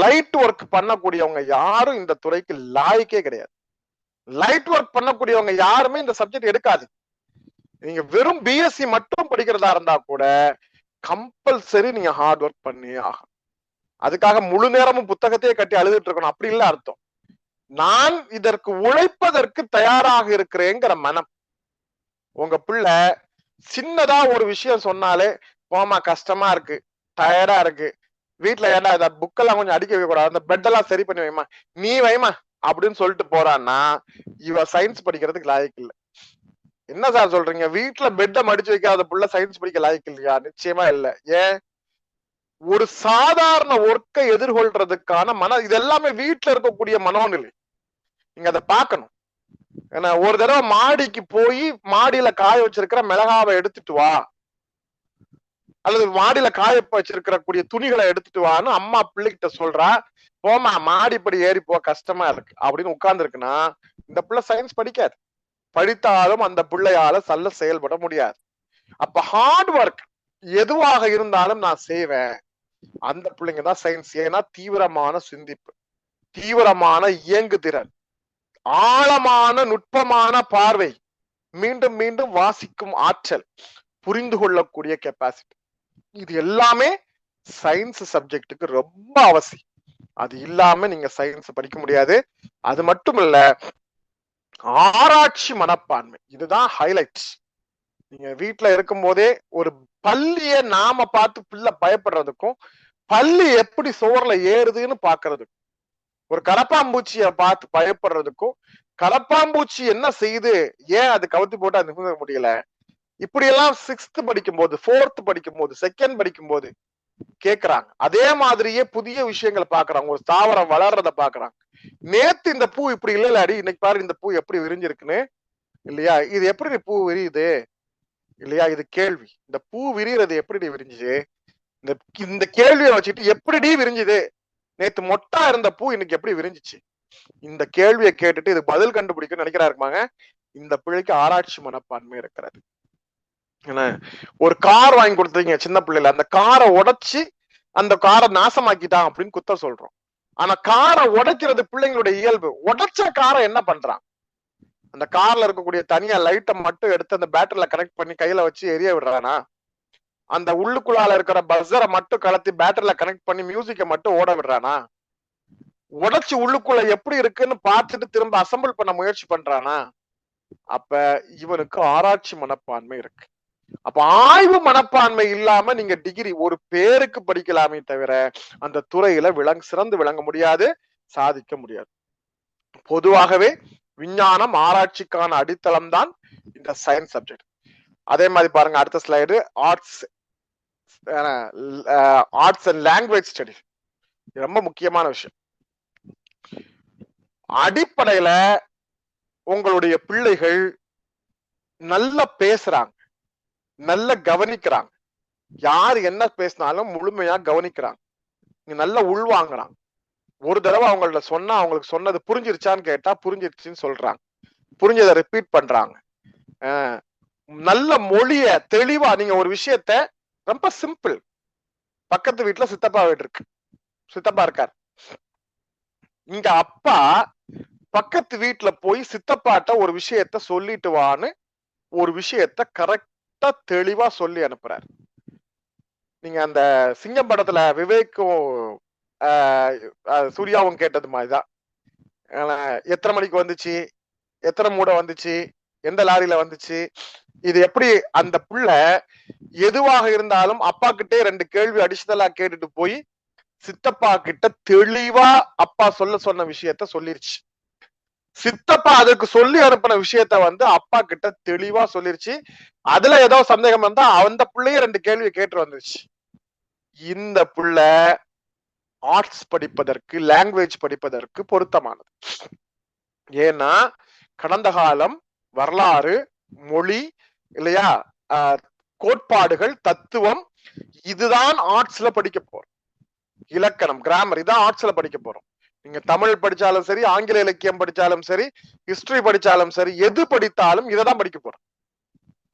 லைட் ஒர்க் பண்ணக்கூடியவங்க யாரும் இந்த துறைக்கு லாய்க்கே கிடையாது. லைட் ஒர்க் பண்ணக்கூடியவங்க யாருமே இந்த சப்ஜெக்ட் எடுக்காது. நீங்க வெறும் பிஎஸ்சி மட்டும் படிக்கிறதா இருந்தா கூட கம்பல்சரி நீங்க ஹார்ட் ஒர்க் பண்ணியே ஆகும். அதுக்காக முழு நேரமும் புத்தகத்தையே கட்டி அழுதுட்டு இருக்கணும் அப்படி இல்ல அர்த்தம். நான் இதற்கு உழைப்பதற்கு தயாராக இருக்கிறேங்கிற மனம். உங்க பிள்ளை சின்னதா ஒரு விஷயம் சொன்னாலே, போமா கஷ்டமா இருக்கு, டயர்டா இருக்கு, வீட்டுல ஏன்டா இத புக்கெல்லாம் கொஞ்சம் அடிக்க வைக்க கூடாது, அந்த பெட் எல்லாம் சரி பண்ணி வைமா, நீ வைமா அப்படின்னு சொல்லிட்டு போறான்னா இவ சயின்ஸ் படிக்கிறதுக்கு லாயக்கு இல்லை. என்ன சார் சொல்றீங்க, வீட்டுல பெட்டை மடிச்சு வைக்காத புள்ள சயின்ஸ் படிக்க லாயக்கு இல்லையா? நிச்சயமா இல்ல. ஏன்? ஒரு சாதாரண ஒர்க்கை எதிர்கொள்றதுக்கான இது எல்லாமே வீட்டுல இருக்கக்கூடிய மனோநிலை. நீங்க அதை பார்க்கணும். ஏன்னா ஒரு தடவை மாடிக்கு போய் மாடியில காய வச்சிருக்கிற மிளகாவை எடுத்துட்டு வா, அல்லது மாடியில காய வச்சிருக்கிற கூடிய துணிகளை எடுத்துட்டு வான்னு அம்மா பிள்ளைகிட்ட சொல்றா, போமா மாடிப்படி ஏறி போ கஷ்டமா இருக்கு அப்படின்னு உட்கார்ந்து இருக்குன்னா இந்த பிள்ளை சயின்ஸ் படிக்காது. படித்தாலும் அந்த பிள்ளையால செயல்பட முடியாது. அப்ப ஹார்ட் ஒர்க் எதுவாக இருந்தாலும் நான் செய்வேன், அந்த பிள்ளைங்க தான் சயின்ஸ். ஏன்னா தீவிரமான சிந்திப்பு, தீவிரமான இயங்கு திறன், ஆழமான நுட்பமான பார்வை, மீண்டும் மீண்டும் வாசிக்கும் ஆற்றல், புரிந்து கொள்ளக்கூடிய கெப்பாசிட்டி, இது எல்லாமே சயின்ஸ் சப்ஜெக்டுக்கு ரொம்ப அவசியம். அது இல்லாம நீங்க சயின்ஸ் படிக்க முடியாது. அது மட்டும் இல்ல, ஆராய்ச்சி மனப்பான்மை, இதுதான் ஹைலைட்ஸ். நீங்க வீட்டுல இருக்கும் போதே ஒரு பள்ளிய நாம பார்த்து பிள்ளை பயப்படுறதுக்கும், பள்ளி எப்படி சோர்ல ஏறுதுன்னு பாக்குறதுக்கும், ஒரு கரப்பாம்பூச்சிய பார்த்து பயப்படுறதுக்கும், கரப்பாம்பூச்சி என்ன செய்யுது, ஏன் அது கவுத்தி போட்டு அது நிமிர முடியல, இப்படி எல்லாம் 6th படிக்கும் போது, 4th படிக்கும் போது, 2nd படிக்கும் போது கேக்குறாங்க. அதே மாதிரியே புதிய விஷயங்களை பாக்குறாங்க. ஒரு தாவரம் வளர்றத பாக்குறாங்க. நேத்து இந்த பூ இப்படி இல்லையாடி, இன்னைக்கு பாரு இந்த பூ எப்படி விரிஞ்சிருக்குன்னு, இல்லையா? இது எப்படி பூ விரியுது, இல்லையா? இது கேள்வி. இந்த பூ விரியறது எப்படி விரிஞ்சுச்சு, இந்த கேள்வியை வச்சுட்டு எப்படி விரிஞ்சுது, நேத்து மொட்டா இருந்த பூ இன்னைக்கு எப்படி விரிஞ்சிச்சு, இந்த கேள்வியை கேட்டுட்டு இது பதில் கண்டுபிடிக்கணும்னு நினைக்கிறாருமாங்க. இந்த பிள்ளைக்கு ஆராய்ச்சி மனப்பான்மை இருக்கிறது. ஒரு கார் வாங்கி கொடுத்தீங்க சின்ன பிள்ளைல, அந்த காரை உடைச்சு அந்த காரை நாசமாக்கிட்டான் அப்படின்னு குத்தம் சொல்றோம். ஆனா காரை உடைக்கிறது பிள்ளைங்களுடைய இயல்பு. உடைச்ச காரை என்ன பண்றான், அந்த கார்ல இருக்கக்கூடிய தனியா லைட்டை மட்டும் எடுத்து அந்த பேட்டரியில கனெக்ட் பண்ணி கையில வச்சு எரிய விடுறானா, அந்த உள்ளுக்குள்ளால இருக்கிற பஸ்ஸரை மட்டும் கலத்தி பேட்டரியில கனெக்ட் பண்ணி மியூசிக்கை மட்டும் ஓட விடுறானா, உடைச்சு உள்ளுக்குள்ள எப்படி இருக்குன்னு பார்த்துட்டு திரும்ப அசம்பிள் பண்ண முயற்சி பண்றானா? அப்ப இவனுக்கு ஆராய்ச்சி மனப்பான்மை இருக்கு. அப்ப ஆய்வு மனப்பான்மை இல்லாம நீங்க டிகிரி ஒரு பேருக்கு படிக்கலாமே தவிர அந்த துறையில சிறந்து விளங்க முடியாது, சாதிக்க முடியாது. பொதுவாகவே விஞ்ஞானம் ஆராய்ச்சிக்கான அடித்தளம் தான் இந்த சயின்ஸ் சப்ஜெக்ட். அதே மாதிரி பாருங்க அடுத்த slide, arts and language studies. ரொம்ப முக்கியமான விஷயம். அடிப்படையில உங்களுடைய பிள்ளைகள் நல்லா பேசுறாங்க, நல்லா கவனிக்கிறாங்க, யார் என்ன பேசினாலும் முழுமையா கவனிக்கிறாங்க, நல்லா உள்வாங்குறாங்க. ஒரு தடவை அவங்கள்ட்ட சொன்னா அவங்களுக்கு சொன்னது புரிஞ்சிருச்சான்னு கேட்டா புரிஞ்சிருச்சுன்னு சொல்றாங்க, புரிஞ்சதை ரிப்பீட் பண்றாங்க. நல்ல மொழிய தெளிவா, நீங்க ஒரு விஷயத்த ரொம்ப சிம்பிள், பக்கத்து வீட்டுல சித்தப்பா வீடு இருக்கு, சித்தப்பா இருக்கார், இங்க அப்பா பக்கத்து வீட்டுல போய் சித்தப்பாட்ட ஒரு விஷயத்த சொல்லிட்டு வான்னு ஒரு விஷயத்த கரெக்டா தெளிவா சொல்லி அனுப்புறாரு. நீங்க அந்த சிங்கம் படத்துல விவேக்கும் சூர்யாவும் கேட்டது மாதிரிதான், எத்தனை மணிக்கு வந்துச்சு, எத்தனை மூடை வந்துச்சு, எந்த லாரியில வந்துச்சு, இது எப்படி அந்த புள்ள எதுவாக இருந்தாலும் அப்பா கிட்டே 2 கேள்வி அடிஷனலா கேட்டுட்டு போய் சித்தப்பா கிட்ட தெளிவா அப்பா சொன்ன விஷயத்த சொல்லிருச்சு. சித்தப்பா அதுக்கு சொல்லி அனுப்பின விஷயத்த வந்து அப்பா கிட்ட தெளிவா சொல்லிருச்சு. அதுல ஏதோ சந்தேகம் வந்தா அந்த பிள்ளைய 2 கேள்வி கேட்டு வந்துருச்சு. இந்த பிள்ளை ஆர்ட்ஸ் படிப்பதற்கு, லாங்குவேஜ் படிப்பதற்கு பொருத்தமானது. ஏன்னா கடந்த காலம், வரலாறு, மொழி இல்லையா, கோட்பாடுகள், தத்துவம், இதுதான் ஆர்ட்ஸ்ல படிக்க போறோம். இலக்கணம், கிராமர், இதான் ஆர்ட்ஸ்ல படிக்க போறோம். நீங்க தமிழ் படிச்சாலும் சரி, ஆங்கில இலக்கியம் படிச்சாலும் சரி, ஹிஸ்டரி படிச்சாலும் சரி, எது படித்தாலும் இததான் படிக்க போறோம்.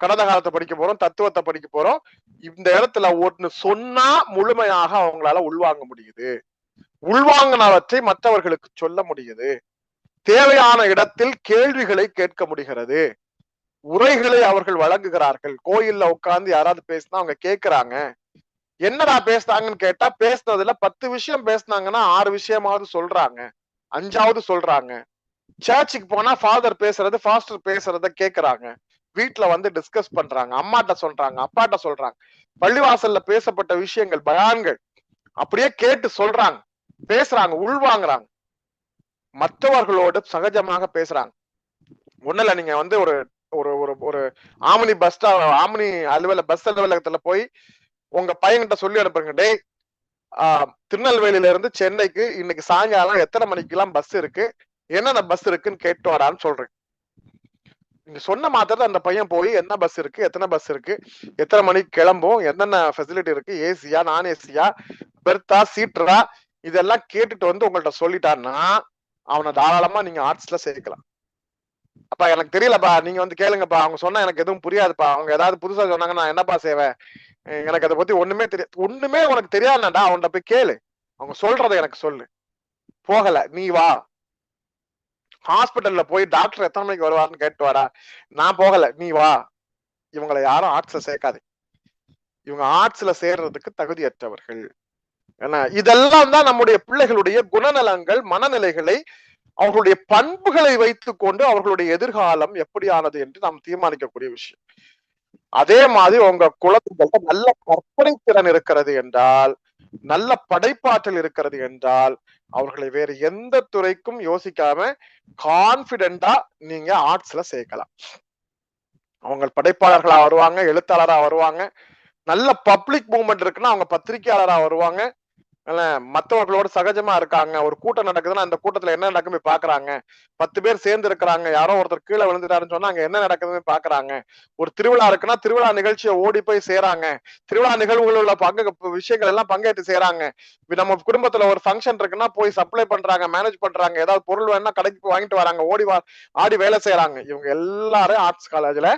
கடந்த காலத்தை படிக்க போறோம், தத்துவத்தை படிக்க போறோம். இந்த இடத்துல ஒன்னு சொன்னா முழுமையாக அவங்களால உள்வாங்க முடியுது. உள்வாங்கினவற்றை மற்றவர்களுக்கு சொல்ல முடியுது. தேவையான இடத்தில் கேள்விகளை கேட்க முடிகிறது. உரைகளை அவர்கள் வழங்குகிறார்கள். கோயில்ல உட்கார்ந்து யாராவது பேசினா அவங்க கேட்கிறாங்க. என்னடா பேசுனாங்கன்னு கேட்டா, பேசினதுல 10 விஷயம் பேசினாங்கன்னா 6 விஷயமாவது சொல்றாங்க, 5ஆவது சொல்றாங்க. சர்ச்சுக்கு போனா ஃபாதர் பேசுறது, பாஸ்டர் பேசுறத கேக்குறாங்க. வீட்டுல வந்து டிஸ்கஸ் பண்றாங்க, அம்மாட்ட சொல்றாங்க, அப்பாட்ட சொல்றாங்க. பள்ளிவாசல்ல பேசப்பட்ட விஷயங்கள், பயான்கள் அப்படியே கேட்டு சொல்றாங்க, பேசுறாங்க, உள்வாங்குறாங்க, மற்றவர்களோடு சகஜமாக பேசுறாங்க. ஒண்ணுல நீங்க வந்து ஒரு ஒரு ஒரு ஒரு ஆம்னி ஆம்னி பஸ் அலுவலகத்துல போய் உங்க பையன்கிட்ட சொல்லி அனுப்புங்க, டேய் திருநெல்வேலியில இருந்து சென்னைக்கு இன்னைக்கு சாயங்காலம் எத்தனை மணிக்கெல்லாம் பஸ் இருக்கு, என்னென்ன பஸ் இருக்குன்னு கேட்டு வரான்னு சொல்றேன். நீங்க சொன்ன மாத்திரத்தை அந்த பையன் போய் என்ன பஸ் இருக்கு, எத்தனை பஸ் இருக்கு, எத்தனை மணிக்கு கிளம்பும், என்னென்ன ஃபெசிலிட்டி இருக்கு, ஏசியா நான் ஏசியா, பெர்த்தா சீட்டரா, இதெல்லாம் கேட்டுட்டு வந்து உங்கள்ட்ட சொல்லிட்டான்னா அவனை தாராளமா நீங்க ஆர்ட்ஸ்ல சேர்க்கலாம். அப்பா எனக்கு தெரியலப்பா, நீங்க வந்து கேளுங்கப்பா, அவங்க சொன்னா எனக்கு எதுவும் புரியாதுப்பா, அவங்க ஏதாவது புதுசா சொன்னாங்க நான் என்னப்பா செய்வேன், எனக்கு அதை பத்தி ஒண்ணுமே தெரியாது. ஒண்ணுமே உனக்கு தெரியாதுடா, அவன்கிட்ட போய் கேளு, அவங்க சொல்றதை எனக்கு சொல்லு. போகல, நீ வா. ஹாஸ்பிட்டல்ல போய் டாக்டர் எத்தனை மணிக்கு வருவாருன்னு கேட்டு வாடா. நான் போகல, நீ வா. இவங்களை யாரும் ஆர்ட்ஸ்ல சேர்க்காது. இவங்க ஆர்ட்ஸ்ல சேர்றதுக்கு தகுதியற்றவர்கள். ஏன்னா இதெல்லாம் தான் நம்முடைய பிள்ளைகளுடைய குணநலங்கள், மனநிலைகளை, அவர்களுடைய பண்புகளை வைத்துக் கொண்டு அவர்களுடைய எதிர்காலம் எப்படியானது என்று நாம் தீர்மானிக்கக்கூடிய விஷயம். அதே மாதிரி உங்க குழந்தைகள்ட்ட நல்ல கற்பனை திறன் இருக்கிறது என்றால், நல்ல படைப்பாற்றல் இருக்கிறது என்றால், அவர்களை வேற எந்த துறைக்கும் யோசிக்காம கான்பிடென்டா நீங்க ஆர்ட்ஸ்ல சேர்க்கலாம். அவங்க படைப்பாளர்களா வருவாங்க, எழுத்தாளரா வருவாங்க. நல்ல பப்ளிக் மூவ்மெண்ட் இருக்குன்னா அவங்க பத்திரிகையாளரா வருவாங்க. மற்றவர்களோட சகஜமா இருக்காங்க. ஒரு கூட்டம் நடக்குதுன்னா அந்த கூட்டத்துல என்ன நடக்குன்னு பாக்குறாங்க. 10 பேர் சேர்ந்து இருக்கிறாங்க, யாரோ ஒருத்தர் கீழே விழுந்துட்டாருன்னு சொன்னா அங்க என்ன நடக்குதுன்னு பாக்குறாங்க. ஒரு திருவிழா இருக்குன்னா திருவிழா நிகழ்ச்சியை ஓடி போய் சேராங்க. திருவிழா நிகழ்வுகள் உள்ள விஷயங்கள் எல்லாம் பங்கேற்று செய்யறாங்க. நம்ம குடும்பத்துல ஒரு ஃபங்க்ஷன் இருக்குன்னா போய் சப்ளை பண்றாங்க, மேனேஜ் பண்றாங்க. ஏதாவது பொருள் வேணா கடைக்கு போய் வாங்கிட்டு வராங்க, ஆடி வேலை செய்யறாங்க. இவங்க எல்லாரும் ஆர்ட்ஸ் காலேஜ்ல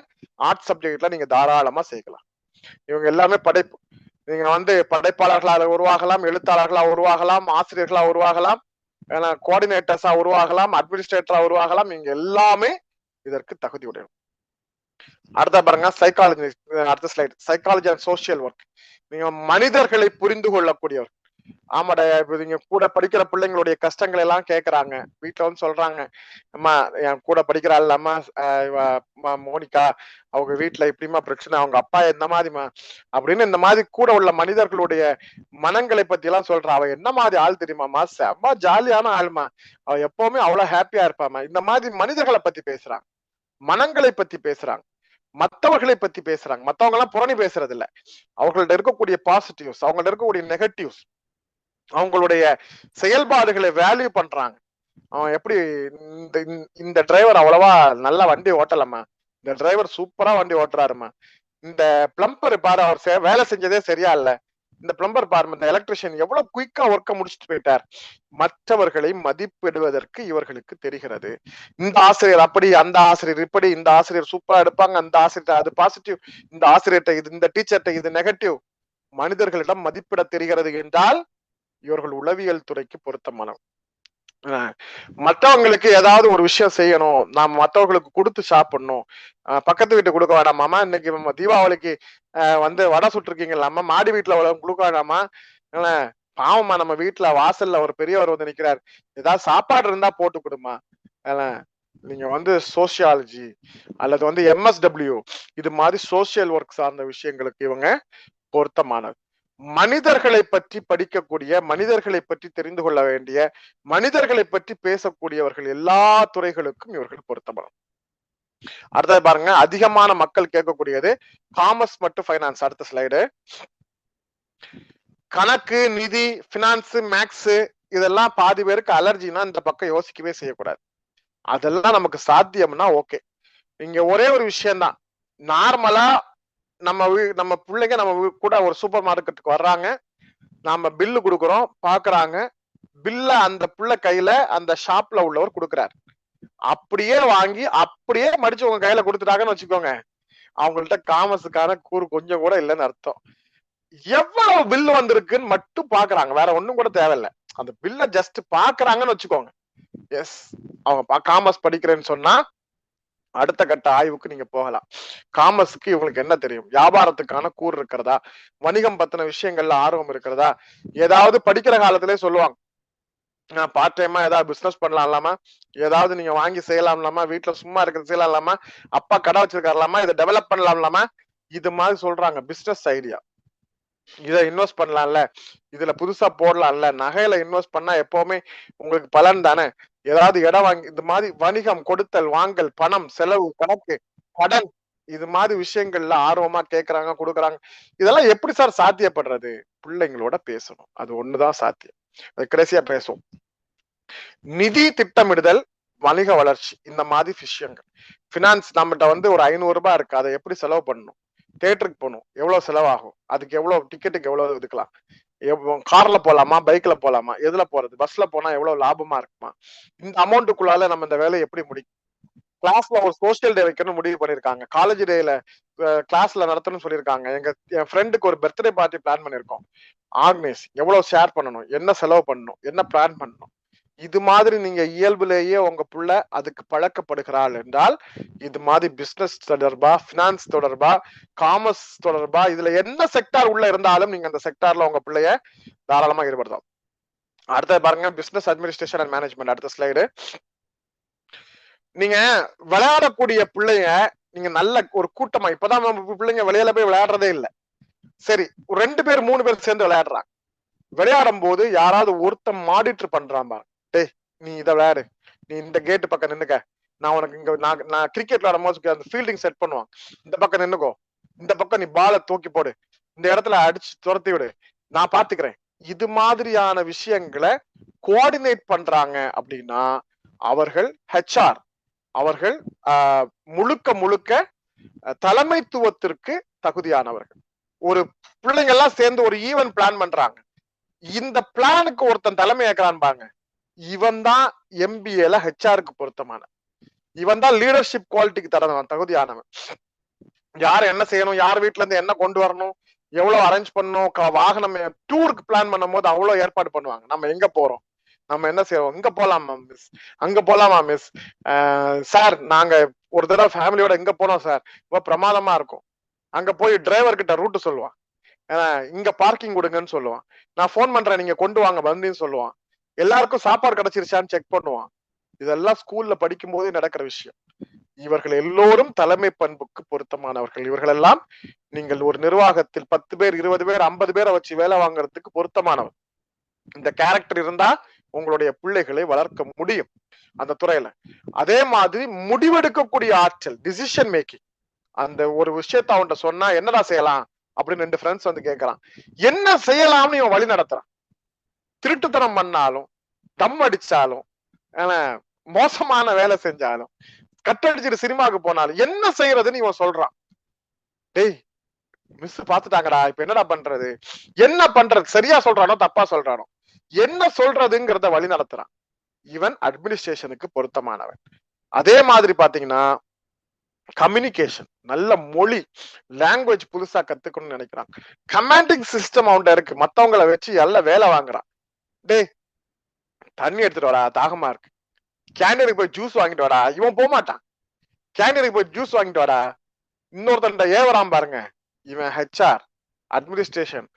ஆர்ட்ஸ் சப்ஜெக்ட்ல நீங்க தாராளமா சேர்க்கலாம். இவங்க எல்லாமே படைப்பு. நீங்க வந்து படைப்பாளர்களாக உருவாகலாம், எழுத்தாளர்களா உருவாகலாம், ஆசிரியர்களா உருவாகலாம், கோஆர்டினேட்டர்ஸா உருவாகலாம், அட்மினிஸ்ட்ரேட்டரா உருவாகலாம். நீங்க எல்லாமே இதற்கு தகுதி உடையணும். அடுத்த பாருங்க சைக்காலஜி. அடுத்த slide, psychology and social work. நீங்க மனிதர்களை புரிந்து கொள்ளக்கூடியவர். ஆமாடா, இப்ப நீங்க கூட படிக்கிற பிள்ளைங்களுடைய கஷ்டங்கள் எல்லாம் கேக்குறாங்க. வீட்டுல வந்து சொல்றாங்க, அம்மா என் கூட படிக்கிறாள் அம்மா மோனிகா, அவங்க வீட்டுல இப்படிமா பிரச்சனை, அவங்க அப்பா எந்த மாதிரிமா அப்படின்னு இந்த மாதிரி கூட உள்ள மனிதர்களுடைய மனங்களை பத்தி எல்லாம் சொல்றா. அவ என்ன மாதிரி ஆள் தெரியுமாமா, செம்ம ஜாலியான ஆள்மா, அவ எப்பவுமே அவ்வளவு ஹாப்பியா இருப்பாமா. இந்த மாதிரி மனிதர்களை பத்தி பேசுறாங்க, மனங்களை பத்தி பேசுறாங்க, மற்றவர்களை பத்தி பேசுறாங்க. மத்தவங்க எல்லாம் புரணி பேசுறது இல்ல, அவங்கள்ட்ட இருக்கக்கூடிய பாசிட்டிவ்ஸ், அவங்கள்ட்ட இருக்கக்கூடிய நெகட்டிவ்ஸ், அவங்களுடைய செயல்பாடுகளை வேல்யூ பண்றாங்க. அவன் எப்படி இந்த டிரைவர் அவ்வளவா நல்லா வண்டி ஓட்டலம்மா, இந்த டிரைவர் சூப்பரா வண்டி ஓட்டுறாருமா, இந்த பிளம்பர் பாரு அவர் வேலை செஞ்சதே சரியா இல்ல, இந்த பிளம்பர் பாரு, இந்த எலக்ட்ரிஷியன் எவ்வளவு குயிக்கா ஒர்க்க முடிச்சுட்டு போயிட்டார். மற்றவர்களை மதிப்பிடுவதற்கு இவர்களுக்கு தெரிகிறது. இந்த ஆசிரியர் அப்படி, அந்த ஆசிரியர் இப்படி, இந்த ஆசிரியர் சூப்பரா எடுப்பாங்க, அந்த ஆசிரியர் அது பாசிட்டிவ், இந்த ஆசிரியர்கிட்ட இது, இந்த டீச்சர்கிட்ட இது நெகட்டிவ். மனிதர்களிடம் மதிப்பிட தெரிகிறது என்றால் இவர்கள் உளவியல் துறைக்கு பொருத்தமானவர். மற்றவங்களுக்கு ஏதாவது ஒரு விஷயம் செய்யணும், நாம மற்றவங்களுக்கு கொடுத்து சாப்பிடணும். பக்கத்து வீட்டு கொடுக்க வேண்டாமாமா, இன்னைக்கு தீபாவளிக்கு வந்து வடை சுட்டுருக்கீங்களாமா, மாடி வீட்டுல கொடுக்க வேண்டாமா, பாவமா நம்ம வீட்டுல வாசல்ல ஒரு பெரியவர் வந்து நிக்கிறார், ஏதாவது சாப்பாடு இருந்தா போட்டு கொடுமா. நீங்க வந்து சோசியாலஜி அல்லது வந்து MSW இது மாதிரி சோசியல் ஒர்க் சார்ந்த விஷயங்களுக்கு இவங்க பொருத்தமானது. மனிதர்களை பற்றி படிக்கக்கூடிய, மனிதர்களை பற்றி தெரிந்து கொள்ள வேண்டிய, மனிதர்களை பற்றி பேசக்கூடியவர்கள் எல்லா துறைகளுக்கும் இவர்கள் பொருத்தப்படும். அடுத்தது பாருங்க, அதிகமான மக்கள் கேட்கக்கூடியது காமர்ஸ் மற்றும் ஃபைனான்ஸ். அடுத்த ஸ்லைடு. கணக்கு, நிதி, பினான்ஸ், மேக்ஸ் இதெல்லாம் பாதி பேருக்கு அலர்ஜினா இந்த பக்கம் யோசிக்கவே செய்யக்கூடாது. அதெல்லாம் நமக்கு சாத்தியம்னா ஓகே. இங்க ஒரே ஒரு விஷயம்தான், நார்மலா நம்ம பிள்ளைங்க நம்ம கூட ஒரு சூப்பர் மார்க்கெட்டுக்கு வர்றாங்க, நாம பில்லு கொடுக்குறோம், பாக்குறாங்க, பில்ல அந்த பிள்ளை கையில அந்த ஷாப்ல உள்ளவர் கொடுக்குறாரு, அப்படியே வாங்கி அப்படியே மடிச்சு உங்க கையில கொடுத்துட்டாங்கன்னு வச்சுக்கோங்க, அவங்கள்ட்ட காமர்ஸுக்கான கூறு கொஞ்சம் கூட இல்லைன்னு அர்த்தம். எவ்வளவு பில் வந்திருக்குன்னு மட்டும் பாக்குறாங்க, வேற ஒண்ணும் கூட தேவையில்லை, அந்த பில்ல ஜஸ்ட் பாக்குறாங்கன்னு வச்சுக்கோங்க. எஸ், அவங்க காமர்ஸ் படிக்கிறேன்னு சொன்னா அடுத்த கட்ட ஆய்வுக்கு நீங்க போகலாம். காமர்ஸுக்கு இவங்களுக்கு என்ன தெரியும், வியாபாரத்துக்கான கூறு இருக்கிறதா, வணிகம் பத்தின விஷயங்கள்ல ஆர்வம் இருக்கிறதா, ஏதாவது படிக்கிற காலத்திலே சொல்லுவாங்க, நான் பார்ட் டைமா ஏதாவது பிசினஸ் பண்ணலாம்லாமா, ஏதாவது நீங்க வாங்கி செய்யலாம்லாமா, வீட்டுல சும்மா இருக்கிறது செய்யலாம்லாமா, அப்பா கடை வச்சிருக்காருலாமா, இதை டெவலப் பண்ணலாம்லாமா, இது மாதிரி சொல்றாங்க. பிசினஸ் ஐடியா, இதை இன்வெஸ்ட் பண்ணலாம்ல, இதுல புதுசா போடலாம்ல, நகையில இன்வெஸ்ட் பண்ணா எப்பவுமே உங்களுக்கு பலன் தானே, ஏதாவது இடம் வாங்கி, இந்த மாதிரி வணிகம், கொடுத்தல் வாங்கல், பணம், செலவு, கணக்கு, கடன், இது மாதிரி விஷயங்கள்ல ஆர்வமா கேட்கறாங்க, கொடுக்குறாங்க. இதெல்லாம் எப்படி சார் சாத்தியப்படுறது? பிள்ளைங்களோட பேசணும், அது ஒண்ணுதான் சாத்தியம். அது கடைசியா பேசுவோம். நிதி திட்டமிடுதல், வணிக வளர்ச்சி, இந்த மாதிரி விஷயங்கள். பினான்ஸ், நம்மகிட்ட ஒரு 500 ரூபாய் இருக்கு, அதை எப்படி செலவு பண்ணணும், தியேட்டருக்கு போகணும், எவ்வளவு செலவாகும், அதுக்கு எவ்வளவு டிக்கெட்டுக்கு எவ்வளவு இதுக்கலாம், கார்ல போலாமா, பைக்ல போலாமா, எதுல போறது, பஸ்ல போனா எவ்வளவு லாபமா இருக்குமா, இந்த அமௌண்ட்டுக்குள்ளால நம்ம இந்த வேலையை எப்படி முடிக்கும், கிளாஸ்ல ஒரு சோசியல் டே வைக்கணும்னு முடிவு பண்ணிருக்காங்க, காலேஜ் டேல கிளாஸ்ல நடத்தணும்னு சொல்லியிருக்காங்க, என் ஃப்ரெண்டுக்கு ஒரு பர்த்டே பார்ட்டி பிளான் பண்ணிருக்கோம், ஆர்கனைஸ், எவ்வளவு ஷேர் பண்ணணும், என்ன செலவு பண்ணணும், என்ன பிளான் பண்ணணும், இது மாதிரி நீங்க இயல்புலேயே உங்க புள்ள அதுக்கு பழக்கப்படுகிறாள் என்றால், இது மாதிரி பிசினஸ் தொடர்பா, பினான்ஸ் தொடர்பா, காமர்ஸ் தொடர்பா, இதுல என்ன செக்டார் உள்ள இருந்தாலும் நீங்க அந்த செக்டார்ல உங்க பிள்ளைய தாராளமா ஈடுபடுத்தலாம். அடுத்தது பாருங்க, பிசினஸ் அட்மினிஸ்ட்ரேஷன் அண்ட் மேனேஜ்மெண்ட். அடுத்த ஸ்லைடு. நீங்க விளையாடக்கூடிய பிள்ளைங்க, நீங்க நல்ல ஒரு கூட்டமா, இப்பதான் நம்ம பிள்ளைங்க வெளியில போய் விளையாடுறதே இல்லை, சரி ஒரு 2 பேர் 3 பேர் சேர்ந்து விளையாடுறாங்க, விளையாடும் போது யாராவது ஒருத்தன் மாடிட்டர் பண்றான் பாருங்க, டேய் நீ இதை விளையாடு, நீ இந்த கேட்டு பக்கம் நின்னுக்க, நான் உனக்கு இங்க நான் கிரிக்கெட் விளையாடும் போது அந்த ஃபீல்டிங் செட் பண்ணுவான், இந்த பக்கம் நின்னுக்கோ, இந்த பக்கம் நீ பாலை தூக்கி போடு, இந்த இடத்துல அடிச்சு துரத்தி விடு, நான் பாத்துக்கிறேன், இது மாதிரியான விஷயங்களை கோஆர்டினேட் பண்றாங்க அப்படின்னா அவர்கள் HR, அவர்கள் முழுக்க முழுக்க தலைமைத்துவத்திற்கு தகுதியானவர்கள். ஒரு பிள்ளைங்க எல்லாம் சேர்ந்து ஒரு ஈவென்ட் பிளான் பண்றாங்க, இந்த பிளானுக்கு ஒருத்தன் தலைமை ஏற்கிறான் பாருங்க, இவன் தான் MBAல HR-க்கு பொருத்தமான, இவன் தான் லீடர்ஷிப் குவாலிட்டிக்கு தகுதியானவன். யார் என்ன செய்யணும், யார் வீட்டுல இருந்து என்ன கொண்டு வரணும், எவ்வளவு அரேஞ்ச் பண்ணணும், வாகனம் டூருக்கு பிளான் பண்ணும் போது அவ்வளவு ஏற்பாடு பண்ணுவாங்க, நம்ம எங்க போறோம், நம்ம என்ன செய்யறோம், இங்க போலாமா மிஸ், அங்க போலாமா மிஸ், சார் நாங்க ஒரு தடவை ஃபேமிலியோட இங்க போனோம் சார், ரொம்ப பிரமாதமா இருக்கும், அங்க போய் டிரைவர் கிட்ட ரூட் சொல்லுவான், இங்க பார்க்கிங் கொடுங்கன்னு சொல்லுவான், நான் போன் பண்றேன் நீங்க கொண்டு வாங்க வந்தின்னு சொல்லுவான், எல்லாருக்கும் சாப்பாடு கிடைச்சிருச்சான்னு செக் பண்ணுவான். இதெல்லாம் ஸ்கூல்ல படிக்கும் போதே நடக்கிற விஷயம். இவர்கள் எல்லோரும் தலைமை பண்புக்கு பொருத்தமானவர்கள். இவர்கள் எல்லாம் நீங்கள் ஒரு நிர்வாகத்தில் 10 பேர் 20 பேர் 50 பேரை வச்சு வேலை வாங்குறதுக்கு பொருத்தமானவர். இந்த கேரக்டர் இருந்தா உங்களுடைய பிள்ளைகளை வளர்க்க முடியும் அந்த துறையில. அதே மாதிரி முடிவெடுக்கக்கூடிய ஆற்றல், டிசிஷன் மேக்கிங், அந்த ஒரு விஷயத்த அவன்கிட்ட சொன்னா என்னடா செய்யலாம் அப்படின்னு 2 ஃப்ரெண்ட்ஸ் வந்து கேட்கறான், என்ன செய்யலாம்னு இவன் வழி நடத்துறான். திருட்டுத்தனம் பண்ணாலும், தம் அடிச்சாலும், மோசமான வேலை செஞ்சாலும், கட்டடிச்சிட்டு சினிமாவுக்கு போனாலும் என்ன செய்யறதுன்னு இவன் சொல்றான். டேய் மிஸ் பாத்துட்டாங்கடா, இப்ப என்னடா பண்றது, என்ன பண்றது, சரியா சொல்றானோ தப்பா சொல்றானோ, என்ன சொல்றதுங்கிறத வழி நடத்துறான். இவன் அட்மினிஸ்ட்ரேஷனுக்கு பொருத்தமானவன். அதே மாதிரி பாத்தீங்கன்னா கம்யூனிகேஷன், நல்ல மொழி, லாங்குவேஜ் புதுசா கத்துக்கணும்னு நினைக்கிறான். கமாண்டிங் சிஸ்டம் அவன்கிட்ட இருக்கு, மத்தவங்களை வச்சு எல்லாம் வேலை வாங்குறான். டேய் தண்ணி எடுத்துட்டு வாடா, தாகமா இருக்கு, கேண்டீனுக்கு போய் ஜூஸ் வாங்கிட்டு வாடா, இவன் போக மாட்டான், கேண்டீனுக்கு போய் ஜூஸ் வாங்கிட்டு வாடா, இன்னொருத்தன் ஏவராம் பாருங்க, இவன் HR, administration,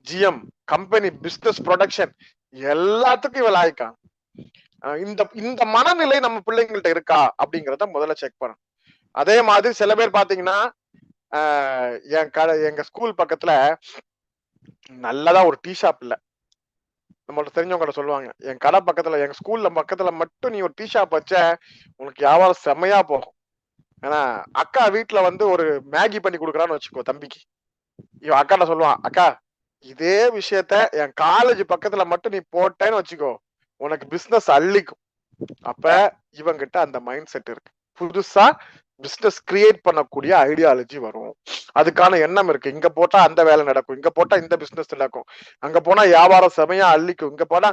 GM, company business production, எல்லாத்துக்கும் இவன் லாய்க்கான். இந்த மனநிலை நம்ம பிள்ளைங்கள்ட்ட இருக்கா அப்படிங்கிறத முதல்ல செக் பண்ணணும். அதே மாதிரி சில பேர் பாத்தீங்கன்னா எங்க ஸ்கூல் பக்கத்துல நல்லதா ஒரு டீ ஷாப் இல்ல. நம்மள்ட்ட தெரிஞ்சவங்க சொல்லுவாங்க, என் கடை பக்கத்துல, எங்க ஸ்கூல்ல பக்கத்துல மட்டும் நீ ஒரு டீ ஷாப் வச்ச உனக்கு வியாபாரம் செம்மையா போகும். ஏன்னா அக்கா வீட்டுல வந்து ஒரு மேகி பண்ணி கொடுக்குறான்னு வச்சுக்கோ தம்பிக்கு, இவன் அக்காட்ட சொல்லுவான், அக்கா இதே விஷயத்த என் காலேஜ் பக்கத்துல மட்டும் நீ போட்டேன்னு வச்சுக்கோ உனக்கு பிசினஸ் அள்ளிக்கும். அப்ப இவங்கிட்ட அந்த மைண்ட் செட் இருக்கு. புதுசா பிசினஸ் கிரியேட் பண்ணக்கூடிய ஐடியாலஜி வரும். அதுக்கான எண்ணம் இருக்கு. இங்க போட்டா அந்த வேலை நடக்கும், இங்க போட்டா இந்த பிசினஸ் நடக்கும், அங்க போனா வியாபாரம் செமையா அள்ளிக்கும், இங்க போனா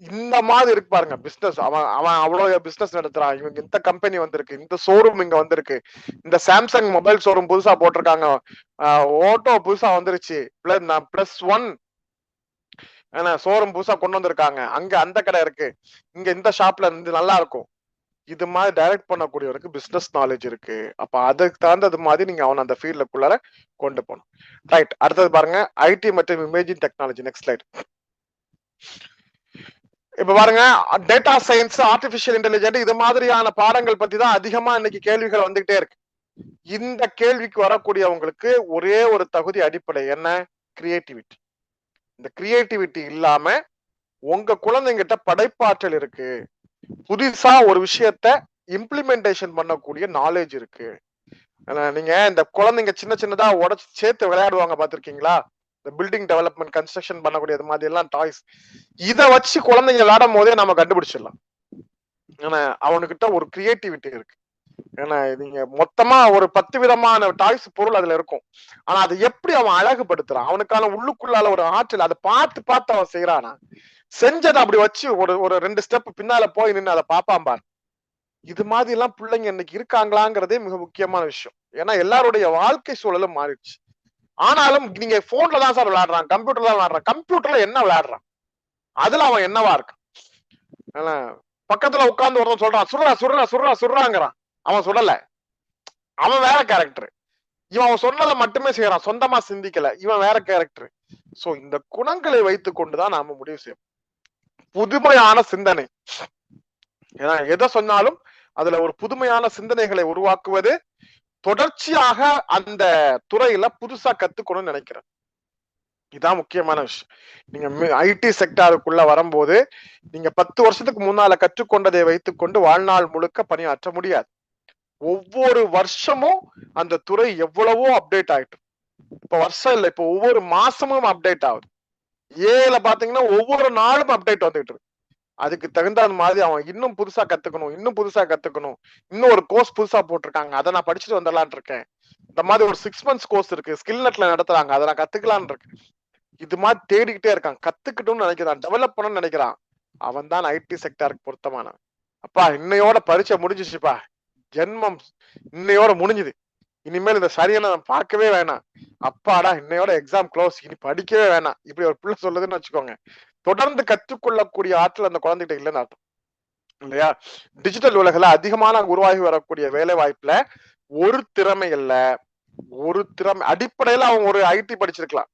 இந்த மாதிரி இருக்கு பாருங்க பிசினஸ். அவன் அவன் அவ்வளவு பிசினஸ் நடத்துறான். இவங்க இந்த கம்பெனி வந்திருக்கு, இந்த ஷோரூம் இங்க வந்திருக்கு, இந்த சாம்சங் மொபைல் ஷோரூம் புதுசா போட்டிருக்காங்க, ஓட்டோ புதுசா வந்துருச்சு, +1 ஷோரூம் புதுசா கொண்டு வந்திருக்காங்க, அங்க அந்த கடை இருக்கு, இங்க இந்த ஷாப்ல இருந்து நல்லா இருக்கும். இது மாதிரி டைரக்ட் பண்ணக்கூடியவருக்கு பிசினஸ் நாலேஜ் இருக்கு. அப்ப அதுக்கு தகுந்தது மாதிரி நீங்க அவன் அந்த ஃபீல்டுக்குள்ளார கொண்டு போகணும். ரைட். அடுத்தது பாருங்க, ஐடி மற்றும் இமேஜிங் டெக்னாலஜி. Next slide. இப்ப பாருங்க, டேட்டா சயின்ஸ், ஆர்டிபிஷியல் இன்டெலிஜென்ட் இது மாதிரியான பாடங்கள் பத்தி தான் அதிகமா இன்னைக்கு கேள்விகள் வந்துகிட்டே இருக்கு. இந்த கேள்விக்கு வரக்கூடியவங்களுக்கு ஒரே ஒரு தகுதி அடிப்படை என்ன? கிரியேட்டிவிட்டி. இந்த கிரியேட்டிவிட்டி இல்லாம உங்க குழந்தைங்கிட்ட படைப்பாற்றல் இருக்கு, புதுசா ஒரு விஷயத்த இம்ப்ளிமெண்டேஷன் பண்ணக்கூடிய நாலேஜ் இருக்கு. நீங்க இந்த குழந்தைங்க சின்ன சின்னதா உடச்சு சேர்த்து விளையாடுவாங்க பாத்திருக்கீங்களா? இந்த பில்டிங் டெவலப்மெண்ட், கன்ஸ்ட்ரக்ஷன் பண்ணக்கூடிய இது மாதிரி எல்லாம் டாய்ஸ், இத வச்சு குழந்தைங்க விளையாடும் போதே நம்ம கண்டுபிடிச்சிடலாம். ஏன்னா அவனுக்கிட்ட ஒரு கிரியேட்டிவிட்டி இருக்கு. ஏன்னா நீங்க மொத்தமா ஒரு 10 விதமான டாய்ஸ் பொருள் அதுல இருக்கும். ஆனா அதை எப்படி அவன் அழகுபடுத்துறான், அவனுக்கான உள்ளுக்குள்ளால ஒரு ஆற்றல், அதை பார்த்து பார்த்து அவன் செய்யறானா, செஞ்சதை அப்படி வச்சு ஒரு ஒரு 2 ஸ்டெப் பின்னால போய் நின்று அதை பாப்பான் பாரு. இது மாதிரி எல்லாம் பிள்ளைங்க இன்னைக்கு இருக்காங்களாங்கிறதே மிக முக்கியமான விஷயம். ஏன்னா எல்லாருடைய வாழ்க்கை சூழலும் மாறிடுச்சு. ஆனாலும் நீங்க போன்ல தான் சார் விளையாடுறான், கம்ப்யூட்டர்ல தான் விளையாடுறான். கம்ப்யூட்டர்ல என்ன விளையாடுறான், அதுல அவன் என்னவா இருக்கான்? பக்கத்துல உட்கார்ந்து ஒருத்தன் சொல்றான், சுடுறா சுடுறா சுடுறா சுடுறாங்கிறான், அவன் சுடல, அவன் வேற கேரக்டர். இவன் அவன் சொன்னதை மட்டுமே செய்யறான், சொந்தமா சிந்திக்கல, இவன் வேற கேரக்டர். சோ இந்த குணங்களை வைத்துக் கொண்டுதான் நாம முடிவு செய்யும். புதுமையான சிந்தனை, ஏன்னா எதை சொன்னாலும் அதுல ஒரு புதுமையான சிந்தனைகளை உருவாக்குவது, தொடர்ச்சியாக அந்த துறையில புதுசா கத்துக்கணும்னு நினைக்கிறேன். இதான் முக்கியமான விஷயம். நீங்க ஐடி செக்டாருக்குள்ள வரும்போது நீங்க 10 வருஷத்துக்கு முன்னால கற்றுக்கொண்டதை வைத்துக்கொண்டு வாழ்நாள் முழுக்க பணியாற்ற முடியாது. ஒவ்வொரு வருஷமும் அந்த துறை எவ்வளவோ அப்டேட் ஆயிட்டு, இப்ப வருஷம் இல்ல, இப்ப ஒவ்வொரு மாசமும் அப்டேட் ஆகுது. ஏல பாத்தீங்கன்னா ஒவ்வொரு நாளும் அப்டேட் வந்துட்டு இருக்கு. அதுக்கு தகுந்த மாதிரி அவன் இன்னும் புதுசா கத்துக்கணும், இன்னும் புதுசா கத்துக்கணும். இன்னும் ஒரு கோர்ஸ் புதுசா போட்டிருக்காங்க, அதை நான் படிச்சுட்டு வந்துடலான் இருக்கேன். இந்த மாதிரி ஒரு 6 months கோர்ஸ் இருக்கு, ஸ்கில் நெட்ல நடத்துறாங்க, அதை நான் கத்துக்கலான் இருக்கேன். இது மாதிரி தேடிக்கிட்டே இருக்கான், கத்துக்கிட்டும்னு நினைக்கிறான், டெவலப் பண்ணணும்னு நினைக்கிறான். அவன் தான் ஐடி செக்டாருக்கு பொருத்தமான. அப்பா இன்னையோட பரீட்சை முடிஞ்சிச்சுப்பா, ஜென்மம் இன்னையோட முடிஞ்சுது, இனிமேல் இந்த சரியான நான் பார்க்கவே வேணாம், அப்பாடா இன்னையோட எக்ஸாம் க்ளோஸ், இனி படிக்கவே வேணாம், இப்படி ஒரு பிள்ளை சொல்லுதுன்னு வச்சுக்கோங்க. தொடர்ந்து கற்றுக்கொள்ளக்கூடிய ஆற்றல் அந்த குழந்தைகிட்ட இல்லைன்னு அர்த்தம் இல்லையா? டிஜிட்டல் உலகில அதிகமான உருவாகி வரக்கூடிய வேலை வாய்ப்புல ஒரு திறமை இல்ல, ஒரு திறமை அடிப்படையில அவங்க ஒரு ஐடி படிச்சிருக்கலாம்,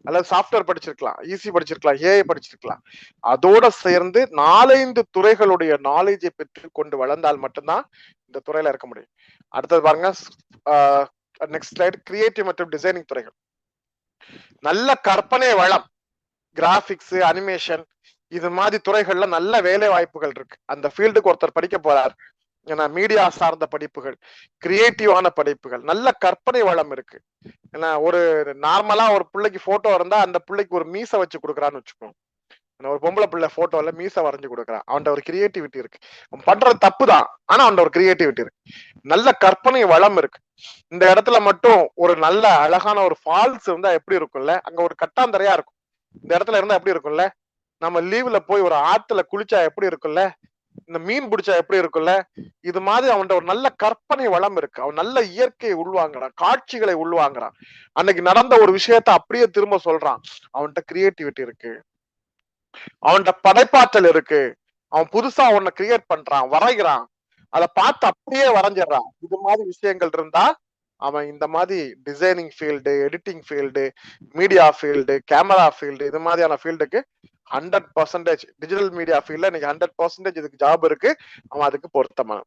அல்லது சாப்ட்வேர் படிச்சிருக்கலாம், ஈசி படிச்சிருக்கலாம், ஏஐ படிச்சிருக்கலாம். அதோட சேர்ந்து 4-5 துறைகளுடைய நாலேஜை பெற்று கொண்டு வளர்ந்தால் மட்டும்தான் இந்த துறையில இருக்க முடியும். அடுத்தது பாருங்க, நெக்ஸ்ட் ஸ்லைட். கிரியேட்டிவ் மற்றும் டிசைனிங் துறைகள். நல்ல கற்பனை வளம், கிராபிக்ஸ், அனிமேஷன் இது மாதிரி துறைகள்ல நல்ல வேலை வாய்ப்புகள் இருக்கு. அந்த ஃபீல்டுக்கு ஒருத்தர் படிக்க போறார், ஏன்னா மீடியா சார்ந்த படிப்புகள், கிரியேட்டிவான படிப்புகள், நல்ல கற்பனை வளம் இருக்கு. ஏன்னா ஒரு நார்மலா ஒரு பிள்ளைக்கு போட்டோ இருந்தா அந்த பிள்ளைக்கு ஒரு மீசை வச்சு கொடுக்குறான்னு வச்சுக்கோங்க. ஒரு பொம்பளை பிள்ளை போட்டோல மீசை வரைஞ்சு கொடுக்குறான், அவன்கிட்ட ஒரு கிரியேட்டிவிட்டி இருக்கு. அவன் பண்றது தப்பு தான், ஆனா அவன்கிட்ட ஒரு கிரியேட்டிவிட்டி இருக்கு, நல்ல கற்பனை வளம் இருக்கு. இந்த இடத்துல மட்டும் ஒரு நல்ல அழகான ஒரு ஃபால்ஸ் இருந்தா எப்படி இருக்கும்ல, அங்க ஒரு கட்டாந்தரையா இருக்கும், இந்த இடத்துல இருந்தா எப்படி இருக்கும்ல, நம்ம லீவ்ல போய் ஒரு ஆத்துல குளிச்சா எப்படி இருக்கும்ல, இந்த மீன் பிடிச்சா எப்படி இருக்கும்ல, இது மாதிரி அவன்கிட்ட ஒரு நல்ல கற்பனை வளம் இருக்கு. அவன் நல்ல இயற்கையை உள்வாங்குறான், காட்சிகளை உள்வாங்குறான், அன்னைக்கு நடந்த ஒரு விஷயத்த அப்படியே திரும்ப சொல்றான். அவன்கிட்ட கிரியேட்டிவிட்டி இருக்கு, அவன்கிட்ட படைப்பாற்றல் இருக்கு, அவன் புதுசா ஒன்ன கிரியேட் பண்றான், வரைகிறான், அதை பார்த்து அப்படியே வரைஞ்சிடறான். இது மாதிரி விஷயங்கள் இருந்தா அவன் இந்த மாதிரி designing field, editing field, media field, camera field இது மாதிரியான ஃபீல்டுக்கு 100% டிஜிட்டல் மீடியா ஃபீல்ட்ல இன்னைக்கு 100% இதுக்கு ஜாப் இருக்கு, அவன் அதுக்கு பொருத்தமான.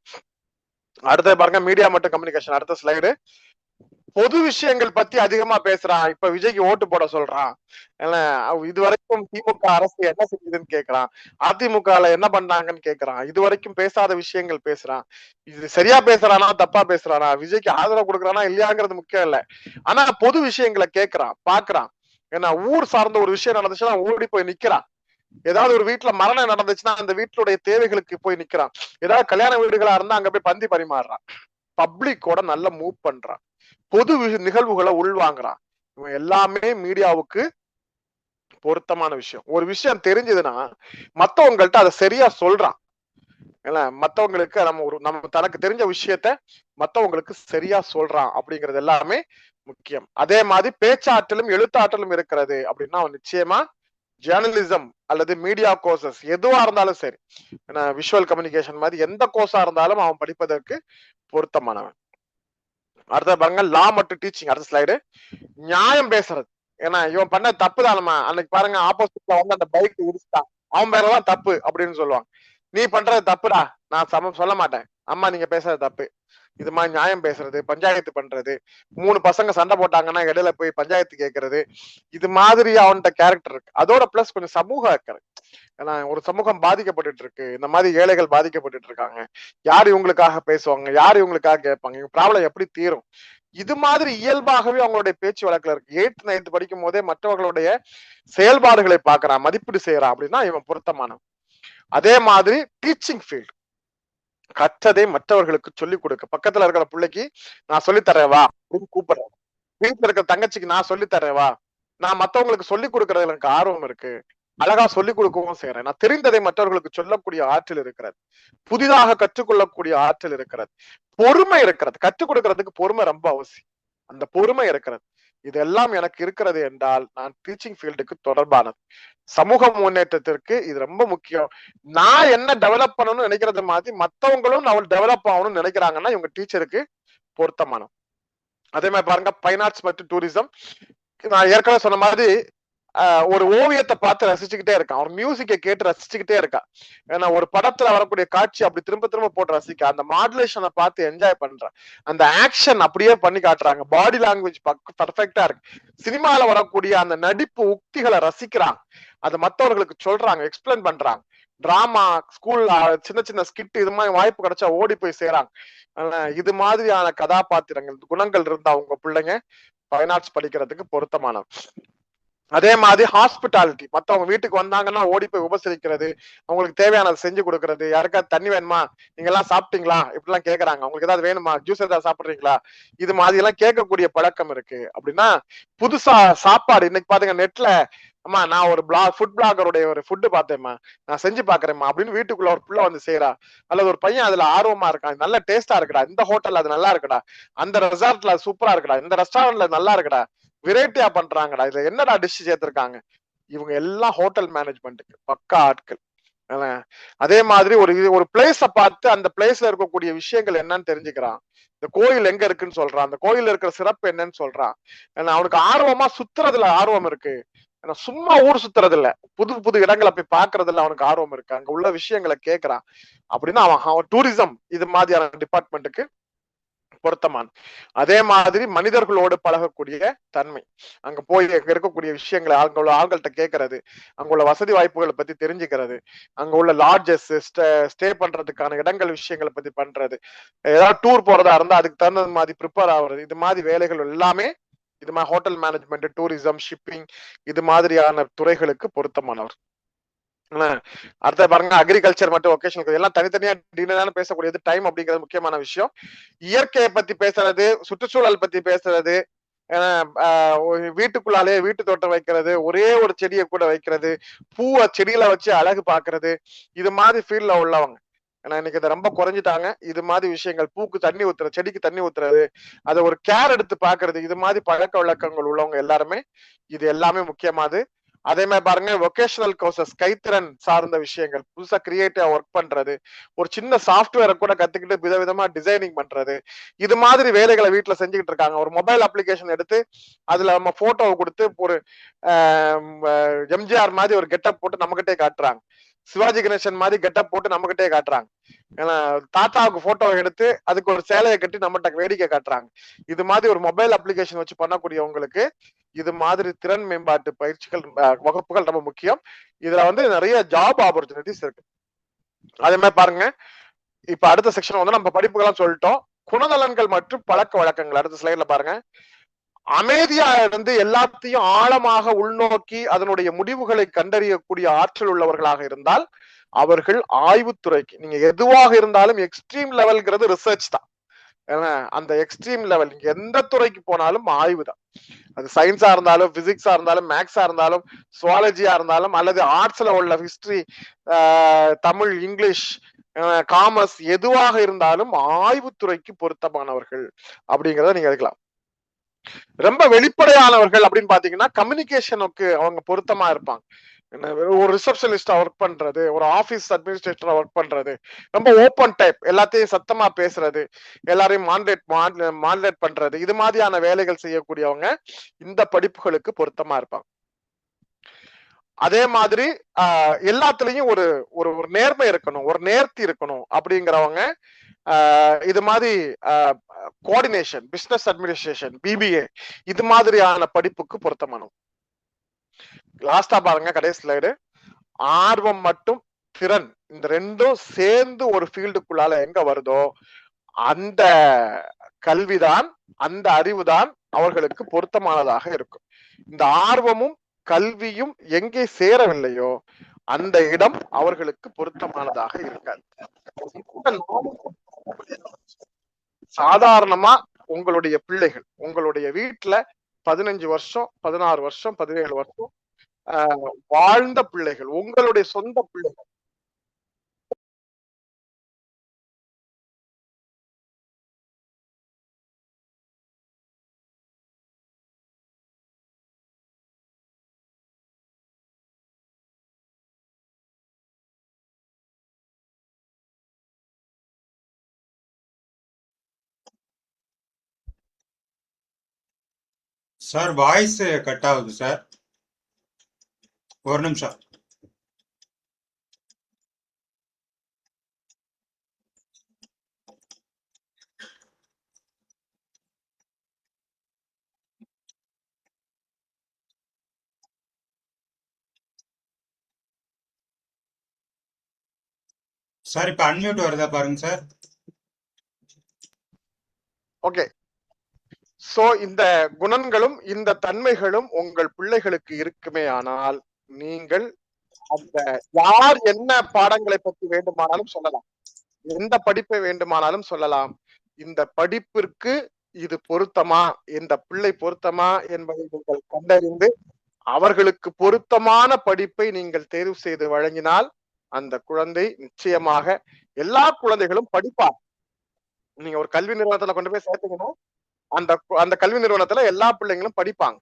அடுத்தது பாருங்க, மீடியா மற்றும் கம்யூனிகேஷன். அடுத்த ஸ்லைடு. பொது விஷயங்கள் பத்தி அதிகமா பேசுறான். இப்ப விஜய்க்கு ஓட்டு போட சொல்றான். என்ன இதுவரைக்கும் திமுக அரசு என்ன செஞ்சதுன்னு கேக்குறான். அதிமுகல என்ன பண்ணாங்கன்னு கேக்குறான். இதுவரைக்கும் பேசாத விஷயங்கள் பேசுறான். இது சரியா பேசுறானா தப்பா பேசுறானா, விஜய்க்கு ஆதரவு கொடுக்கறானா இல்லையாங்கிறது முக்கியம் இல்ல. ஆனா பொது விஷயங்களை கேக்குறான், பாக்குறான். ஏன்னா ஊர் சார்ந்த ஒரு விஷயம் நடந்துச்சுன்னா ஓடி போய் நிக்கிறான். ஏதாவது ஒரு வீட்டுல மரணம் நடந்துச்சுன்னா அந்த வீட்டுடைய தேவைகளுக்கு போய் நிக்கிறான். ஏதாவது கல்யாண வீடுகளா இருந்தா அங்க போய் பந்தி பரிமாறுறான். பப்ளிக்கோட நல்ல மூவ் பண்றான். பொது நிகழ்வுகளை உள்வாங்குறான். இவன் எல்லாமே மீடியாவுக்கு பொருத்தமான விஷயம். ஒரு விஷயம் தெரிஞ்சதுன்னா மத்தவங்கள்ட்ட அதை சரியா சொல்றான். மத்தவங்களுக்கு நம்ம தனக்கு தெரிஞ்ச விஷயத்த மத்தவங்களுக்கு சரியா சொல்றான் அப்படிங்கிறது எல்லாமே முக்கியம். அதே மாதிரி பேச்சாற்றலும் எழுத்தாற்றலும் இருக்கிறது அப்படின்னா அவன் நிச்சயமா ஜேர்னலிசம் அல்லது மீடியா கோர்சஸ் எதுவா இருந்தாலும் சரி, விஷுவல் கம்யூனிகேஷன் மாதிரி எந்த கோர்ஸா இருந்தாலும் அவன் படிப்பதற்கு பொருத்தமானவன். அடுத்த பாருங்க, லா மற்றும் டீச்சிங். அடுத்த ஸ்லைடு. நியாயம் பேசுறது. ஏன்னா இவன் பண்ண தப்பு தானம்மா, அன்னைக்கு பாருங்க ஆப்போசிட்ல வந்து அந்த பைக் இடிச்சுட்டான், அவன் பேரெல்லாம் தப்பு அப்படின்னு சொல்லுவாங்க. நீ பண்றது தப்புடா, நான் சொல்ல மாட்டேன், அம்மா நீங்க பேசுறது தப்பு. இது மாதிரி நியாயம் பேசுறது, பஞ்சாயத்து பண்றது, 3 பசங்க சண்டை போட்டாங்கன்னா இடையில போய் பஞ்சாயத்து கேட்கறது, இது மாதிரி அவன்கிட்ட கேரக்டர் இருக்கு. அதோட பிளஸ் கொஞ்சம் சமூக அக்கறை. ஏன்னா ஒரு சமூகம் பாதிக்கப்பட்டு இருக்கு, இந்த மாதிரி ஏழைகள் பாதிக்கப்பட்டு இருக்காங்க, யார் இவங்களுக்காக பேசுவாங்க, யார் இவங்களுக்காக கேட்பாங்க, இவங்க ப்ராப்ளம் எப்படி தீரும், இது மாதிரி இயல்பாகவே அவங்களுடைய பேச்சு வழக்குல இருக்கு. 8th 9th படிக்கும் போதே மற்றவர்களுடைய செயல்பாடுகளை பாக்குறான், மதிப்பீடு செய்யறான் அப்படின்னா இவன் பொருத்தமானவன். அதே மாதிரி டீச்சிங் ஃபீல்ட், கற்றதை மற்றவர்களுக்கு சொல்லிக் கொடுக்க. பக்கத்துல இருக்கிற பிள்ளைக்கு நான் சொல்லி தரேன் வா அப்படின்னு கூப்பிடுறேன். வீட்டுல இருக்கிற தங்கச்சிக்கு நான் சொல்லி தரேன் வா. நான் மத்தவங்களுக்கு சொல்லிக் கொடுக்கறதுல எனக்கு ஆர்வம் இருக்கு, அழகா சொல்லிக் கொடுக்கவும் செய்யறேன். நான் தெரிந்ததை மற்றவர்களுக்கு சொல்லக்கூடிய ஆற்றல் இருக்கிறது, புதிதாக கற்றுக்கொள்ளக்கூடிய ஆற்றல் இருக்கிறது, பொறுமை இருக்கிறது. கற்றுக் கொடுக்கறதுக்கு பொறுமை ரொம்ப அவசியம். அந்த பொறுமை இருக்கிறது. இதெல்லாம் எனக்கு இருக்கிறது என்றால் நான் டீச்சிங் ஃபீல்டுக்கு தொடர்பானது. சமூக முன்னேற்றத்திற்கு இது ரொம்ப முக்கியம். நான் என்ன டெவலப் பண்ணணும்னு நினைக்கிறது மாதிரி மத்தவங்களும் அவள் டெவலப் ஆகணும்னு நினைக்கிறாங்கன்னா இவங்க டீச்சருக்கு பொருத்தமானோம். அதே மாதிரி பாருங்க, ஃபைன் ஆர்ட்ஸ் மற்றும் டூரிசம். நான் ஏற்கனவே சொன்ன மாதிரி ஒரு ஓவியத்தை பார்த்து ரசிச்சுக்கிட்டே இருக்கான், ஒரு மியூசிக்கை கேட்டு ரசிச்சுக்கிட்டே இருக்கான். ஏன்னா ஒரு படத்துல வரக்கூடிய காட்சி அப்படி திரும்ப திரும்ப போட்டு ரசிக்க, அந்த மாடுலேஷனை பார்த்து என்ஜாய் பண்றான், அந்த ஆக்ஷன் அப்படியே பண்ணி காட்டுறாங்க, பாடி லாங்குவேஜ் பர்ஃபெக்டா இருக்கு. சினிமால வரக்கூடிய அந்த நடிப்பு உக்திகளை ரசிக்கிறாங்க, அது மற்றவர்களுக்கு சொல்றாங்க, எக்ஸ்பிளைன் பண்றாங்க. டிராமா, ஸ்கூல்ல சின்ன சின்ன ஸ்கிட், இது மாதிரி வாய்ப்பு கிடைச்சா ஓடி போய் செய்யறாங்க. இது மாதிரியான கதாபாத்திரங்கள், குணங்கள் இருந்தா உங்க பிள்ளைங்க ஃபைன் ஆர்ட்ஸ் படிக்கிறதுக்கு பொருத்தமானது. அதே மாதிரி ஹாஸ்பிட்டாலிட்டி, மத்தவங்க வீட்டுக்கு வந்தாங்கன்னா ஓடி போய் உபசரிக்கிறது, அவங்களுக்கு தேவையானதை செஞ்சு கொடுக்கறது, யாருக்காவது தண்ணி வேணுமா, நீங்க எல்லாம் சாப்பிட்டீங்களா இப்படிலாம் கேக்குறாங்க, அவங்களுக்கு ஏதாவது வேணுமா, ஜூஸ் ஏதாவது சாப்பிடுறீங்களா, இது மாதிரி எல்லாம் கேட்கக்கூடிய பழக்கம் இருக்கு. அப்படின்னா புதுசா சாப்பாடு, இன்னைக்கு பாத்தீங்க நெட்ல, அம்மா நான் ஒரு ஃபுட் பிளாகருடைய ஒரு ஃபுட்டு பார்த்தேம்மா, நான் செஞ்சு பாக்குறேம்மா அப்படின்னு வீட்டுக்குள்ள ஒரு புள்ள வந்து செய்யறா, அல்லது ஒரு பையன் அதுல ஆர்வமா இருக்கான், நல்ல டேஸ்டா இருக்குடா, இந்த ஹோட்டல்ல அது நல்லா இருக்குடா, அந்த ரெசார்ட்ல சூப்பரா இருக்குடா, இந்த ரெஸ்டாரண்ட்ல நல்லா இருக்குடா, வெரைட்டியா பண்றாங்கடா, இதுல என்னடா டிஷ் சேர்த்திருக்காங்க. இவங்க எல்லாம் ஹோட்டல் மேனேஜ்மெண்ட்டுக்கு பக்கா ஆட்கள். அதே மாதிரி ஒரு பிளேஸ பார்த்து அந்த பிளேஸ்ல இருக்கக்கூடிய விஷயங்கள் என்னன்னு தெரிஞ்சுக்கிறான், இந்த கோயில் எங்க இருக்குன்னு சொல்றான், அந்த கோயில்ல இருக்கிற சிறப்பு என்னன்னு சொல்றான். அவனுக்கு ஆர்வமா சுத்துறதுல ஆர்வம் இருக்கு, சும்மா ஊர் சுத்துறது இல்ல, புது புது இடங்களை போய் பாக்குறதுல அவனுக்கு ஆர்வம் இருக்கு, அங்க உள்ள விஷயங்களை கேட்கறான். அப்படின்னா அவன் டூரிசம் இது மாதிரியான டிபார்ட்மெண்ட்டுக்கு பொருத்தமான. அதே மாதிரி மனிதர்களோடு பழகக்கூடிய தன்மை, அங்க போய் இருக்கக்கூடிய விஷயங்களை அங்க உள்ள ஆள்கள்ட்ட கேட்கறது, அங்குள்ள வசதி வாய்ப்புகளை பத்தி தெரிஞ்சுக்கிறது, அங்க உள்ள லாட்ஜஸ், ஸ்டே பண்றதுக்கான இடங்கள் விஷயங்களை பத்தி பண்றது, ஏதாவது டூர் போறதா இருந்தா அதுக்கு தகுந்த மாதிரி ப்ரிப்பேர் ஆகுறது, இது மாதிரி வேலைகள் எல்லாமே இது மாதிரி ஹோட்டல் மேனேஜ்மெண்ட், டூரிசம், ஷிப்பிங் இது மாதிரியான துறைகளுக்கு பொருத்தமானவர். அடுத்த பாருங்க, அக்ரிகல்ச்சர் மற்றும் வொகேஷனல், எல்லாம் தனித்தனியா டீட்டெயிலான பேசக்கூடியது. டைம் அப்படிங்கிறது முக்கியமான விஷயம். இயற்கையை பத்தி பேசுறது, சுற்றுச்சூழல் பத்தி பேசுறது, வீட்டுக்குள்ளாலே வீட்டு தோட்டம் வைக்கிறது, ஒரே ஒரு செடியை கூட வைக்கிறது, பூவை செடியில வச்சு அழகு பாக்குறது, இது மாதிரி ஃபீல்ட்ல உள்ளவங்க. ஏன்னா இன்னைக்கு இதை ரொம்ப குறைஞ்சிட்டாங்க. இது மாதிரி விஷயங்கள், பூக்கு தண்ணி ஊத்துறது, செடிக்கு தண்ணி ஊத்துறது, அதை ஒரு கேர் எடுத்து பாக்குறது, இது மாதிரி பழக்க வழக்கங்கள் உள்ளவங்க எல்லாருமே இது எல்லாமே முக்கியமானது. அதே மாதிரி பாருங்க, வொகேஷனல் கோர்சஸ், கைத்திறன் சார்ந்த விஷயங்கள், புதுசா கிரியேட்டிவா ஒர்க் பண்றது, ஒரு சின்ன சாஃப்ட்வேரை கூட கத்துக்கிட்டு விதவிதமா டிசைனிங் பண்றது, இது மாதிரி வேலைகளை வீட்டுல செஞ்சுக்கிட்டு இருக்காங்க. ஒரு மொபைல் அப்ளிகேஷன் எடுத்து அதுல நம்ம போட்டோவை கொடுத்து ஒரு எம்ஜிஆர் மாதிரி ஒரு கெட்டப் போட்டு நம்மகிட்டே காட்டுறாங்க. சிவாஜி கணேசன் மாதிரி கெட்டப் போட்டு நம்ம கிட்டே காட்டுறாங்க. ஏன்னா தாத்தாவுக்கு போட்டோ எடுத்து அதுக்கு ஒரு சேலையை கட்டி நம்மகிட்ட வேடிக்கை காட்டுறாங்க. இது மாதிரி ஒரு மொபைல் அப்ளிகேஷன் வச்சு பண்ணக்கூடியவங்களுக்கு இது மாதிரி திறன் மேம்பாட்டு பயிற்சிகள் வகுப்புகள் ரொம்ப முக்கியம். இதுல வந்து நிறைய ஜாப் ஆப்பர்ச்சுனிட்டிஸ் இருக்கு. அதே மாதிரி பாருங்க, இப்ப அடுத்த செக்ஷன் வந்து நம்ம படிப்புகள்லாம் சொல்லிட்டோம். குணநலன்கள் மற்றும் பழக்க வழக்கங்கள் அடுத்த ஸ்லைட்ல பாருங்க. அமைதியா இருந்து எல்லாத்தையும் ஆழமாக உள்நோக்கி அதனுடைய முடிவுகளை கண்டறியக்கூடிய ஆற்றல் உள்ளவர்களாக இருந்தால் அவர்கள் ஆய்வுத்துறைக்கு, நீங்க எதுவாக இருந்தாலும் எக்ஸ்ட்ரீம் லெவல்ங்கிறது ரிசர்ச் தான். ஏன்னா அந்த எக்ஸ்ட்ரீம் லெவல் எந்த துறைக்கு போனாலும் ஆய்வு தான். அது சயின்ஸா இருந்தாலும், பிசிக்ஸா இருந்தாலும், மேக்ஸா இருந்தாலும், சுவாலஜியா இருந்தாலும், அல்லது ஆர்ட்ஸ்ல உள்ள ஹிஸ்டரி, தமிழ், இங்கிலீஷ், காமர்ஸ், எதுவாக இருந்தாலும் ஆய்வுத்துறைக்கு பொருத்தமானவர்கள் அப்படிங்கிறத நீங்க எடுக்கலாம். ரொம்ப வெளிப்படையானவர்கள் அப்படின்னு பாத்தீங்கன்னா கம்யூனிகேஷனுக்கு அவங்க பொருத்தமா இருப்பாங்க. ஒரு ரிசப்ஷனிஸ்டா ஒர்க் பண்றது, ஒரு ஆபீஸ் அட்மினிஸ்ட்ரேட்டரா ஒர்க் பண்றது, ரொம்ப ஓப்பன் டைப், எல்லாத்தையும் சத்தமா பேசுறது, எல்லாரையும் மாடரேட் பண்றது, இது மாதிரியான வேலைகள் செய்யக்கூடியவங்க இந்த படிப்புகளுக்கு பொருத்தமா இருப்பாங்க. அதே மாதிரி எல்லாத்துலயும் ஒரு ஒரு நேர்மை இருக்கணும், ஒரு நேர்த்தி இருக்கணும் அப்படிங்கிறவங்க இது மாதிரி கோஆர்டினேஷன், பிசினஸ் அட்மினிஸ்ட்ரேஷன், பிபிஏ, இது மாதிரியான படிப்புக்கு பொருத்தமானது. லாஸ்டா பாருங்க கடைசி ஸ்லைடு. ஆர்வம் மற்றும் திறன் இந்த ரெண்டும் சேர்ந்து ஒரு ஃபீல்டுக்குள்ளால எங்க வருதோ அந்த கல்விதான், அந்த அறிவுதான் அவர்களுக்கு பொருத்தமானதாக இருக்கும். இந்த ஆர்வமும் கல்வியும் எங்கே சேரவில்லையோ அந்த இடம் அவர்களுக்கு பொருத்தமானதாக இருக்காது. சாதாரணமா உங்களுடைய பிள்ளைகள் உங்களுடைய வீட்டுல 15 வருஷம், 16 வருஷம், 17 வருஷம் வாழ்ந்த பிள்ளைகள், உங்களுடைய சொந்த பிள்ளைகள், சார் வாய்ஸ் கட் ஆகுது சார், ஒரு நிமிஷம். சார் இப்ப அன்மியூட் வருதா பாருங்க சார். ஓகே. சோ இந்த குணங்களும் இந்த தன்மைகளும் உங்கள் பிள்ளைகளுக்கு இருக்குமே ஆனால் நீங்கள் அந்த யார் என்ன பாடங்களை பற்றி வேண்டுமானாலும் சொல்லலாம், எந்த படிப்பை வேண்டுமானாலும் சொல்லலாம். இந்த படிப்பிற்கு இது பொருத்தமா, இந்த பிள்ளை பொருத்தமா என்பதை நீங்கள் கண்டறிந்து அவர்களுக்கு பொருத்தமான படிப்பை நீங்கள் தேர்வு செய்து வழங்கினால் அந்த குழந்தை நிச்சயமாக, எல்லா குழந்தைகளும் படிப்பார். நீங்க ஒரு கல்வி நிறுவனத்துல கொண்டு போய் சேர்த்தீங்கன்னா அந்த அந்த கல்வி நிறுவனத்துல எல்லா பிள்ளைங்களும் படிப்பாங்க.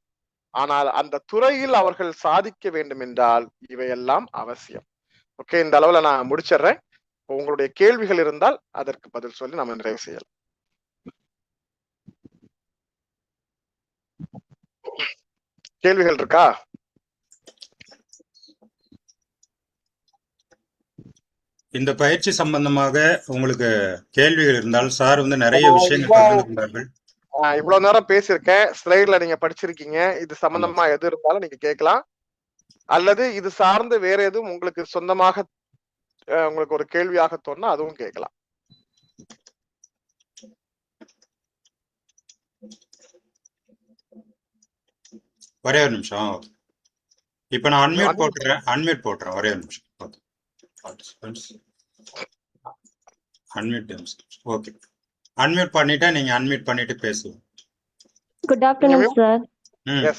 ஆனால் அந்த துறையில் அவர்கள் சாதிக்க வேண்டும் என்றால் இவையெல்லாம் அவசியம். ஓகே, இந்த அளவுல நான் முடிச்சிடுறேன். உங்களுடைய கேள்விகள் இருந்தால் அதற்கு பதில் சொல்லி நம்ம நிறைவு செய்யலாம். கேள்விகள் இருக்கா? இந்த பயிற்சி சம்பந்தமாக உங்களுக்கு கேள்விகள் இருந்தால் சார் வந்து நிறைய விஷயங்கள் பகிர்ந்துள்ளார்கள். இவ்வளவு நேரம் பேசியிருக்கேன், ஸ்லைட்ல நீங்க படிச்சிருக்கீங்க. இது சம்பந்தமா எது இருந்தாலும் நீங்க கேட்கலாம், அல்லது இது சார்ந்து வேற எதுவும் உங்களுக்கு சொந்தமாக உங்களுக்கு ஒரு கேள்வியாக தோணுனா அதுவும் கேட்கலாம். ஒரே ஒரு நிமிஷம். இப்ப நான் அன்மியூட் போட்டுறேன். ஒரே ஒரு நிமிஷம். ஓகே, அன்மியூட் பண்ணிட்டா நீங்க அன்மியூட் பண்ணிட்டு பேசுங்க. Good afternoon sir.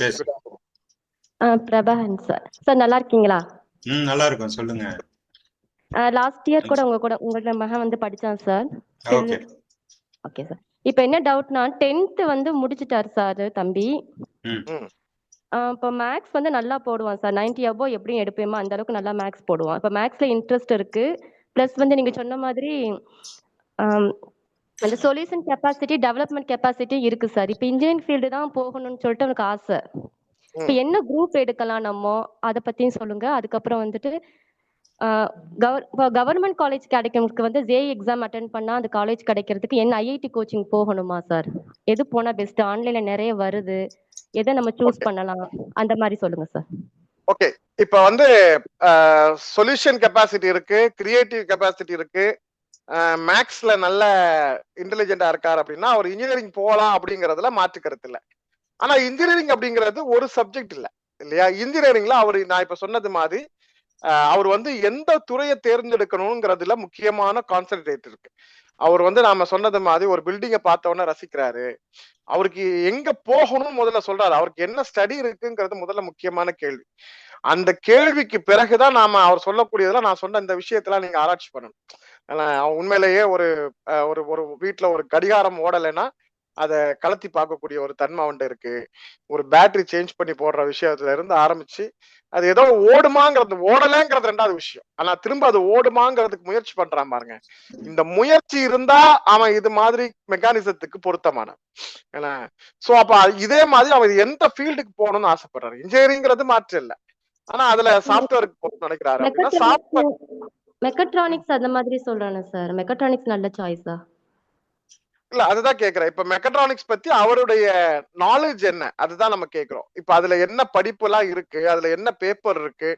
பேசு. பிரபாகரன் சார். சார் நல்லா இருக்கீங்களா? நல்லா இருக்கும், சொல்லுங்க. லாஸ்ட் இயர் கூட உங்களோட மகன் வந்து படிச்சான் சார். Okay okay sir. இப்போ என்ன டவுட்னா 10th வந்து முடிச்சிட்டாரு சார் தம்பி. இப்போ மேக்ஸ் வந்து நல்லா போடுவான் சார். 90 above எப்படியும் எடுப்பேமா அந்த அளவுக்கு நல்லா மேக்ஸ் போடுவான். இப்போ மேக்ஸ்ல இன்ட்ரெஸ்ட் இருக்கு. பிளஸ் வந்து நீங்க சொன்ன மாதிரி அந்த சொல்யூஷன் கெப்பாசிட்டி, டெவலப்மெண்ட் கெப்பாசிட்டி இருக்கு சார். இப்போ இன்ஜினியரிங் ஃபீல்டு தான் போகணும்னு சொல்லிட்டு எனக்கு ஆசை. இப்போ என்ன குரூப் எடுக்கலாம் நம்ம, அதை பத்தியும் சொல்லுங்க. அதுக்கப்புறம் வந்துட்டு கவர்மெண்ட் காலேஜ் கிடைக்கிறதுக்கு வந்து ஜே எக்ஸாம் அட்டன் பண்ணா அந்த காலேஜ் கிடைக்கிறதுக்கு என்ன ஐஐடி கோச்சிங் போகணுமா சார்? எது போனா பெஸ்ட்? ஆன்லைன்ல நிறைய வருது, எதை நம்ம சூஸ் ஓகே பண்ணலாம்? அந்த மாதிரி சொல்லுங்க சார். ஓகே இப்ப வந்து சொல்யூஷன் கெப்பாசிட்டி இருக்கு, கிரியேட்டிவ் கெப்பாசிட்டி இருக்கு, மேக்ஸ்ல நல்ல இன்டெலிஜென்டா இருக்காரு அப்படின்னா அவர் இன்ஜினியரிங் போகலாம் அப்படிங்கறதுல மாற்று கருத்து இல்ல. ஆனா இன்ஜினியரிங் அப்படிங்கிறது ஒரு சப்ஜெக்ட் இல்ல இல்லையா? இன்ஜினியரிங்ல அவர் நான் இப்ப சொன்னது மாதிரி அவர் வந்து எந்த துறையை தேர்ந்தெடுக்கணுங்கிறதுல முக்கியமான கான்சென்ட்ரேட் இருக்கு. அவர் வந்து நாம சொன்னது மாதிரி ஒரு பில்டிங்கை பார்த்தவொடனே ரசிக்கிறாரு, அவருக்கு எங்க போகணும்னு முதல்ல சொல்றாரு, அவருக்கு என்ன ஸ்டடி இருக்குங்கிறது முதல்ல முக்கியமான கேள்வி. அந்த கேள்விக்கு பிறகுதான் நாம அவர் சொல்லக்கூடியதெல்லாம் நான் சொன்ன இந்த விஷயத்தெல்லாம் நீங்க ஆராய்ச்சி பண்ணணும். உண்மையிலேயே ஒரு ஒரு ஒரு வீட்டுல ஒரு கடிகாரம் ஓடலைன்னா அதை கலத்தி பார்க்கக்கூடிய ஒரு தன்மை அவன்கிட்ட இருக்கு. ஒரு பேட்டரி சேஞ்ச் பண்ணி போடுற விஷயத்துல இருந்து ஆரம்பிச்சு அது ஏதோ ஓடுமாங்கிறது, ஓடலைங்கிறது ரெண்டாவது விஷயம். ஆனா திரும்ப அது ஓடுமாங்கிறதுக்கு முயற்சி பண்றான் பாருங்க. இந்த முயற்சி இருந்தா அவன் இது மாதிரி மெக்கானிசத்துக்கு பொருத்தமான. சோ அப்ப இதே மாதிரி அவன் எந்த ஃபீல்டுக்கு போகணும்னு ஆசைப்படுறாரு. இன்ஜினியரிங்கிறது மாற்று இல்லை, ஆனா அதுல சாஃப்ட்வேருக்கு போகணும்னு நினைக்கிறாரு அப்படின்னா சாஃப்ட்வேர் மெக்கட்ரானிக்ஸ் அந்த மாதிரி சொல்றானே சார். மெக்கட்ரானிக்ஸ் நல்ல சாய்ஸா? இல்ல அதுதான் கேக்குறேன். இப்ப மெக்கட்ரானிக்ஸ் பத்தி அவருடைய நாலேஜ் என்ன, அதுதான் நம்ம கேக்குறோம். இப்ப அதுல என்ன படிப்பு எல்லாம் இருக்கு, அதுல என்ன பேப்பர் இருக்கு,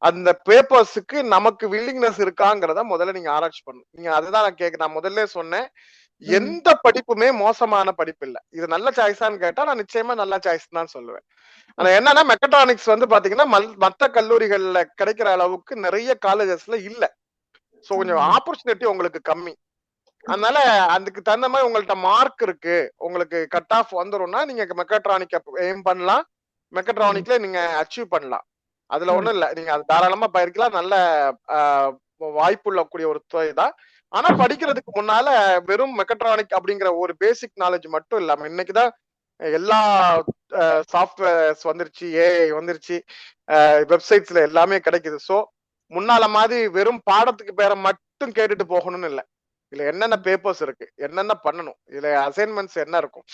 அந்த பேப்பர்ஸுக்கு நமக்கு வில்லிங்னஸ் இருக்காங்கிறத முதல்ல நீங்க ஆராய்ச்சி பண்ணணும். நீங்க அதுதான் நான் கேக்குறேன். நான் முதல்ல சொன்னேன், எந்த படிப்புமே மோசமான படிப்பு இல்ல. இது நல்ல சாய்ஸான்னு கேட்டா நான் நிச்சயமா நல்ல சாய்ஸ் தான் சொல்லுவேன். ஆனா என்னன்னா மெக்கட்ரானிக்ஸ் வந்து பாத்தீங்கன்னா மத்த கல்லூரிகள்ல கிடைக்கிற அளவுக்கு நிறைய காலேஜஸ்ல இல்ல. சோ கொஞ்சம் ஆப்பர்ச்சுனிட்டி உங்களுக்கு கம்மி. அதனால அதுக்கு தகுந்த மாதிரி உங்கள்ட்ட மார்க் இருக்கு, உங்களுக்கு கட் ஆஃப் வந்துரும்னா நீங்க மெக்கட்ரானிக் எய்ம் பண்ணலாம், மெக்கட்ரானிக்ல நீங்க அச்சீவ் பண்ணலாம். அதுல ஒண்ணும் இல்ல, நீங்க அது தாராளமா பயிர்க்கலாம். நல்ல வாய்ப்புள்ள கூடிய ஒரு துறை தான். ஆனா படிக்கிறதுக்கு முன்னால வெறும் மெக்கட்ரானிக் அப்படிங்கிற ஒரு பேசிக் நாலேஜ் மட்டும் இல்லாம இன்னைக்குதான் எல்லா சாஃப்ட்வேர்ஸ் வந்துருச்சு, ஏஐ வந்துருச்சு, வெப்சைட்ஸ்ல எல்லாமே கிடைக்குது. சோ முன்னால மாதிரி வெறும் பாடத்துக்கு பேரை மட்டும் கேட்டுட்டு போகணும்னு இல்லை. இதுல என்னென்ன பேப்பர்ஸ் இருக்கு, என்னென்ன பண்ணணும், இதுல அசைன்மெண்ட்ஸ் என்ன இருக்கும்,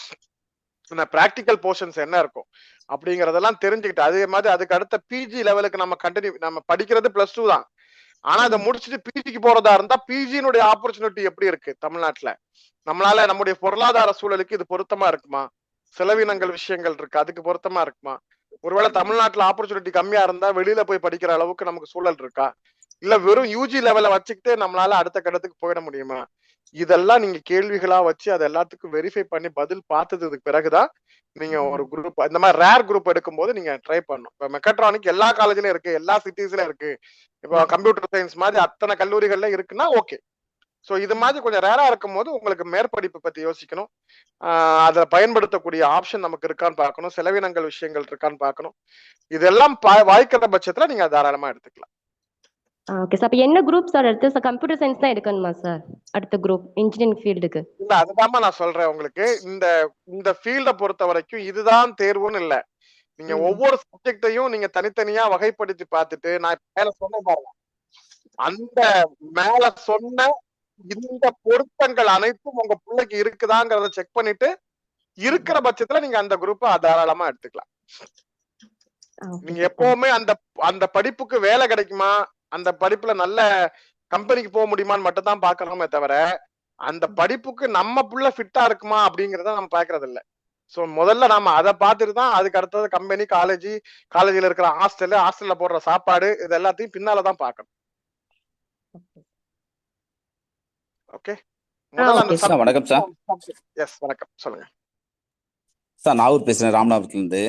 பிராக்டிக்கல் போர்ஷன்ஸ் என்ன இருக்கும் அப்படிங்கறதெல்லாம் தெரிஞ்சுக்கிட்டு அதே மாதிரி அதுக்கு அடுத்த பிஜி லெவலுக்கு நம்ம கண்டினியூ, நம்ம படிக்கிறது +2 தான். ஆனா அதை முடிச்சுட்டு பிஜிக்கு போறதா இருந்தா பிஜினுடைய ஆப்பர்ச்சுனிட்டி எப்படி இருக்கு தமிழ்நாட்டுல, நம்மளால நம்முடைய பொருளாதார சூழலுக்கு இது பொருத்தமா இருக்குமா, செலவினங்கள் விஷயங்கள் இருக்கு அதுக்கு பொருத்தமா இருக்குமா, ஒருவேளை தமிழ்நாட்டுல ஆப்பர்ச்சுனிட்டி கம்மியா இருந்தா வெளியில போய் படிக்கிற அளவுக்கு நமக்கு சூழல் இருக்கா, இல்ல வெறும் யூஜி லெவல வச்சுக்கிட்டு நம்மளால அடுத்த கட்டத்துக்கு போயிட முடியுமா, இதெல்லாம் நீங்க கேள்விகளா வச்சு அது எல்லாத்துக்கும் வெரிஃபை பண்ணி பதில் பார்த்ததுக்கு பிறகுதான் நீங்க ஒரு குரூப் இந்த மாதிரி ரேர் குரூப் எடுக்கும்போது நீங்க ட்ரை பண்ணணும். இப்ப மெக்கட்ரானிக் எல்லா காலேஜ்லயும் இருக்கு, எல்லா சிட்டிஸ்லயும் இருக்கு, இப்போ கம்ப்யூட்டர் சயின்ஸ் மாதிரி அத்தனை கல்லூரிகள்ல இருக்குன்னா ஓகே. சோ இது மாதிரி கொஞ்சம் ரேரா இருக்கும் போது உங்களுக்கு மேற்படிப்பு பத்தி யோசிக்கணும். அதை பயன்படுத்தக்கூடிய ஆப்ஷன் நமக்கு இருக்கான்னு பார்க்கணும், செலவினங்கள் விஷயங்கள் இருக்கான்னு பார்க்கணும். இதெல்லாம் வாய்க்கிற பட்சத்துல நீங்க தாராளமா எடுத்துக்கலாம். Okay sir. அப்ப என்ன குரூப் சார் எடுத்து? கம்ப்யூட்டர் சயின்ஸ் தான் எடுக்கணுமா சார் அடுத்த குரூப் இன்ஜினியரிங் ஃபீல்டுக்கு? இல்ல அதுதான் நான் சொல்றேன் உங்களுக்கு. இந்த இந்த ஃபீல்ட பொறுத்த வரைக்கும் இதுதான் தேர்வுன்னு இல்ல. நீங்க ஒவ்வொரு சப்ஜெக்டையும் நீங்க தனித்தனியா வகைப்படுத்தி பார்த்துட்டு நான் மேல சொன்ன பாருங்க, அந்த மேல சொன்ன இந்த பொருத்தங்கள் அனைத்தும் உங்க பிள்ளைக்கு இருக்குதாங்கிறத செக் பண்ணிட்டு இருக்கிற பட்சத்துல நீங்க அந்த குரூப்பை தாராளமா எடுத்துக்கலாம். நீங்க எப்பவுமே அந்த அந்த படிப்புக்கு வேலை கிடைக்குமா, அந்த படிப்புல நல்ல கம்பெனிக்கு போக முடியுமான்னு மட்டும் தான் பாக்கணுமே தவிர அந்த படிப்புக்கு நம்ம புள்ள ஃபிட்டா இருக்குமா அப்படிங்கறத நம்ம பாக்குறது இல்ல. சோ முதல்ல நாம அதை பார்த்துட்டு தான் அதுக்கு அடுத்தது கம்பெனி, காலேஜ்ல இருக்கிற ஹாஸ்டல்ல போடுற சாப்பாடு இது எல்லாத்தையும் பின்னாலதான் பார்க்கணும். ஓகே வணக்கம் சார். எஸ் வணக்கம், சொல்லுங்க சார். நாகூர் பேசுறேன், ராமநாதபுரத்துல இருந்து.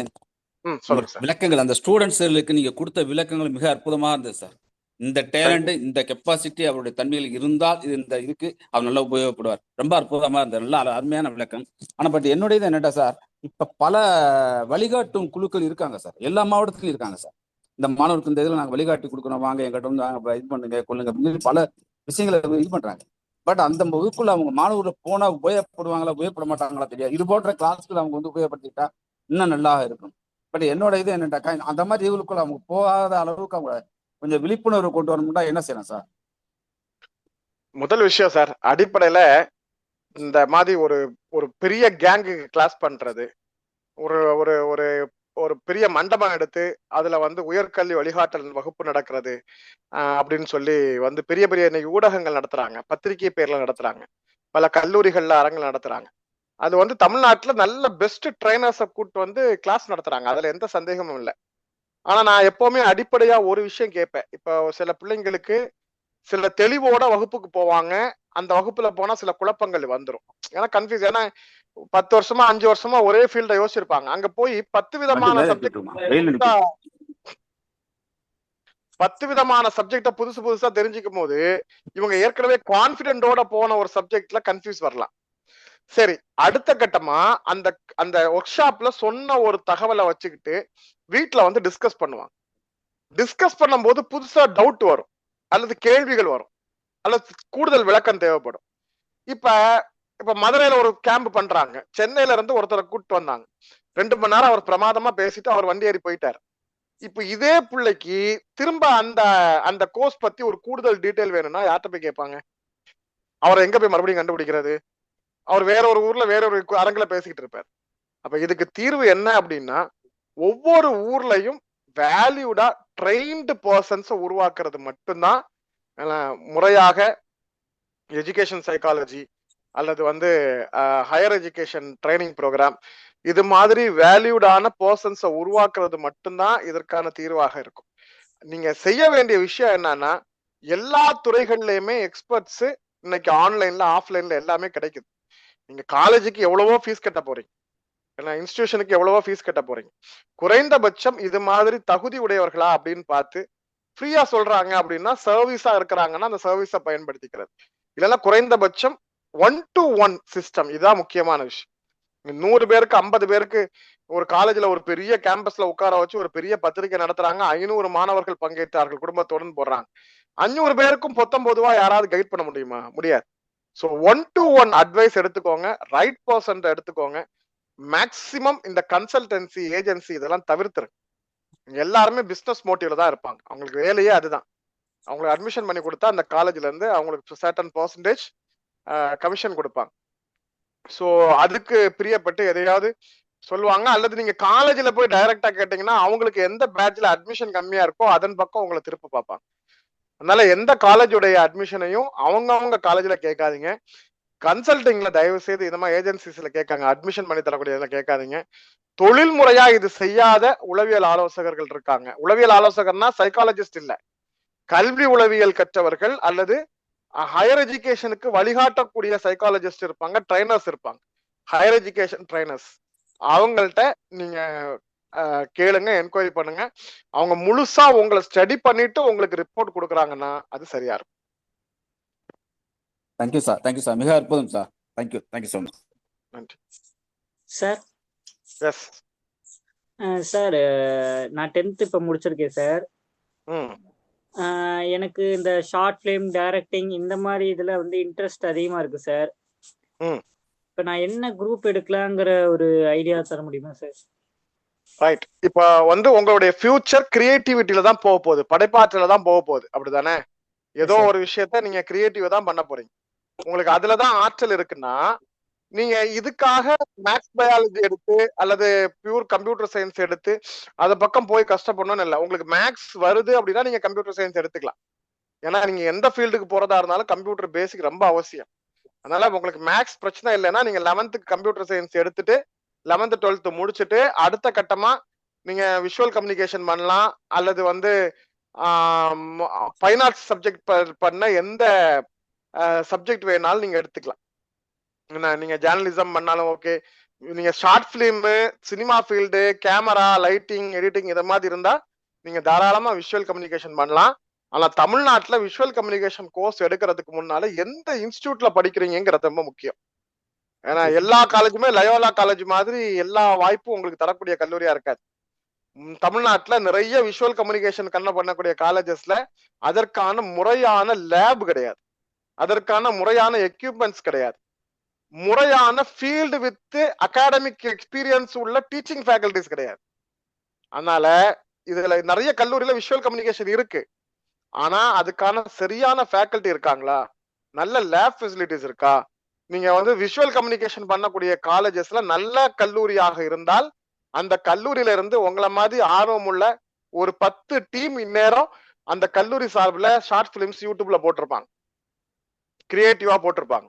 சொல்லுங்க சார். விளக்கங்கள் அந்த ஸ்டூடெண்ட்ஸ்களுக்கு நீங்க கொடுத்த விளக்கங்கள் மிக அற்புதமா இருந்தது சார். இந்த டேலண்ட், இந்த கெப்பாசிட்டி அவருடைய தன்மையில் இருந்தால் இந்த இதுக்கு அவர் நல்லா உபயோகப்படுவார். ரொம்ப அற்புதமா இருந்தது, நல்ல அருமையான விளக்கம். ஆனா பட் என்னுடைய என்னட்டா சார், இப்ப பல வழிகாட்டும் குழுக்கள் இருக்காங்க சார், எல்லா மாவட்டத்திலும் இருக்காங்க சார். இந்த மாணவருக்கு இந்த இதுல நாங்க வழிகாட்டி கொடுக்கணும், வாங்க எங்கிட்ட வந்து நாங்க இது பண்ணுங்க கொள்ளுங்க அப்படின்னு பல விஷயங்களை இது பண்றாங்க. பட் அந்த வகுப்புல அவங்க மாணவர்கள் போனா உபயோகப்படுவாங்களா உபயோகப்பட மாட்டாங்களா தெரியாது. இது போன்ற கிளாஸ்கள் அவங்க வந்து உபயோகப்படுத்திட்டா இன்னும் நல்லா இருக்கும். பட் என்னோட இது என்னட்டாக்கா, அந்த மாதிரி இதுக்குள்ள அவங்க போகாத அளவுக்கு அவங்க கொஞ்சம் விழிப்புணர்வு கொண்டு வரணும்னா என்ன செய்யணும் சார்? முதல் விஷயம் சார், அடிப்படையில இந்த மாதிரி ஒரு ஒரு பெரிய கேங்கு கிளாஸ் பண்றது, ஒரு ஒரு ஒரு ஒரு பெரிய மண்டபம் எடுத்து அதுல வந்து உயர்கல்வி வழிகாட்டல் வகுப்பு நடக்கிறது அப்படின்னு சொல்லி வந்து பெரிய பெரிய இன்னைக்கு ஊடகங்கள் நடத்துறாங்க, பத்திரிகை பேர்ல நடத்துறாங்க, பல கல்லூரிகள்ல அரங்கில் நடத்துறாங்க. அது வந்து தமிழ்நாட்டுல நல்ல பெஸ்ட் ட்ரைனர்ஸை கூட்டு வந்து கிளாஸ் நடத்துறாங்க, அதுல எந்த சந்தேகமும் இல்லை. ஆனா நான் எப்பவுமே அடிப்படையா ஒரு விஷயம் கேட்பேன். இப்போ சில பிள்ளைங்களுக்கு சில தெளிவோட வகுப்புக்கு போவாங்க, அந்த வகுப்புல போனா சில குழப்பங்கள் வந்துடும். ஏன்னா கன்ஃபியூஸ், ஏன்னா 10 வருஷமா 5 வருஷமா ஒரே ஃபீல்ட யோசிச்சிருப்பாங்க. அங்க போய் 10 விதமான சப்ஜெக்ட் 10 விதமான சப்ஜெக்ட புதுசு புதுசா தெரிஞ்சுக்கும் போது இவங்க ஏற்கனவே கான்பிடென்டோட போன ஒரு சப்ஜெக்ட்ல கன்ஃபியூஸ் வரலாம். சரி, அடுத்த கட்டமா அந்த அந்த ஒர்க் ஷாப்ல சொன்ன ஒரு தகவலை வச்சுக்கிட்டு வீட்டுல வந்து டிஸ்கஸ் பண்ணுவாங்க. டிஸ்கஸ் பண்ணும்போது புதுசா டவுட் வரும், அல்லது கேள்விகள் வரும், அல்லது கூடுதல் விளக்கம் தேவைப்படும். இப்ப மதுரையில ஒரு கேம்ப் பண்றாங்க, சென்னையில இருந்து ஒருத்தரை கூப்பிட்டு வந்தாங்க. 2 மணி நேரம் அவர் பிரமாதமா பேசிட்டு அவர் வண்டி ஏறி போயிட்டாரு. இப்ப இதே பிள்ளைக்கு திரும்ப அந்த அந்த கோர்ஸ் பத்தி ஒரு கூடுதல் டீடைல் வேணும்னா யார்கிட்ட போய் கேட்பாங்க? அவரை எங்க போய் மறுபடியும் கண்டுபிடிக்கிறது? அவர் வேற ஒரு ஊர்ல வேற ஒரு அரங்குல பேசிக்கிட்டு இருப்பார். அப்ப இதுக்கு தீர்வு என்ன அப்படின்னா, ஒவ்வொரு ஊர்லயும் வேல்யூடா ட்ரெயின்டு பர்சன்ஸ் உருவாக்குறது மட்டும்தான் முறையாக எஜுகேஷன் சைக்காலஜி அல்லது வந்து ஹையர் எஜுகேஷன் ட்ரைனிங் ப்ரோக்ராம் இது மாதிரி வேல்யூடான பர்சன்ஸை உருவாக்குறது மட்டும்தான் இதற்கான தீர்வாக இருக்கும். நீங்க செய்ய வேண்டிய விஷயம் என்னன்னா, எல்லா துறைகள்லயுமே எக்ஸ்பர்ட்ஸ் இன்னைக்கு ஆன்லைன்ல ஆஃப்லைன்ல எல்லாமே கிடைக்குது. நீங்க காலேஜுக்கு எவ்வளவோ ஃபீஸ் கட்ட போறீங்க, இன்ஸ்டிடியூஷனுக்கு எவ்வளவோ ஃபீஸ் கட்ட போறீங்க. குறைந்தபட்சம் இது மாதிரி தகுதி உடையவர்களா அப்படின்னு பார்த்து ஃப்ரீயா சொல்றாங்க அப்படின்னா, சர்வீஸா இருக்கிறாங்கன்னா அந்த சர்வீஸை பயன்படுத்திக்கிறது. இல்லைன்னா குறைந்தபட்சம் 1-to-1 சிஸ்டம், இதுதான் முக்கியமான விஷயம். 100 பேருக்கு 50 பேருக்கு ஒரு காலேஜ்ல ஒரு பெரிய கேம்பஸ்ல உட்கார வச்சு ஒரு பெரிய பத்திரிகை நடத்துறாங்க, 500 மாணவர்கள் பங்கேற்றார்கள், குடும்பத்துடன் போடுறாங்க. 500 பேருக்கும் 19 யாராவது கைட் பண்ண முடியுமா? முடியாது. ஸோ 1-to-1 அட்வைஸ் எடுத்துக்கோங்க, ரைட் பர்சன் எடுத்துக்கோங்க. மேக்சிமம் இந்த கன்சல்டன்சி ஏஜென்சி இதெல்லாம் தவிர்த்துருங்க. எல்லாருமே பிசினஸ் மோட்டிவ்ல தான் இருப்பாங்க, அவங்களுக்கு வேலையே அதுதான். அவங்களுக்கு அட்மிஷன் பண்ணி கொடுத்தா அந்த காலேஜ்ல இருந்து அவங்களுக்கு சர்டன் பர்சன்டேஜ் கமிஷன் கொடுப்பாங்க. ஸோ அதுக்கு பிரியப்பட்டு எதையாவது சொல்லுவாங்க. அல்லது நீங்க காலேஜ்ல போய் டைரக்டா கேட்டீங்கன்னா அவங்களுக்கு எந்த பேட்ச்ல அட்மிஷன் கம்மியா இருக்கோ அதன் பக்கம் உங்களை திருப்ப பார்ப்பாங்க. அதனால எந்த காலேஜுடைய அட்மிஷனையும் அவங்க காலேஜ்ல கேட்காதீங்க. கன்சல்டிங்ல தயவு செய்து இந்த மாதிரி ஏஜென்சிஸ்ல கேட்காங்க, அட்மிஷன் பண்ணி தரக்கூடிய கேட்காதீங்க. தொழில் முறையா இது செய்யாத உளவியல் ஆலோசகர்கள் இருக்காங்க. உளவியல் ஆலோசகர்னா சைக்காலஜிஸ்ட் இல்ல, கல்வி உளவியல் கற்றவர்கள் அல்லது ஹையர் எஜுகேஷனுக்கு வழிகாட்டக்கூடிய சைக்காலஜிஸ்ட் இருப்பாங்க, ட்ரைனர்ஸ் இருப்பாங்க, ஹையர் எஜுகேஷன் ட்ரைனர்ஸ். அவங்கள்ட்ட நீங்க கேளுங்க, என்கொயரி பண்ணுங்க. அவங்க முழுசா உங்களை ஸ்டடி பண்ணிட்டு உங்களுக்கு ரிப்போர்ட் கொடுக்குறாங்கன்னா அது சரியா இருக்கும். தேங்க்யூ சார், தேங்க்யூ சார், மிக அற்புதம் sir. Thank you, thank you so much. நன்றி சார். எஸ் சார், நான் 10th இப்போ முடிச்சிருக்கேன் சார். எனக்கு இந்த ஷார்ட் ஃபிலிம் டைரக்டிங் இந்த மாதிரி இதுல வந்து இன்ட்ரெஸ்ட் அதிகமா இருக்கு சார். இப்போ நான் என்ன குரூப் எடுக்கலாங்கிற ஒரு ஐடியா தர முடியுமா சார்? ரைட். இப்போ வந்து உங்களுடைய ஃபியூச்சர் கிரியேட்டிவிட்டியில தான் போக போகுது, படைப்பாற்றல தான் போக போகுது, அப்படிதானே? ஏதோ ஒரு விஷயத்த நீங்க கிரியேட்டிவா தான் பண்ண போறீங்க, உங்களுக்கு அதுலதான் ஆற்றல் இருக்குன்னா நீங்க இதுக்காக மேத்ஸ் பயாலஜி எடுத்து அல்லது பியூர் கம்ப்யூட்டர் சயின்ஸ் எடுத்து அது பக்கம் போய் கஷ்டப்படணும்னு இல்லை. உங்களுக்கு மேத்ஸ் வருது அப்படின்னா நீங்க கம்ப்யூட்டர் சயின்ஸ் எடுத்துக்கலாம். ஏன்னா நீங்க எந்த ஃபீல்டுக்கு போறதா இருந்தாலும் கம்ப்யூட்டர் பேசிக் ரொம்ப அவசியம். அதனால உங்களுக்கு மேத்ஸ் பிரச்சனை இல்லைன்னா நீங்க 11th கம்ப்யூட்டர் சயின்ஸ் எடுத்துட்டு 11th 12th முடிச்சுட்டு அடுத்த கட்டமா நீங்க விஷுவல் கம்யூனிகேஷன் பண்ணலாம், அல்லது வந்து ஃபைன் ஆர்ட்ஸ் சப்ஜெக்ட் பண்ண எந்த சப்ஜெக்ட் வேணாலும் நீங்க எடுத்துக்கலாம். நீங்க ஜேர்னலிசம் பண்ணாலும் ஓகே, நீங்க short film, cinema field, camera, lighting, editing இதை மாதிரி இருந்தா நீங்க தாராளமா விஷுவல் கம்யூனிகேஷன் பண்ணலாம். ஆனா தமிழ்நாட்டுல விஷுவல் கம்யூனிகேஷன் கோர்ஸ் எடுக்கிறதுக்கு முன்னால எந்த இன்ஸ்டிடியூட்ல படிக்கிறீங்கிறது ரொம்ப முக்கியம். ஏன்னா எல்லா காலேஜுமே லயோலா காலேஜ் மாதிரி எல்லா வாய்ப்பும் உங்களுக்கு தரக்கூடிய கல்லூரியா இருக்காது. தமிழ்நாட்டுல நிறைய விஷுவல் கம்யூனிகேஷன் பண்ணக்கூடிய காலேஜஸ்ல அதற்கான முறையான லேப் கிடையாது, அதற்கான முறையான எக்யூப்மெண்ட்ஸ் கிடையாது, முறையான ஃபீல்டு வித் அகாடமிக் எக்ஸ்பீரியன்ஸ் உள்ள டீச்சிங் ஃபேக்கல்டிஸ் கிடையாது. அதனால இதுல நிறைய கல்லூரியில விஷுவல் கம்யூனிகேஷன் இருக்கு, ஆனா அதுக்கான சரியான ஃபேக்கல்டி இருக்காங்களா, நல்ல லேப் ஃபெசிலிட்டிஸ் இருக்கா? நீங்க வந்து விஷுவல் கம்யூனிகேஷன் பண்ணக்கூடிய காலேஜஸ்ல நல்ல கல்லூரியாக இருந்தால் அந்த கல்லூரியில இருந்து உங்களை மாதிரி ஆர்வம் உள்ள ஒரு 10 டீம் இந்நேரம் அந்த கல்லூரி சார்பில் ஷார்ட் பிலிம்ஸ் யூடியூப்ல போட்டிருப்பாங்க, கிரியேட்டிவா போட்டிருப்பாங்க.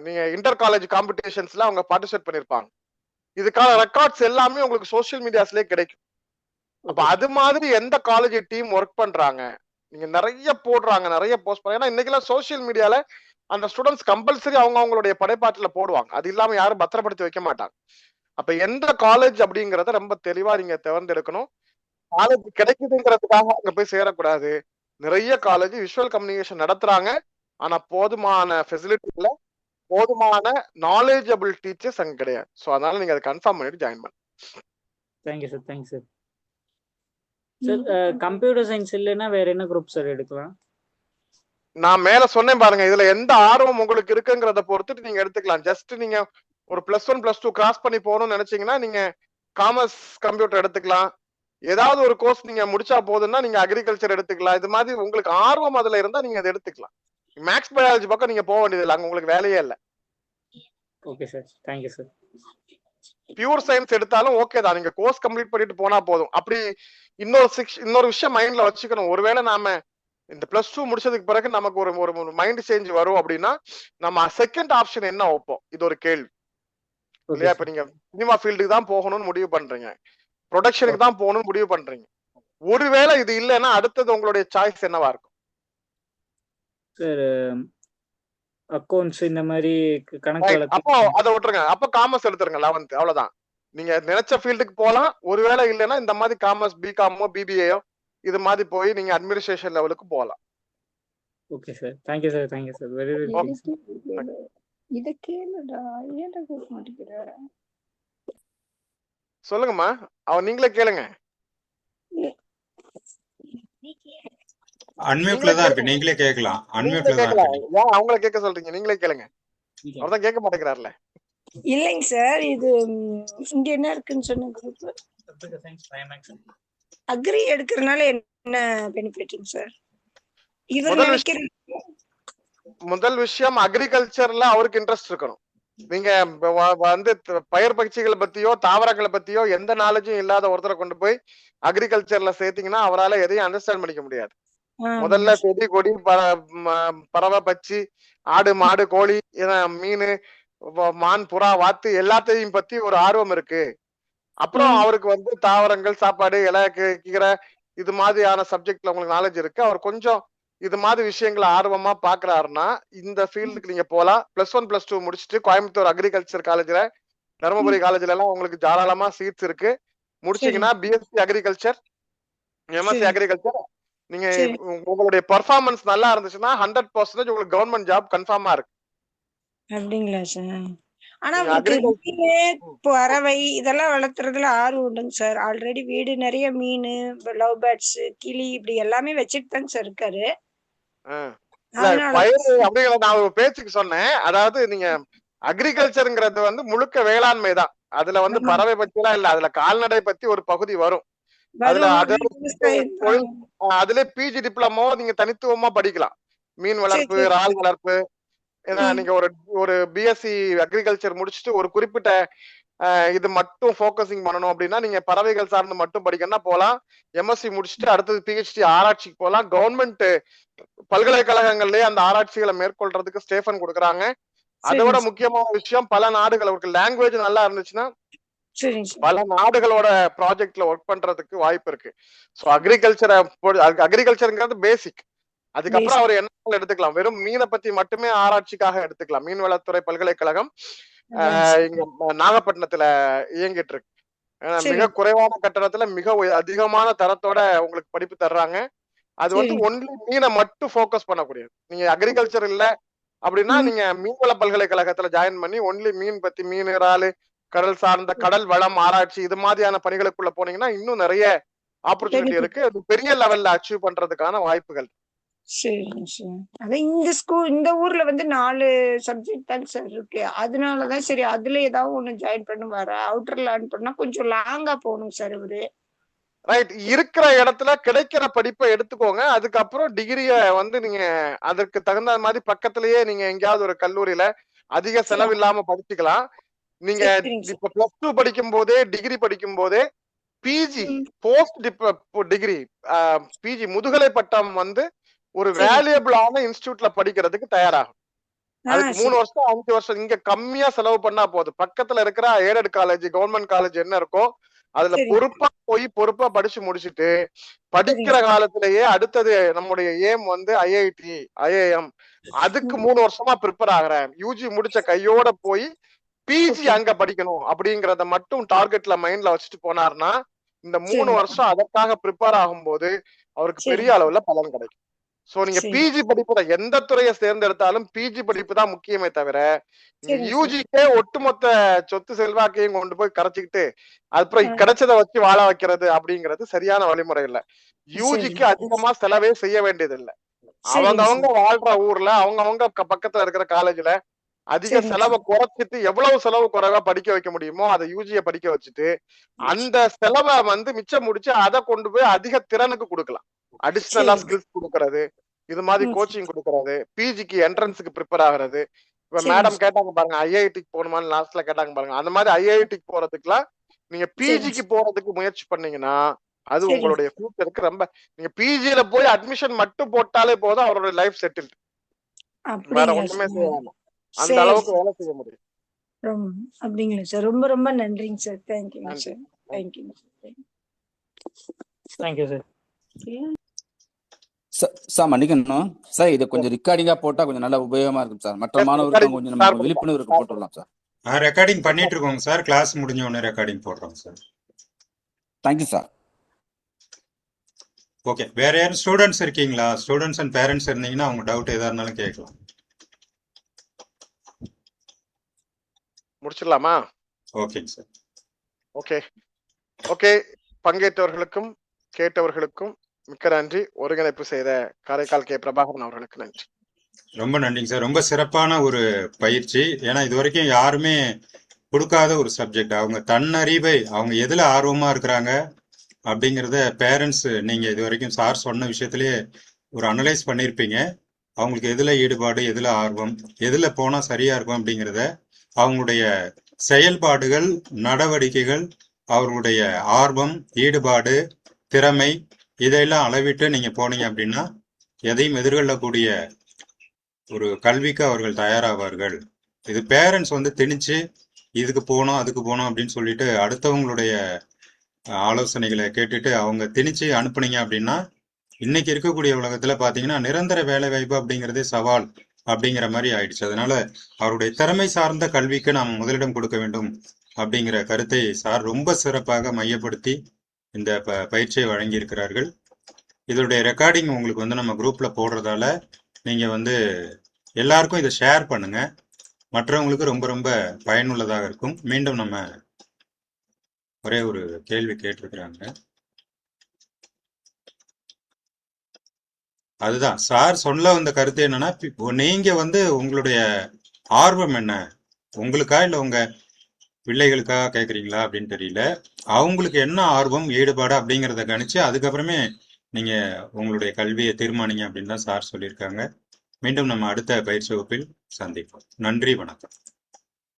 நீங்க இன்டர் காலேஜ் காம்படிஷன்ஸ்ல அவங்க பார்ட்டிசிபேட் பண்ணிருப்பாங்க. இதுக்கான ரெக்கார்ட்ஸ் எல்லாமே உங்களுக்கு சோசியல் மீடியாஸ்லயே கிடைக்கும். அப்ப அது மாதிரி எந்த காலேஜ் டீம் ஒர்க் பண்றாங்க, நீங்க நிறைய போடுறாங்க, நிறைய போஸ்ட் பண்ண. ஏன்னா இன்னைக்கெல்லாம் சோசியல் மீடியால அந்த ஸ்டூடெண்ட்ஸ் கம்பல்சரி அவங்க அவங்களுடைய படைப்பாற்றல போடுவாங்க. அது இல்லாம யாரும் பத்திரப்படுத்தி வைக்க மாட்டாங்க. அப்ப எந்த காலேஜ் அப்படிங்கறத ரொம்ப தெளிவா நீங்க தேர்ந்தெடுக்கணும். காலேஜ் கிடைக்குதுங்கிறதுக்காக அங்க போய் சேரக்கூடாது. நிறைய காலேஜ் விஷுவல் கம்யூனிகேஷன் நடத்துறாங்க, ஆனா போதுமான ஃபெசிலிட்டி இல்ல, போதுமான நாலேஜபிள் டீச்சர்ஸ் அங்க கிடையாது. ஸோ அதனால நீங்க அதை கன்ஃபார்ம் பண்ணிட்டு ஜாயின் பண்ணுங்க. Thank you sir, thank you sir. Sir computer science இல்லைன்னா வேற என்ன குரூப் சார் எடுக்கலாம்? நான் மேல சொன்னேன் பாருங்க, இதுல எந்த ஆர்வம் உங்களுக்கு இருக்குங்கிறத பொறுத்துட்டு நீங்க எடுத்துக்கலாம். ஜஸ்ட் நீங்க ஒரு +1 +2 கிராஸ் பண்ணி போகணும்னு நினைச்சீங்கன்னா நீங்க காமர்ஸ் கம்ப்யூட்டர் எடுத்துக்கலாம். ஏதாவது ஒரு கோர்ஸ் நீங்க முடிச்சா போதுன்னா நீங்க அக்ரிகல்ச்சர் எடுத்துக்கலாம். இது மாதிரி உங்களுக்கு ஆர்வம் அதுல இருந்தா நீங்க அதை எடுத்துக்கலாம். மேக்ஸ் பயாலஜி பக்கம் நீங்க போக வேண்டியது இல்லை, அங்க உங்களுக்கு வேலையே இல்லை. Okay sir, thank you sir. Pure science எடுத்தாலும் ஓகே தான், நீங்க கோர்ஸ் கம்ப்ளீட் பண்ணிட்டு போனா போதும். அப்படி இன்னொரு விஷயம் மைண்ட்ல வச்சுக்கணும். ஒருவேளை நாம இந்த +2 முடிச்சதுக்கு பிறகு நமக்கு ஒரு மைண்ட் சேஞ்ச் வரும் அப்படின்னா நம்ம செகண்ட் ஆப்ஷன் என்ன வைப்போம், இது ஒரு கேள்வி இல்லையா? இப்ப நீங்க சினிமா ஃபீல்டுக்கு தான் போகணும்னு முடிவு பண்றீங்க, ப்ரொடக்ஷனுக்கு தான் போகணும்னு முடிவு பண்றீங்க. ஒருவேளை இது இல்லைன்னா அடுத்தது உங்களுடைய சாய்ஸ் என்னவா இருக்கும்? சார் அக்கவுண்ட்ஸ் இந்த மாதிரி கணக்கு வழக்கு. அப்போ அதை விட்டுருங்க, அப்போ காமர்ஸ் எடுத்துருங்க 11th, அவ்வளவுதான். நீங்க நினைச்ச ஃபீல்டுக்கு போலாம். ஒருவேளை இல்லைன்னா இந்த மாதிரி காமர்ஸ் பிகாமோ பிபிஏயோ இது மாதிரி போய் நீங்க அட்மினிஸ்ட்ரேஷன் லெவலுக்கு போகலாம். Okay sir, thank you sir, thank you sir. Very very thanks. இத கேளுடா, ஏன்டா கேட்க மாட்டேங்கிற? சொல்லுங்கம்மா, நீங்களே கேளுங்க. அன்மியூட்ல தான் இருக்கு, நீங்களே கேட்கலாம். அன்மியூட்ல தான் இருக்கு. ஏன் அவங்கள கேட்க சொல்றீங்க? நீங்களே கேளுங்க. அவர்தான் கேட்க மாட்டேங்கிறாருல. இல்லைங்க சார், இது இங்க என்ன இருக்குன்னு சொன்ன குரூப் அக்ரி எடுக்கிறதுனால என்ன பெனிஃபிட்ங்க சார்? முதல் விஷயம், அக்ரிகல்ச்சர்ல அவருக்கு இன்ட்ரெஸ்ட் இருக்கணும். நீங்க வந்து பயிர் பயிற்சிகளை பத்தியோ தாவரங்களை பத்தியோ எந்த நாலேஜும் இல்லாத ஒருத்தரை கொண்டு போய் அக்ரிகல்ச்சர்ல சேர்த்தீங்கன்னா அவரால எதையும் அண்டர்ஸ்டாண்ட் பண்ணிக்க முடியாது. முதல்ல செடி கொடி பறவை பச்சி ஆடு மாடு கோழி மீன் மான் புறா வாத்து எல்லாத்தையும் பத்தி ஒரு ஆர்வம் இருக்கு. அப்புறம் அவருக்கு வந்து தாவரங்கள் சாப்பாடு இலை கீரை இது மாதிரியான சப்ஜெக்ட்ல உங்களுக்கு நாலேஜ் இருக்கு. அவர் கொஞ்சம் இது மாதிரி விஷயங்களை ஆர்வமா பாக்குறாருன்னா இந்த ஃபீல்டுக்கு நீங்க போலாம். +1 +2 முடிச்சுட்டு கோயம்புத்தூர் அக்ரிகல்ச்சர் காலேஜ்ல, தருமபுரி காலேஜ்ல எல்லாம் உங்களுக்கு தாராளமா சீட்ஸ் இருக்கு. முடிச்சீங்கன்னா பிஎஸ்சி அக்ரிகல்ச்சர், எம்எஸ்சி அக்ரிகல்ச்சர், நீங்க உங்களுடைய பெர்ஃபார்மன்ஸ் நல்லா இருந்துச்சுன்னா 100% உங்களுக்கு கவர்மெண்ட் ஜாப் கன்ஃபார்மா இருக்கு. அப்படிங்களா சார்? ஆனா பறவை இதெல்லாம் வளர்த்துறதுல ஆர்வம் உண்டுங்க சார். ஆல்ரெடி வீடு நிறைய மீன், லவ் பேர்ட்ஸ், கிளி இப்படி எல்லாமே வச்சுட்டு தாங்க சார் இருக்காரு. பயிர் அப்படிங்கிற நான் ஒரு பேச்சுக்கு சொன்னேன். அதாவது நீங்க அக்ரிகல்ச்சருங்கிறது வந்து முழுக்க வேளாண்மை தான். அதுல வந்து பறவை பத்தி எல்லாம் இல்ல, அதுல கால்நடை பத்தி ஒரு பகுதி வரும். அதுல அதுல பிஜி டிப்ளமோ நீங்க தனித்துவமா படிக்கலாம். மீன் வளர்ப்பு, இறால் வளர்ப்பு. ஏன்னா நீங்க ஒரு பிஎஸ்சி அக்ரிகல்ச்சர் முடிச்சுட்டு ஒரு குறிப்பிட்ட இது மட்டும் போக்கசிங் பண்ணணும் அப்படின்னா நீங்க பறவைகள் சார்ந்து மட்டும் படிக்கணும்னா போலாம். எம்எஸ்சி முடிச்சுட்டு அடுத்தது பிஹெச்டி ஆராய்ச்சிக்கு போலாம். கவர்மெண்ட் பல்கலைக்கழகங்கள்லயே அந்த ஆராய்ச்சிகளை மேற்கொள்றதுக்கு ஸ்டேஃபன் கொடுக்குறாங்க. அதை விட முக்கியமான விஷயம், பல நாடுகள் அவருக்கு லாங்குவேஜ் நல்லா இருந்துச்சுன்னா பல நாடுகளோட ப்ராஜெக்ட்ல ஒர்க் பண்றதுக்கு வாய்ப்பு இருக்கு. ஸோ அக்ரிகல்ச்சருங்கிறது பேசிக். அதுக்கப்புறம் அவர் என்ன எடுத்துக்கலாம், வெறும் மீனை பத்தி மட்டுமே ஆராய்ச்சிக்காக எடுத்துக்கலாம். மீன்வளத்துறை பல்கலைக்கழகம் இங்க நாகப்பட்டினத்துல இயங்கிட்டு இருக்கு. மிக குறைவான கட்டணத்துல மிக அதிகமான தரத்தோட உங்களுக்கு படிப்பு தர்றாங்க. அது வந்து ஒன்லி மீனை மட்டும் போக்கஸ் பண்ணக்கூடியது. நீங்க அக்ரிகல்ச்சர் இல்ல அப்படின்னா நீங்க மீன்வள பல்கலைக்கழகத்துல ஜாயின் பண்ணி ஒன்லி மீன் பத்தி, மீன் இறாலு, கடல் சார்ந்த கடல் வளம் ஆராய்ச்சி இது மாதிரியான பணிகளுக்குள்ள போனீங்கன்னா இன்னும் நிறைய ஆப்பர்ச்சுனிட்டி இருக்கு. அது பெரிய லெவல்ல அச்சீவ் பண்றதுக்கான வாய்ப்புகள். சரிங்க சார். அதான் இந்த ஊர்ல வந்து 4 சப்ஜெக்ட் தான் சார் இருக்கு. அதனாலதான் சரி அதுல ஏதாவது ஒண்ணு ஜாயின் பண்ணுவாரு. அவுட்டர் லேர்ன் பண்ணா கொஞ்சம் லாங்கா போகணும் சார் இவரு. ரைட், இருக்கிற இடத்துல கிடைக்கிற படிப்பை எடுத்துக்கோங்க. அதுக்கப்புறம் டிகிரிய வந்து நீங்க அதற்கு தகுந்த மாதிரி பக்கத்திலேயே நீங்க எங்கேயாவது ஒரு கல்லூரியில அதிக செலவு இல்லாம படிச்சுக்கலாம். நீங்க சரிங்க சார். இப்ப +2 படிக்கும் போதே, டிகிரி படிக்கும் போதே பிஜி, ம். போஸ்ட் டிகிரி, பிஜி முதுகலை பட்டம் வந்து ஒரு சரி. வேல்யூபிளான இன்ஸ்டிடியூட்ல படிக்கிறதுக்கு தயாராகும். அதுக்கு 3 சரி. வருஷம் 5 வருஷம் இங்க கம்மியா செலவு பண்ணா போதும். பக்கத்துல இருக்கிற எய்டட் காலேஜ், கவர்மெண்ட் காலேஜ் என்ன இருக்கோ அதுல சரிங்க. பொறுப்பா போய் பொறுப்பா படிச்சு முடிச்சுட்டு படிக்கிற சரிங்க. காலத்திலேயே அடுத்தது நம்முடைய ஏம் வந்து ஐஐடி, ஐஐஎம், அதுக்கு ம். 3 வருஷமா ப்ரிப்பேர் ஆகுறேன். யூஜி முடிச்ச கையோட போய் பிஜி ஓகே. அங்க படிக்கணும் அப்படிங்கறத மட்டும் டார்கெட்ல மைண்ட்ல வச்சுட்டு போனார்னா இந்த 3 சரிங்க. வருஷம் அதற்காக ப்ரிப்பேர் ஆகும்போது அவருக்கு பெரிய சரிங்க. அளவுல பலன் கிடைக்கும். சோ நீங்க சரி. பிஜி படிப்பு தான், எந்த துறையை தேர்ந்தெடுத்தாலும் பிஜி படிப்பு தான் முக்கியமே தவிர இங்க சரிங்க சார். யூஜிக்கே ஒட்டுமொத்த சொத்து செல்வாக்கையும் கொண்டு போய் கரைச்சிக்கிட்டு அப்புறம் ஆ. கிடைச்சதை வச்சு வாழ வைக்கிறது அப்படிங்கிறது சரியான வழிமுறை இல்ல. யூஜிக்கு சரிங்க. அதிகமா செலவே செய்ய வேண்டியது இல்ல. சரிங்க அவங்க சார். வாழ்ற ஊர்ல அவங்க பக்கத்துல இருக்கிற காலேஜ்ல அதிக சரிங்க செலவை சார். குறைச்சிட்டு எவ்வளவு செலவு குறைவா படிக்க வைக்க முடியுமோ அதை யூஜிய படிக்க வச்சுட்டு அந்த செலவை வந்து மிச்சம் முடிச்சு அதை கொண்டு போய் அதிக திறனுக்கு கொடுக்கலாம். அடிஷ்னலா சரிங்க. ஸ்கில்ஸ் கொடுக்கறது, இது மாதிரி ம். கோச்சிங் கொடுக்கறது, பிஜிக்கு என்ட்ரன்ஸுக்கு ப்ரிப்பேர் ஆகுறது. இப்ப சரிங்க மேடம் சார். கேட்டாங்க பாருங்க, ஐஐடிக்கு போகணுமான்னு லாஸ்ட்ல கேட்டாங்க பாருங்க. அந்த மாதிரி ஐஐடிக்கு போறதுக்குலாம் நீங்க சரிங்க பிஜிக்கு சார். போறதுக்கு முயற்சி பண்ணீங்கன்னா அது சரிங்க உங்களுடைய ஃபியூச்சருக்கு ரொம்ப, நீங்க பிஜில போய் அட்மிஷன் மட்டும் போட்டாலே போதும், அவரோட லைஃப் செட்டில். வேற அப்படிங்களா ஒண்ணுமே சார்? செய்ய வேண்டாம். அந்த சரி அளவுக்கு சார். வேலை செய்ய முடியும். அப்படிங்களா சார்? ரொம்ப ரொம்ப நன்றிங்க சார். தேங்க்யூங்க நன்றி. சார். தேங்க்யூங்க சார். Thank you sir. சார் மன்னிக்கணும் சார், இதை கொஞ்சம் ரெக்கார்டிங்கா போட்டா கொஞ்சம் நல்லா உபயோகமா இருக்கும் சார். மற்ற Yes, மாணவர்களுக்கும் recording கொஞ்சம் sir நம்ம விழிப்புணர்வுக்கு போட்டுடலாம் சார். ரெக்கார்டிங் பண்ணிட்டு இருக்கோங்க சார். கிளாஸ் முடிஞ்ச உடனே ரெக்கார்டிங் போடுறோம் சார். Thank you sir. ஓகே, வேற யாரும் ஸ்டூடெண்ட்ஸ் இருக்கீங்களா? ஸ்டூடெண்ட்ஸ் அண்ட் பேரண்ட்ஸ் இருந்தீங்கன்னா அவங்க டவுட் எதா இருந்தாலும் கேட்கலாம். முடிச்சிடலாமா? ஓகேங்க சார். Okay okay. பங்கேற்றவர்களுக்கும் கேட்டவர்களுக்கும் மிக்க நன்றி. ஒருங்கிணைப்பு செய்த காரைக்கால் கே பிரபாகரன் அவர்களுக்கு நன்றி. ரொம்ப நன்றிங்க சார். ரொம்ப சிறப்பான ஒரு பயிற்சி. ஏன்னா இது வரைக்கும் யாருமே கொடுக்காத ஒரு சப்ஜெக்ட். அவங்க தன்னறிவை, அவங்க எதுல ஆர்வமா இருக்கிறாங்க அப்படிங்கிறத பேரண்ட்ஸ், நீங்க இது வரைக்கும் சார் சொன்ன விஷயத்திலேயே ஒரு அனலைஸ் பண்ணியிருப்பீங்க. அவங்களுக்கு எதுல ஈடுபாடு, எதுல ஆர்வம், எதுல போனா சரியா இருக்கும் அப்படிங்கிறத அவங்களுடைய செயல்பாடுகள், நடவடிக்கைகள், அவர்களுடைய ஆர்வம், ஈடுபாடு, திறமை, இதையெல்லாம் அளவிட்டு நீங்க போனீங்க அப்படின்னா எதையும் எதிர்கொள்ளக்கூடிய ஒரு கல்விக்கு அவர்கள் தயாராவார்கள். இது பேரண்ட்ஸ் வந்து திணிச்சு இதுக்கு போகணும் அதுக்கு போகணும் அப்படின்னு சொல்லிட்டு அடுத்தவங்களுடைய ஆலோசனைகளை கேட்டுட்டு அவங்க திணிச்சு அனுப்புனீங்க அப்படின்னா இன்னைக்கு இருக்கக்கூடிய உலகத்துல பாத்தீங்கன்னா நிரந்தர வேலை வாய்ப்பு அப்படிங்கிறதே சவால் அப்படிங்கிற மாதிரி ஆயிடுச்சு. அதனால அவருடைய திறமை சார்ந்த கல்விக்கு நாம் முதலிடம் கொடுக்க வேண்டும் அப்படிங்கிற கருத்தை சார் ரொம்ப சிறப்பாக மையப்படுத்தி இந்த பயிற்சியை வழங்கி இருக்கிறார்கள். இதோடைய ரெக்கார்டிங் உங்களுக்கு வந்து நம்ம குரூப்ல போடுறதால நீங்க வந்து எல்லாருக்கும் இதை ஷேர் பண்ணுங்க. மற்றவங்களுக்கு ரொம்ப ரொம்ப பயனுள்ளதாக இருக்கும். மீண்டும் நம்ம ஒரே ஒரு கேள்வி கேட்டிருக்கிறாங்க. அதுதான் சார் சொல்ல வந்த கருத்து என்னன்னா, நீங்க வந்து உங்களுடைய ஆர்வம் என்ன, உங்களுக்கா இல்ல உங்க பிள்ளைகளுக்கா கேக்குறீங்களா அப்படின்னு தெரியல. அவங்களுக்கு என்ன ஆர்வம், ஈடுபாடு அப்படிங்கிறத கணிச்சு அதுக்கப்புறமே நீங்க உங்களுடைய கல்வியை தீர்மானிங்க அப்படின்னு தான் சார் சொல்லியிருக்காங்க. மீண்டும் நம்ம அடுத்த பயிற்சி வகுப்பில் சந்திப்போம். நன்றி, வணக்கம்.